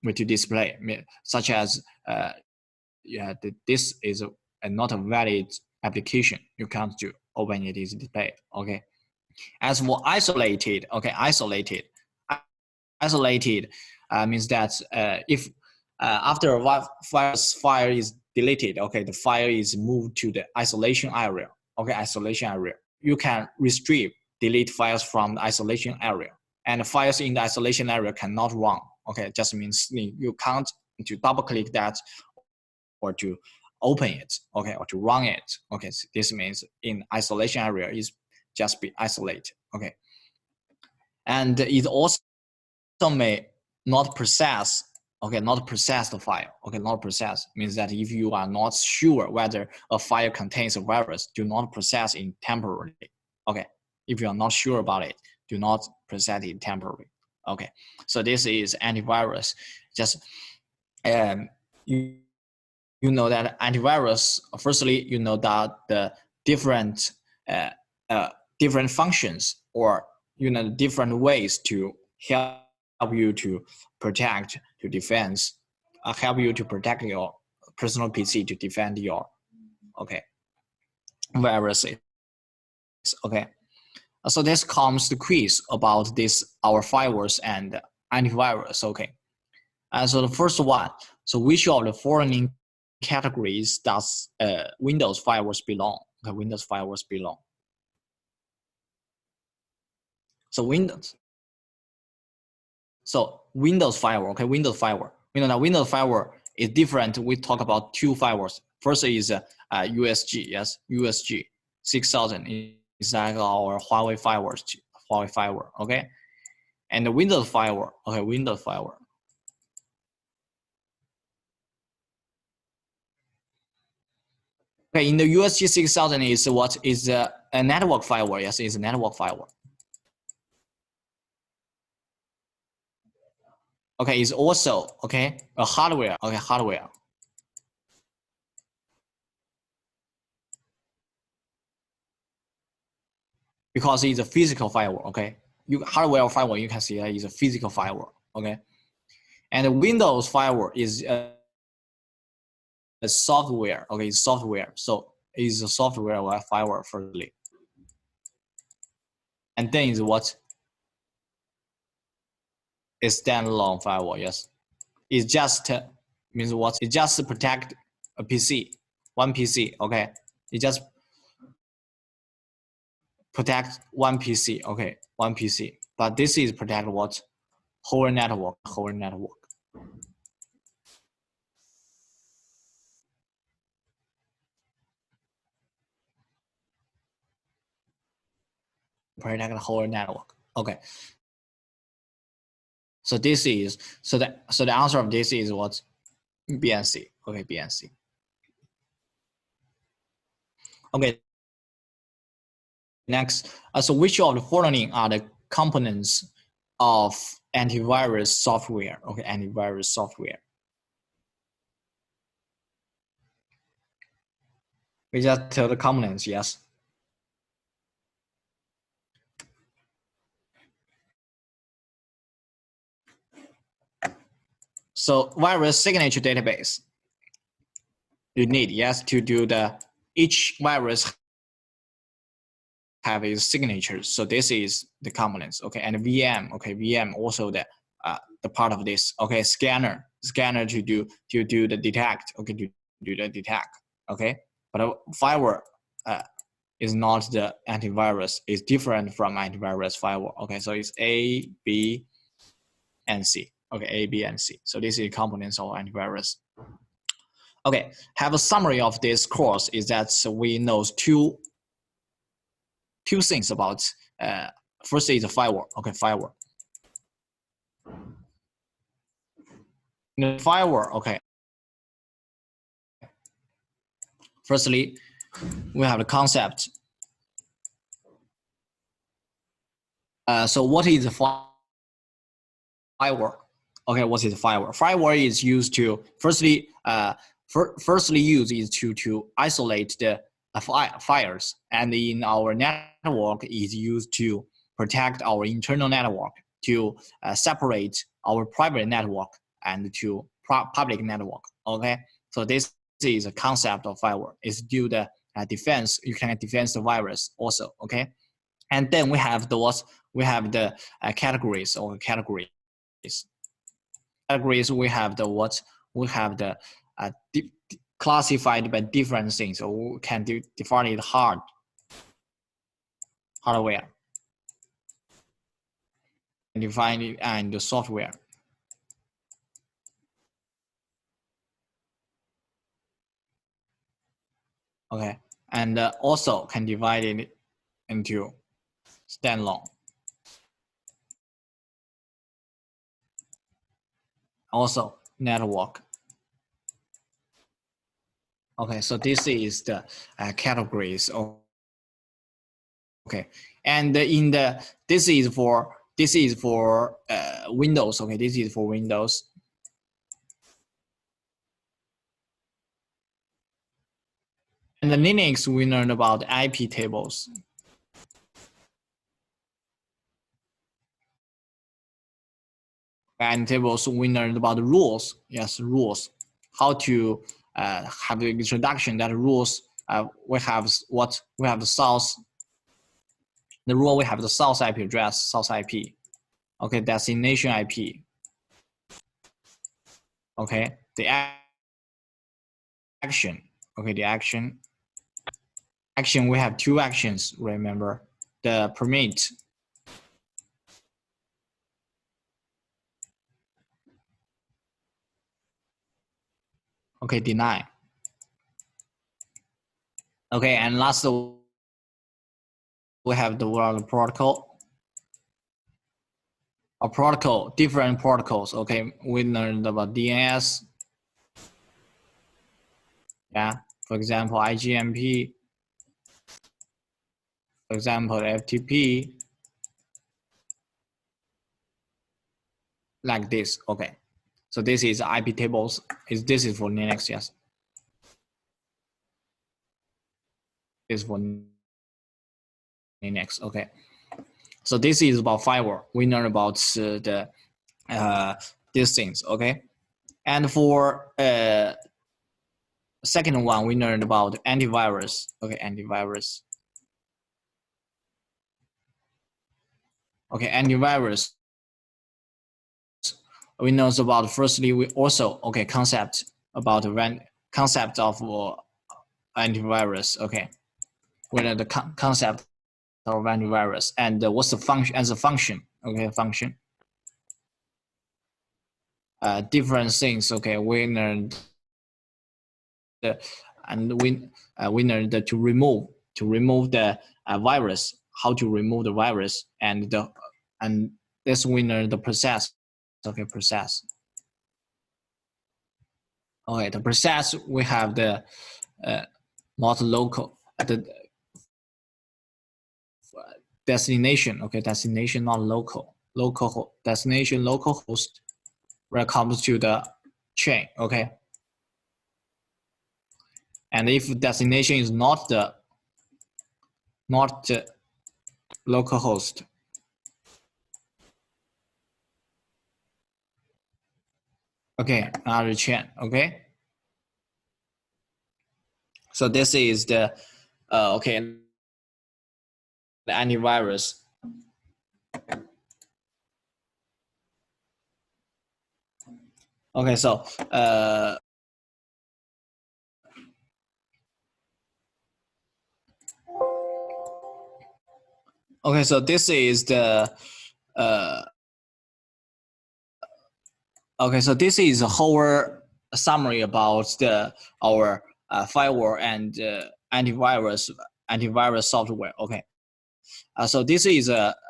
to display, such as this is not a valid application. You can't do open it is displayed. Okay. As for isolated, okay, isolated means that if after a virus file is deleted, okay, the file is moved to the isolation area. Okay, isolation area. You can restrict delete files from the isolation area, and the files in the isolation area cannot run. Okay, just means you can't to double click that or to open it, okay, or to run it. Okay, so this means in isolation area is just be isolated. Okay, and it also may not process. Okay, not process the file. Okay, not process means that if you are not sure whether a file contains a virus, do not process it temporarily. Okay, if you are not sure about it, do not process it temporarily. Okay, so this is antivirus. Just you know that antivirus. Firstly, you know that the different different functions, or you know, different ways to help you to protect, to defend, help you to protect your personal PC, to defend your viruses. Okay, so this comes the quiz about this our firewalls and antivirus. Okay, so the first one. So which of the following categories does Windows firewalls belong? Okay, Windows firewalls belong. So Windows firewall, okay, Windows firewall. You know that Windows firewall is different. We talk about two firewalls. First is USG, yes, USG 6000 is like our Huawei firewall, okay, and the Windows firewall, okay, Windows firewall. Okay, in the USG 6000 is what is a network firewall? Yes, it's a network firewall. Okay, it's also okay a hardware. Okay, hardware. Because it's a physical firewall. Okay, hardware firewall you can see is a physical firewall. Okay, and the Windows firewall is a software. Okay, it's software. So it's a software firewall firstly, and then is what is standalone firewall. Yes, it just means what? It just protect a PC, one PC. Okay, it just protect one PC. Okay, one PC. But this is protect what? Whole network. Whole network. Protect the whole network. Okay. So this is so the answer of this is what? BNC. Okay, BNC. Okay. Next, so which of the following are the components of antivirus software? Okay, antivirus software. We just tell the components. Yes. So virus signature database. You need, yes, to do the each virus have its signatures. So this is the components. Okay, and VM. Okay, VM also the part of this. Okay, scanner to do the detect. Okay, to do the detect. Okay, but a firewall is not the antivirus. It's different from antivirus firewall. Okay, so it's A, B, and C. Okay, A, B, and C. So this is components of antivirus. Okay, have a summary of this course is that we know two things about. First is a firewall. Okay, firewall. The firewall. Okay. Firstly, we have the concept. So what is a firewall? Okay, what is a firewall? Firewall is used to firstly used is to isolate the fires, and in our network is used to protect our internal network, to separate our private network and to public network. Okay, so this is a concept of firewall. It's due the defense. You can defend the virus also. Okay, and then we have the categories or categories. Categories we have the what? We have the classified by different things. So we can define it hardware, and define it and the software. Okay, and also can divide it into standalone. Also network. Okay, so this is the categories. Okay, and in the this is for Windows. Okay, this is for Windows. And the Linux, we learned about IP tables. And tables, we learned about the rules. Yes, rules. How to have the introduction that rules. We have what we have the source. The rule we have the source IP address, source IP. Okay, destination IP. Okay, the action. Okay, the action. Action, we have two actions. Remember the permit. Okay, deny. Okay, and last we have the word protocol. A protocol, different protocols. Okay, we learned about DNS. Yeah, for example, IGMP. For example, FTP. Like this. Okay, so this is IP tables. This is for Linux? Yes. This is for Linux. Okay. So this is about firewall. We learn about these things. Okay. And for second one, we learned about antivirus. Okay, antivirus. Okay, antivirus. We know about firstly we also concept about concept of antivirus. Okay, we know the concept of antivirus and what's the function as a function. Okay, function. Different things. Okay, we learned and we learned to remove the virus. How to remove the virus and this we learned the process. Okay, process. Okay, the process we have the not local the destination. Okay, destination not local. Local destination local host when it comes to the chain. Okay, and if destination is not the local host, okay, another chain. Okay, so this is the okay, the antivirus. Okay, so okay, so this is the okay, so this is a whole summary about our firewall and antivirus software. Okay, so this is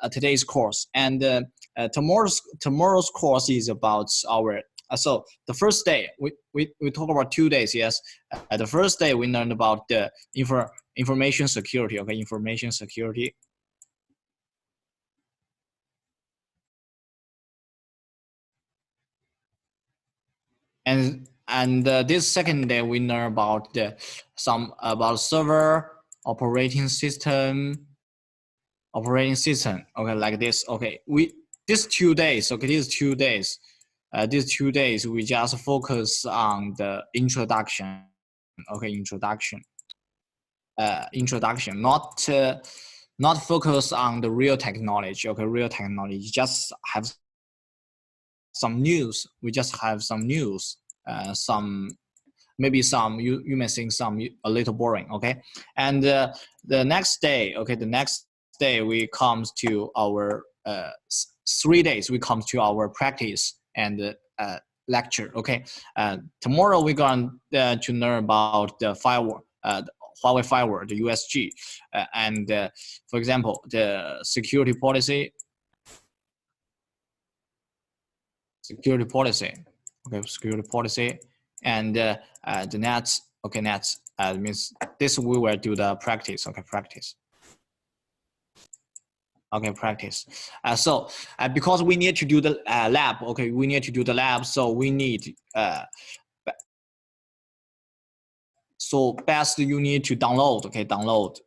today's course, and tomorrow's course is about our. So the first day we talk about 2 days. Yes, the first day we learned about the information security. Okay, information security. And this second day we learn about some about server operating system. Okay, like this. Okay, these 2 days. Okay, these 2 days. These 2 days we just focus on the introduction. Okay, introduction. Introduction, not focus on the real technology. Okay, real technology. Just have some news. We just have some news. Maybe some you may think some a little boring. Okay, and the next day. Okay, the next day we comes to our 3 days. We come to our practice and lecture. Okay, tomorrow we're going to learn about the firewall. Huawei firewall, the USG, and for example, the security policy, okay, security policy, and the nets, okay, nets means this we will do the practice, okay, practice. Okay, practice. So because we need to do the lab, okay, we need to do the lab, so we need so best you need to download, okay, download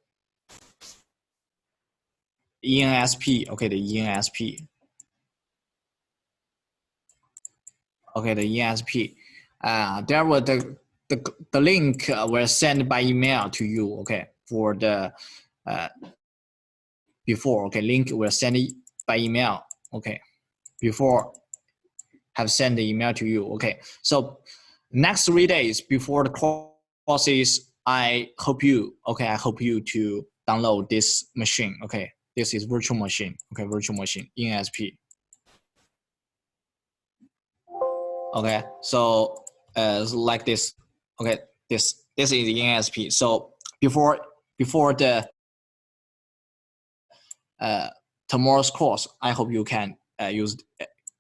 ENSP, okay, the ENSP, okay, the ENSP. There were the link will send by email to you, okay, for the before, okay, link will send it by email, okay, before have sent the email to you, okay. So next 3 days before the courses, I hope you, okay, I hope you to download this machine, okay. This is virtual machine, okay, virtual machine, ENSP. Okay, so like this, okay, this is ENSP. So before the tomorrow's course, I hope you can use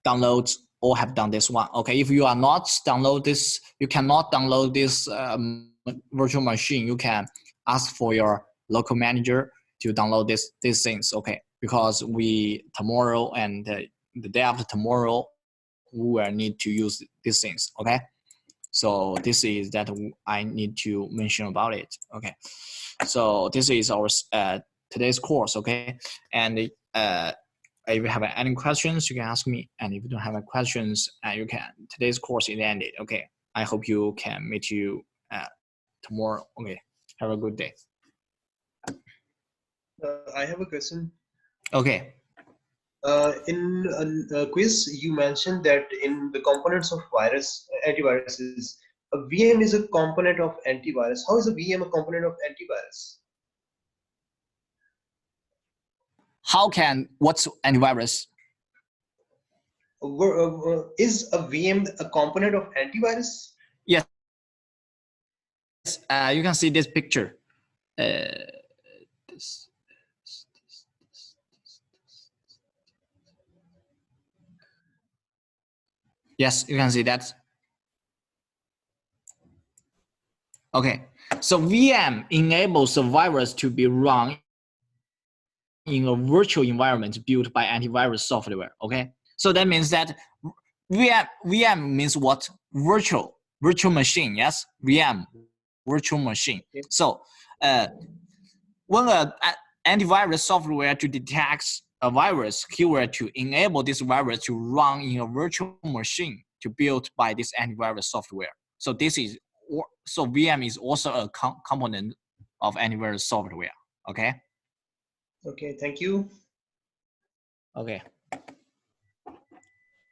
download or have done this one. Okay, if you are not download this, you cannot download this virtual machine. You can ask for your local manager to download these things. Okay, because we tomorrow and the day after tomorrow we will need to use these things. Okay, so this is that I need to mention about it. Okay, so this is our today's course. Okay, and if you have any questions, you can ask me. And if you don't have any questions, you can. Today's course is ended. Okay, I hope you can meet you tomorrow. Okay, have a good day. I have a question. Okay. In a quiz, you mentioned that in the components of antiviruses, a VM is a component of antivirus. How is a VM a component of antivirus? What's antivirus? Is a VM a component of antivirus? Yes. You can see this picture. Yes, you can see that. Okay, so VM enables the virus to be run in a virtual environment built by antivirus software. Okay, so that means that VM means what? Virtual machine. Yes, VM, virtual machine. Okay. So when an antivirus software to detect a virus, he will to enable this virus to run in a virtual machine to built by this antivirus software. So this is so VM is also a component of antivirus software. Okay. Okay, thank you. Okay.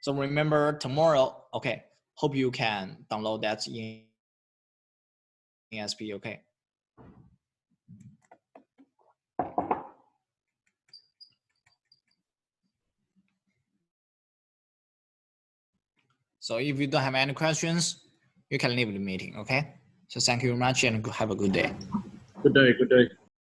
So remember tomorrow. Okay. Hope you can download that in ESP. Okay. So if you don't have any questions, you can leave the meeting. Okay. So thank you very much and have a good day. Good day. Good day.